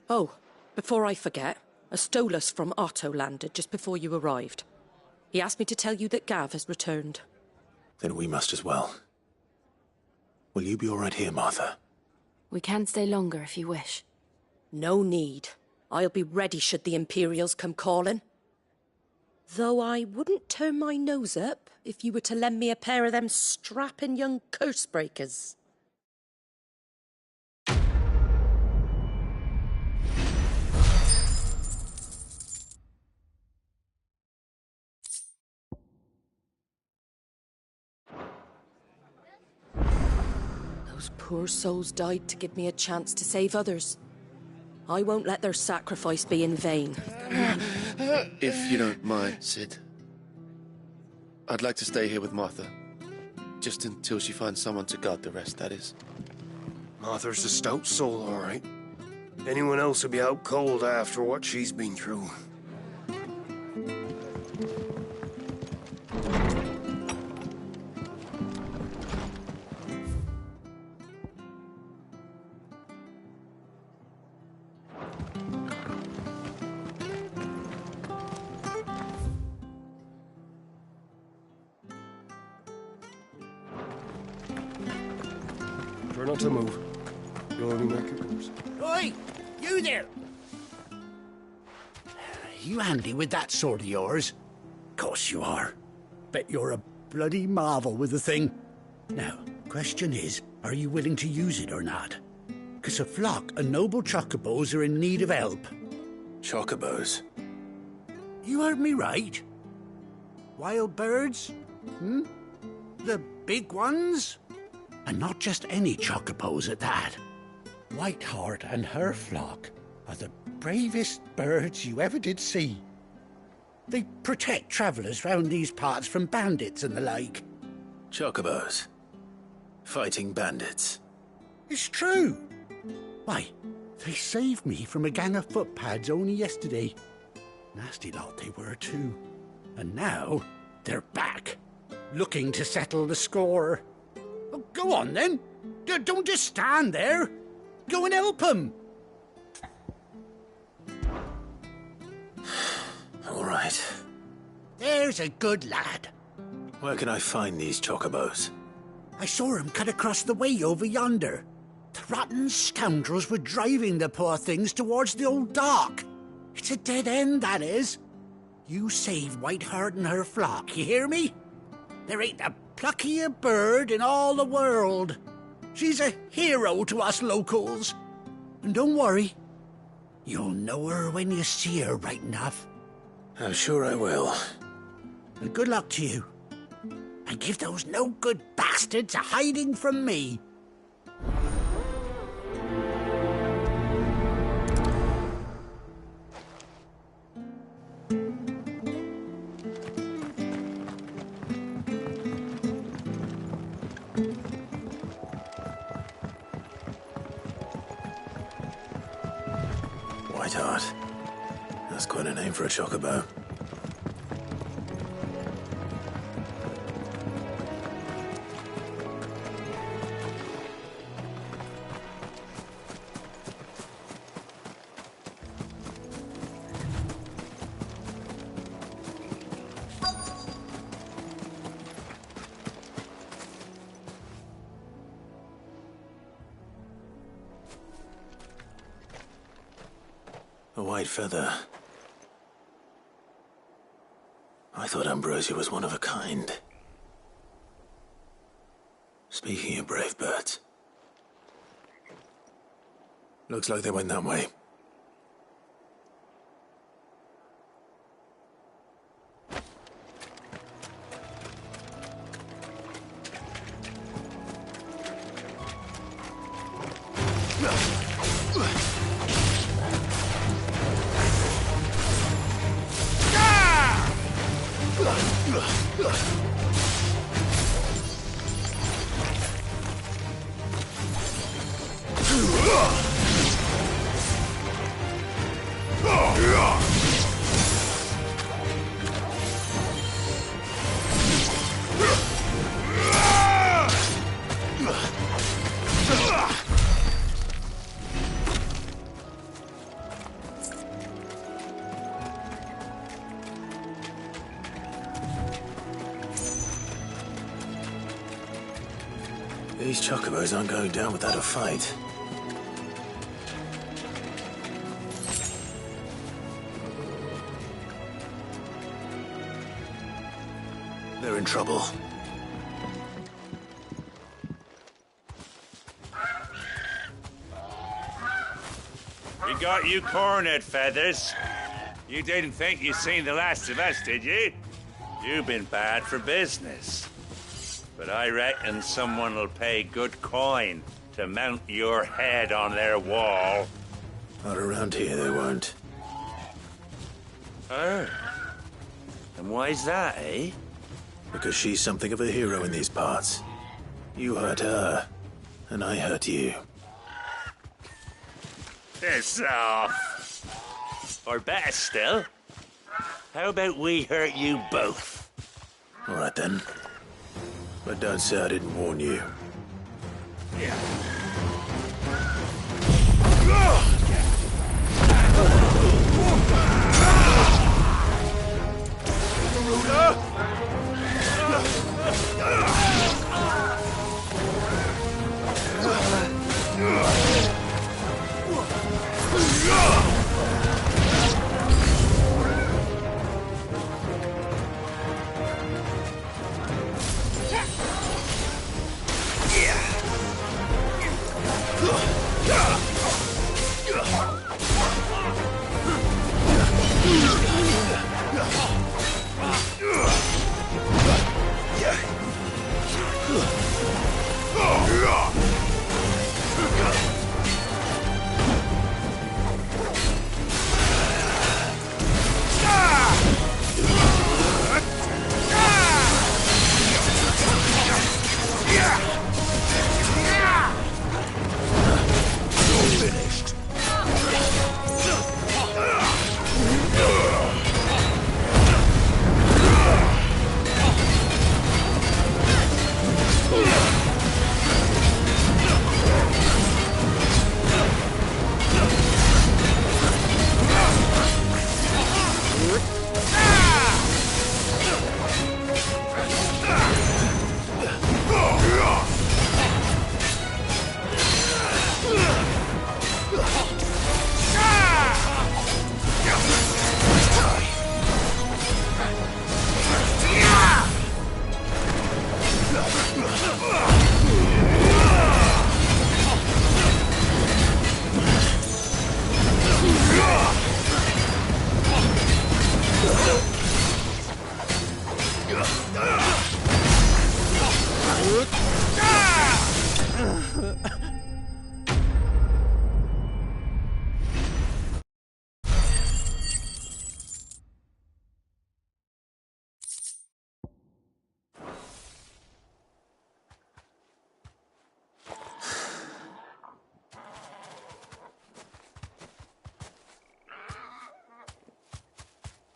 Oh, before I forget, a Stolas from Otto landed just before you arrived. He asked me to tell you that Gav has returned. Then we must as well. Will you be all right here, Martha? We can stay longer if you wish. No need. I'll be ready should the Imperials come calling. Though I wouldn't turn my nose up if you were to lend me a pair of them strapping young curse breakers. Those poor souls died to give me a chance to save others. I won't let their sacrifice be in vain. If you don't mind, Sid. I'd like to stay here with Martha. Just until she finds someone to guard the rest, that is. Martha's a stout soul, all right. Anyone else would be out cold after what she's been through. Try not to move. You'll only make it worse. Oi! You there! You handy with that sword of yours? Course you are. Bet you're a bloody marvel with the thing. Now, question is, are you willing to use it or not? 'Cause a flock of noble chocobos are in need of help. Chocobos? You heard me right. Wild birds? The big ones? And not just any chocobos at that. Whiteheart and her flock are the bravest birds you ever did see. They protect travellers round these parts from bandits and the like. Chocobos? Fighting bandits? It's true. Why, they saved me from a gang of footpads only yesterday. Nasty lot they were too. And now they're back, looking to settle the score. Oh, go on then. Don't just stand there. Go and help them. All right. There's a good lad. Where can I find these chocobos? I saw him cut across the way over yonder. The rotten scoundrels were driving the poor things towards the old dock. It's a dead end, that is. You save Whiteheart and her flock, you hear me? There ain't a pluckier bird in all the world. She's a hero to us locals. And don't worry, you'll know her when you see her, right enough. I'm sure I will. And good luck to you. And give those no-good bastards a hiding from me. Whiteheart. That's quite a name for a chocobo. A white feather. I thought Ambrosia was one of a kind. Speaking of brave birds. Looks like they went that way. These chocobos aren't going down without a fight. They're in trouble. We got you cornered, Feathers. You didn't think you'd seen the last of us, did you? You've been bad for business. But I reckon someone will pay good coin to mount your head on their wall. Not around here, they won't. Oh. And why's that, eh? Because she's something of a hero in these parts. You hurt her, and I hurt you. Piss off. Or better still, how about we hurt you both? All right, then. But don't say I didn't warn you.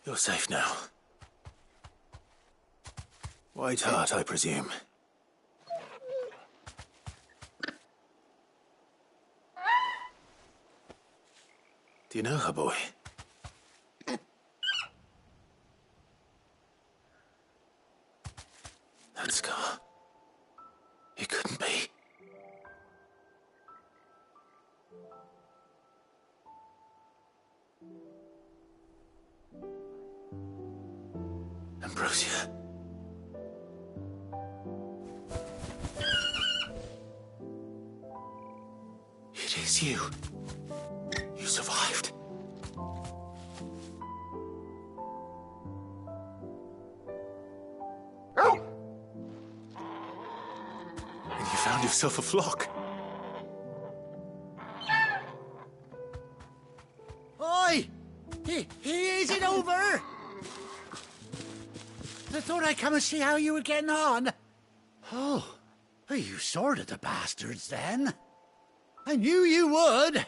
You're safe now. White Hart, I presume. Do you know her, boy? That scar. It couldn't be. Ambrosia. It is you. You survived. And you found yourself a flock. Oi! Is it over? I thought I'd come and see how you were getting on. Oh, you sorted the bastards then. I knew you would.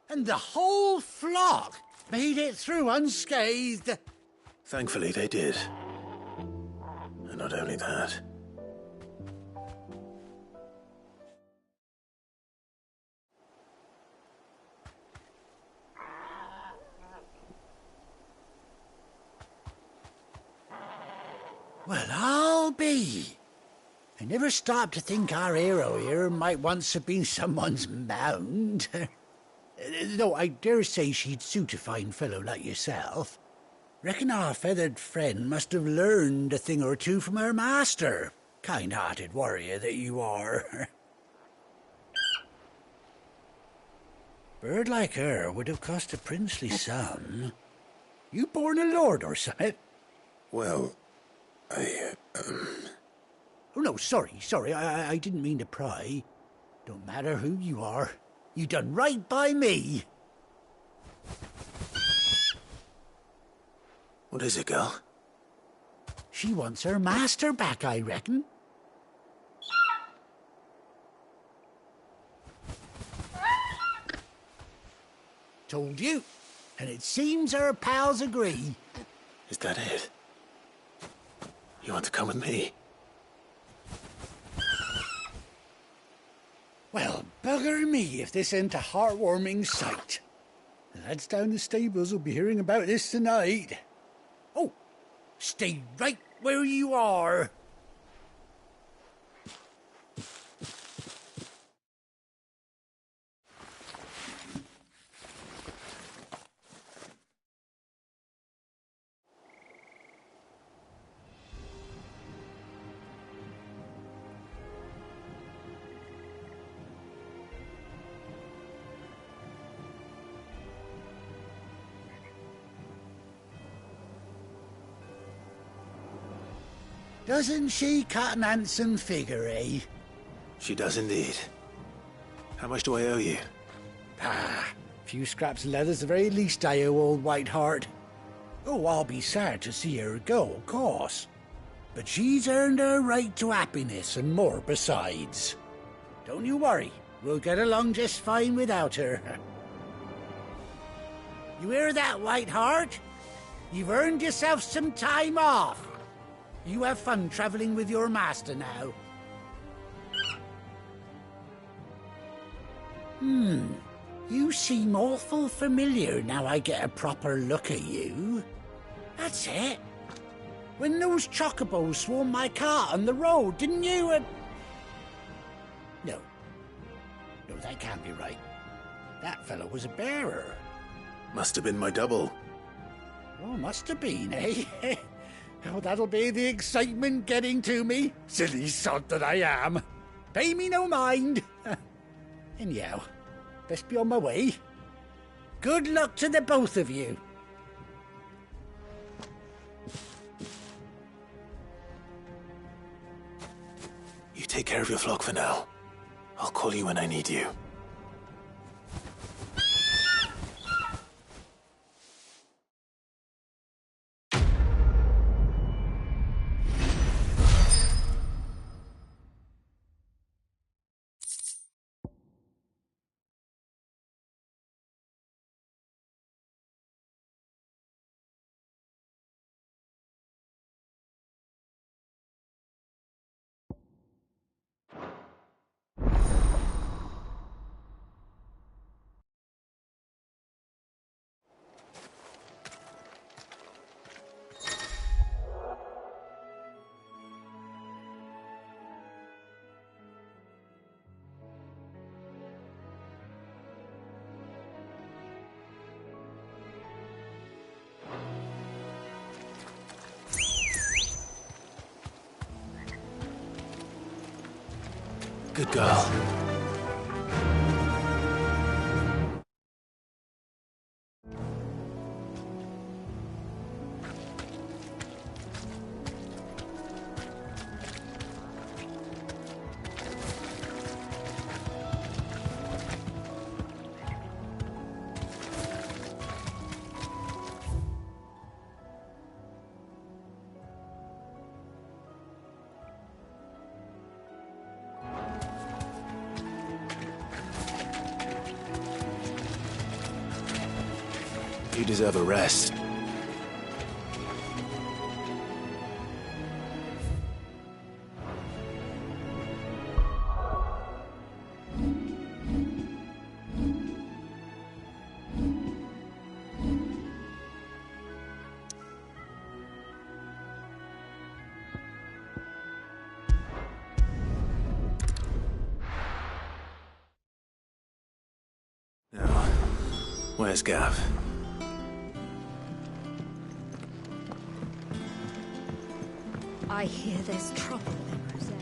And the whole flock made it through unscathed. Thankfully, they did. And not only that. Well, I'll be. I never stopped to think our hero here might once have been someone's mount. Though I dare say she'd suit a fine fellow like yourself. Reckon our feathered friend must have learned a thing or two from her master. Kind-hearted warrior that you are. Bird like her would have cost a princely sum. You born a lord or something? Well, Oh, no, sorry. I didn't mean to pry. Don't matter who you are. You done right by me. What is it, girl? She wants her master back, I reckon. Told you. And it seems her pals agree. Is that it? You want to come with me? Well, bugger me if this ain't a heartwarming sight. The lads down the stables will be hearing about this tonight. Oh, stay right where you are. Doesn't she cut an handsome figure, eh? She does indeed. How much do I owe you? A few scraps of leather's the very least I owe old White Hart. Oh, I'll be sad to see her go, of course. But she's earned her right to happiness and more besides. Don't you worry, we'll get along just fine without her. You hear that, White Hart? You've earned yourself some time off. You have fun traveling with your master now. You seem awful familiar now I get a proper look at you. That's it. When those chocobos swarmed my cart on the road, didn't you? No, that can't be right. That fellow was a bearer. Must have been my double. Oh, must have been, eh? Oh, that'll be the excitement getting to me. Silly sod that I am. Pay me no mind. Anyhow, best be on my way. Good luck to the both of you. You take care of your flock for now. I'll call you when I need you. Good girl. You deserve a rest. Now, where's Gav? I hear there's trouble in Rosera.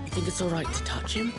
You think it's all right to touch him?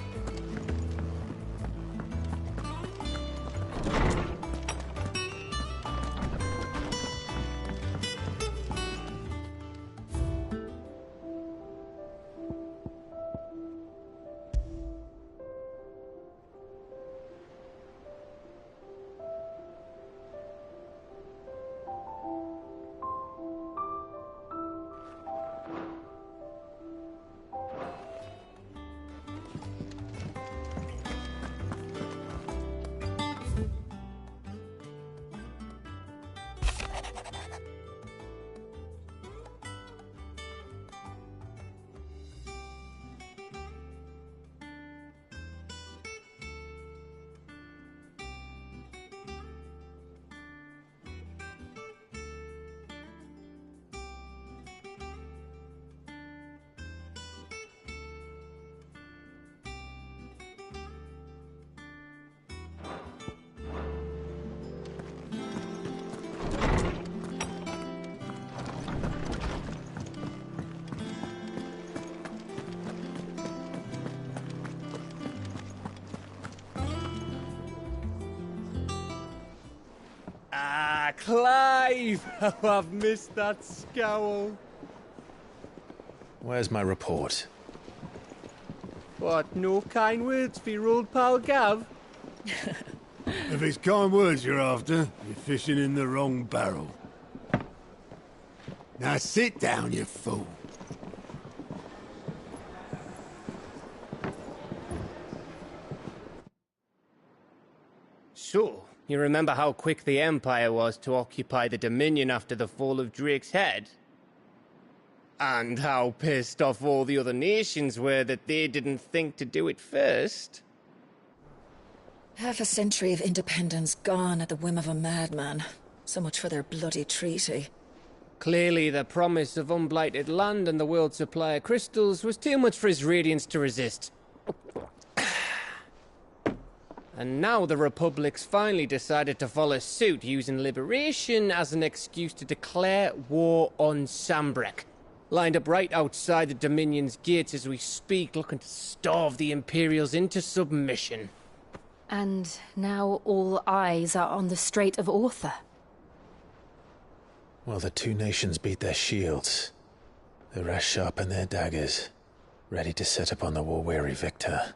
Ah, Clive! How I've missed that scowl. Where's my report? What, no kind words for your old pal Gav? If it's kind words you're after, you're fishing in the wrong barrel. Now sit down, you fool. So, you remember how quick the Empire was to occupy the Dominion after the fall of Drake's head? And how pissed off all the other nations were that they didn't think to do it first? Half a century of independence gone at the whim of a madman. So much for their bloody treaty. Clearly, the promise of unblighted land and the world's supply of crystals was too much for his radiance to resist. And now the Republic's finally decided to follow suit, using liberation as an excuse to declare war on Sambrek. Lined up right outside the Dominion's gates as we speak, looking to starve the Imperials into submission. And now all eyes are on the Strait of Author. While the two nations beat their shields, the rest sharpen their daggers, ready to set upon the war-weary victor.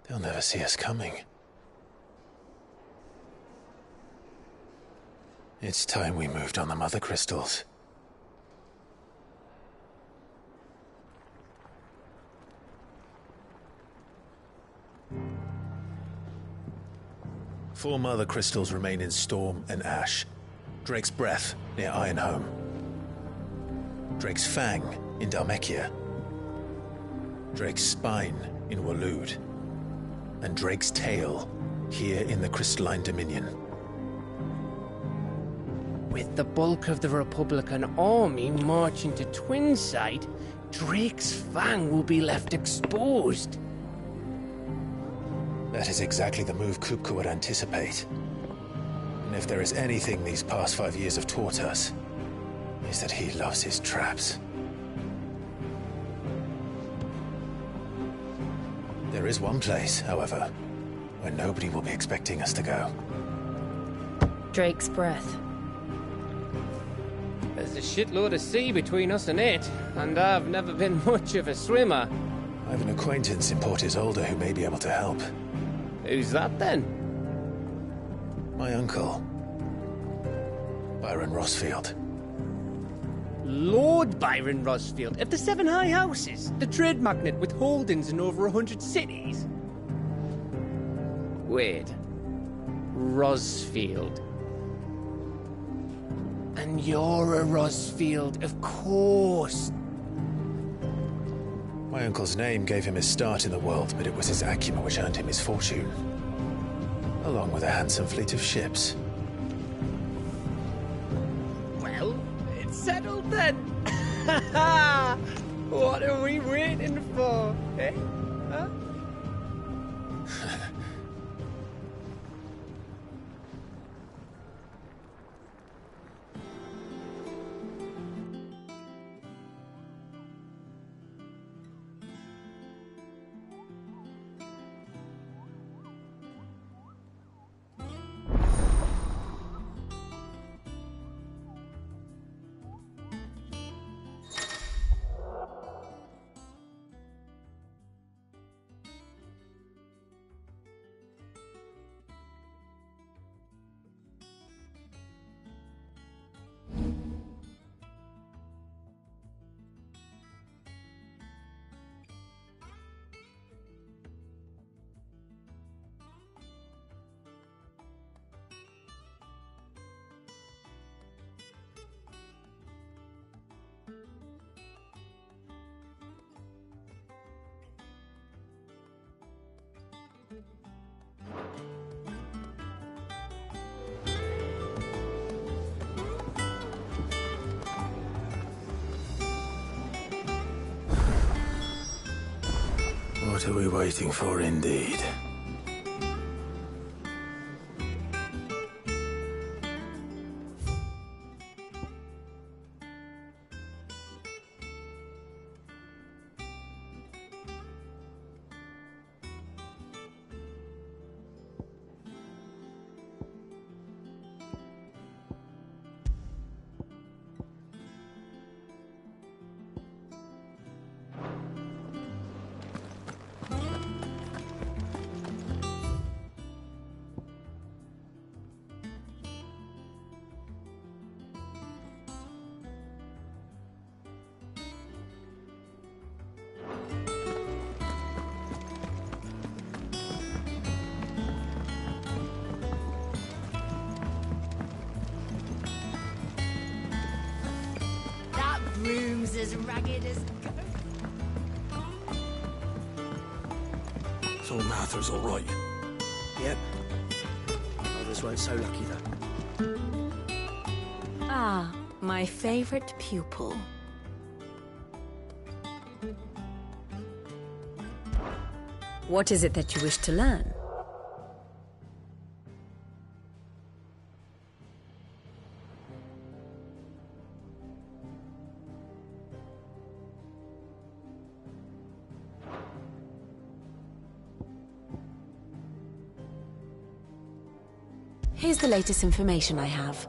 They'll never see us coming. It's time we moved on the Mother Crystals. Four Mother Crystals remain in Storm and Ash. Drake's Breath near Ironhome. Drake's Fang in Dhalmekia. Drake's Spine in Waloed. And Drake's Tail here in the Crystalline Dominion. With the bulk of the Republican army marching to Twinside, Drake's Fang will be left exposed. That is exactly the move Kupka would anticipate. And if there is anything these past 5 years have taught us, is that he loves his traps. There is one place, however, where nobody will be expecting us to go. Drake's Breath. There's a shitload of sea between us and it, and I've never been much of a swimmer. I have an acquaintance in Port Isolde who may be able to help. Who's that then? My uncle, Byron Rosfield. Lord Byron Rosfield of the Seven High Houses, the trade magnate with holdings in over 100 cities. Wait, Rosfield. And you're a Rosfield, of course. My uncle's name gave him his start in the world, but it was his acumen which earned him his fortune. Along with a handsome fleet of ships. Well, it's settled then. What are we waiting for, eh? Huh? What are we waiting for, indeed? Room's as ragged as So Mather's all right. Yep. Others weren't so lucky, though. Ah, my favorite pupil. What is it that you wish to learn? Here's the latest information I have.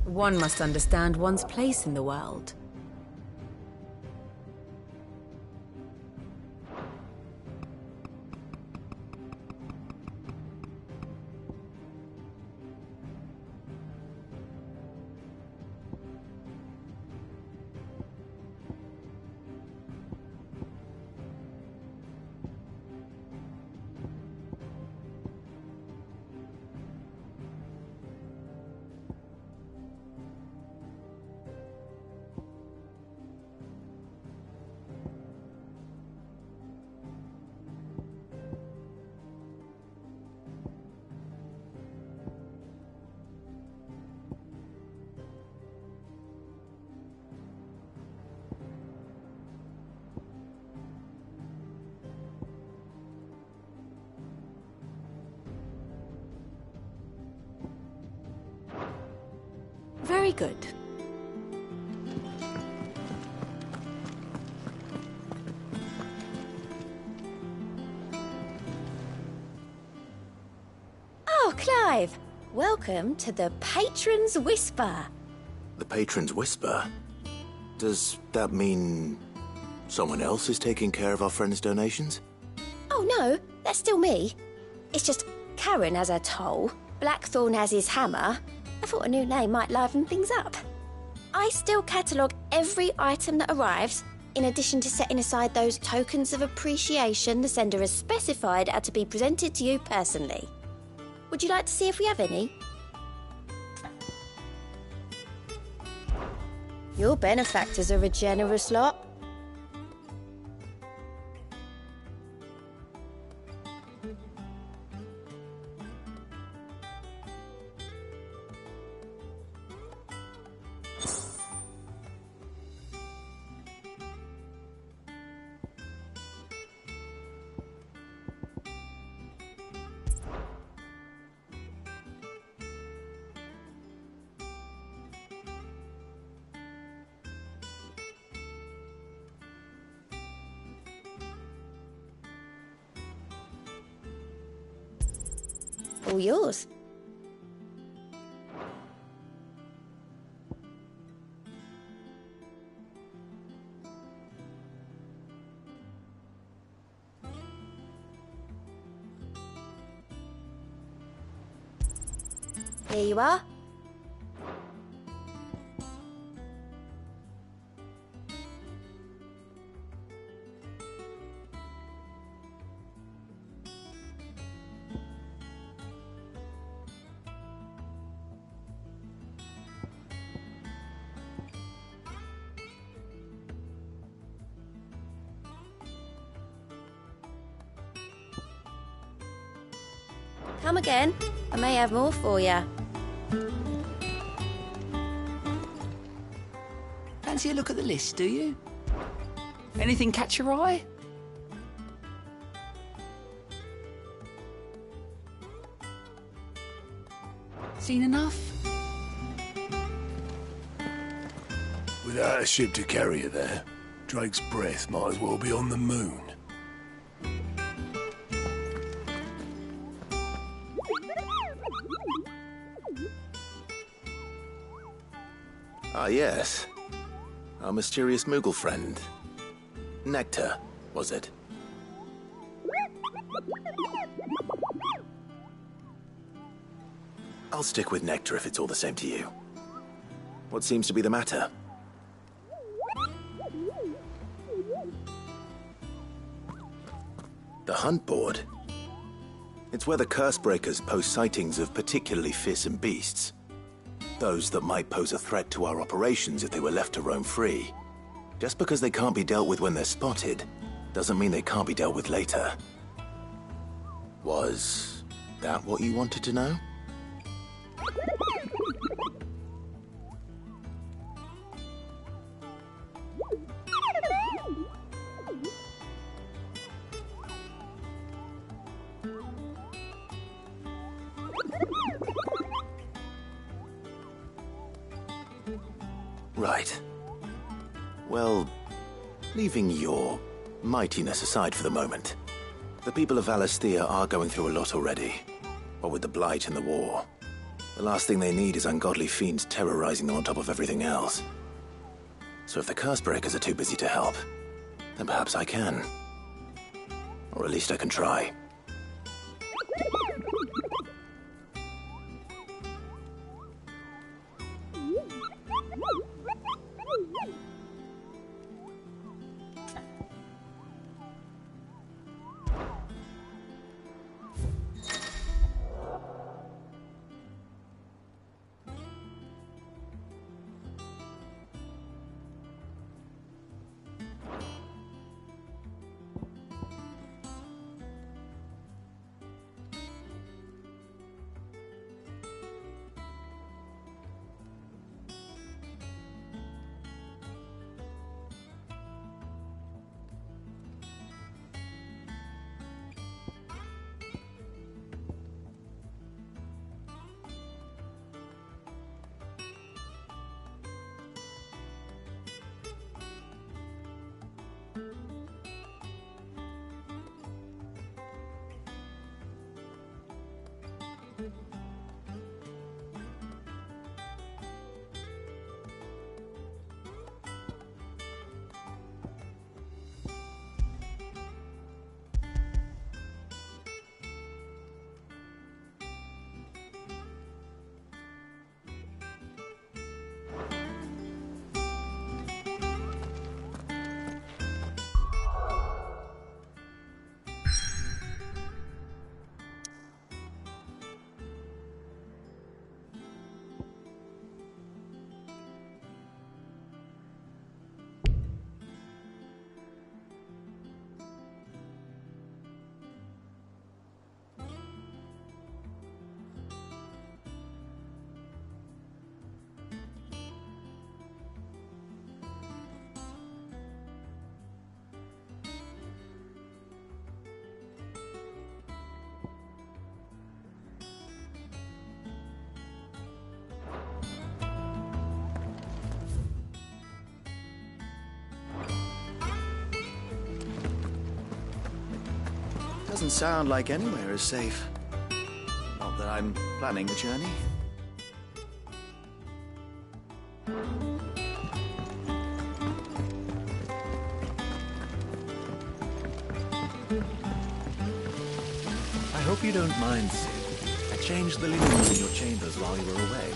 One must understand one's place in the world. Very good. Oh, Clive! Welcome to the Patron's Whisper. The Patron's Whisper? Does that mean someone else is taking care of our friend's donations? Oh no, that's still me. It's just Karen has her toll, Blackthorn has his hammer. I thought a new name might liven things up. I still catalogue every item that arrives, in addition to setting aside those tokens of appreciation the sender has specified are to be presented to you personally. Would you like to see if we have any? Your benefactors are a generous lot. All yours. Here you are. Come again. I may have more for you. Fancy a look at the list, do you? Anything catch your eye? Seen enough? Without a ship to carry you there, Drake's breath might as well be on the moon. Ah, yes. Our mysterious Moogle friend. Nectar, was it? I'll stick with Nectar if it's all the same to you. What seems to be the matter? The hunt board? It's where the Cursebreakers post sightings of particularly fearsome beasts. Those that might pose a threat to our operations if they were left to roam free. Just because they can't be dealt with when they're spotted, doesn't mean they can't be dealt with later. Was that what you wanted to know? Right. Well, leaving your mightiness aside for the moment, the people of Valisthea are going through a lot already. What with the Blight and the war. The last thing they need is ungodly fiends terrorizing them on top of everything else. So if the Cursebreakers are too busy to help, then perhaps I can. Or at least I can try. Doesn't sound like anywhere is safe. Not that I'm planning a journey. I hope you don't mind, Sid. I changed the linens in your chambers while you were away.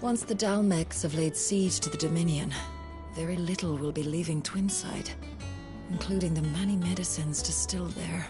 Once the Dalmegs have laid siege to the Dominion, very little will be leaving Twinside, including the many medicines distilled there.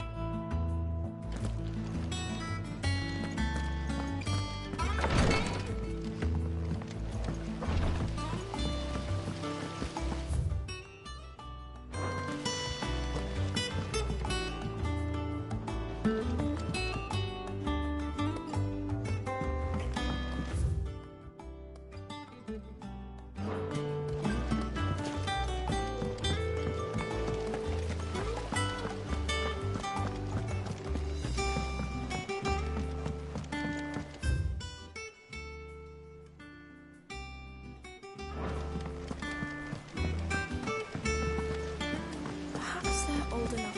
Perhaps they're old enough.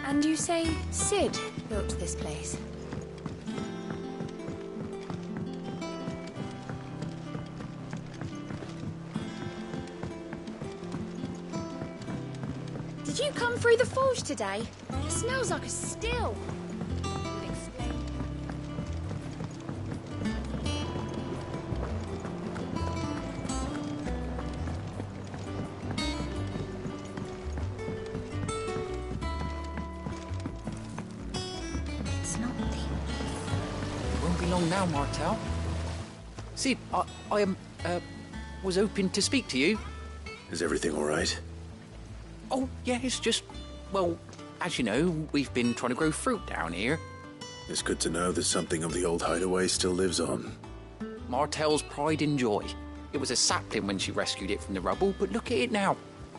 And you say Sid built this place? Did you come through the forge today? It smells like a still. Won't be long now, Martel. Sid, I was hoping to speak to you. Is everything all right? Oh, yeah, it's just, well, as you know, we've been trying to grow fruit down here. It's good to know that something of the old hideaway still lives on. Martel's pride and joy. It was a sapling when she rescued it from the rubble, but look at it now.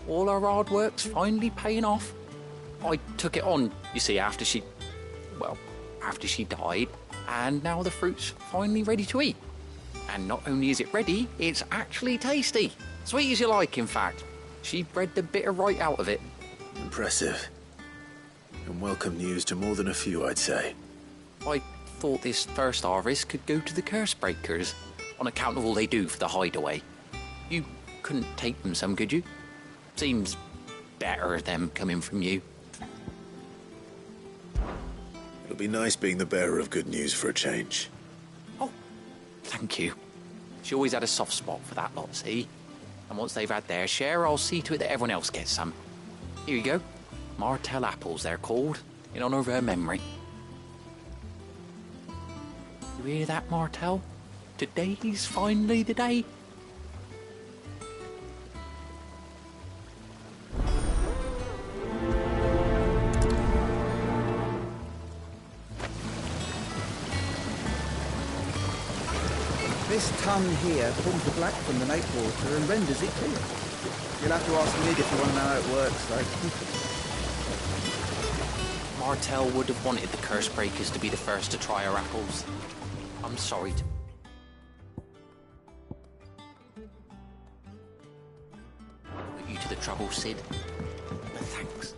All our hard work's finally paying off. I took it on, you see, after she died, and now the fruit's finally ready to eat. And not only is it ready, it's actually tasty. Sweet as you like, in fact. She bred the bitter right out of it. Impressive. And welcome news to more than a few, I'd say. I thought this first harvest could go to the curse breakers, on account of all they do for the hideaway. You couldn't take them some, could you? Seems better them coming from you. It'll be nice being the bearer of good news for a change. Oh, thank you. She always had a soft spot for that lot, see? And once they've had their share, I'll see to it that everyone else gets some. Here you go. Martel apples, they're called, in honour of her memory. You hear that, Martel? Today's finally the day. This tongue here pulls the black from the night water and renders it clear. You'll have to ask Mid if you want to know how it works, though. Martel would have wanted the curse breakers to be the first to try her apples. I'm sorry to... put you to the trouble, Sid. But thanks.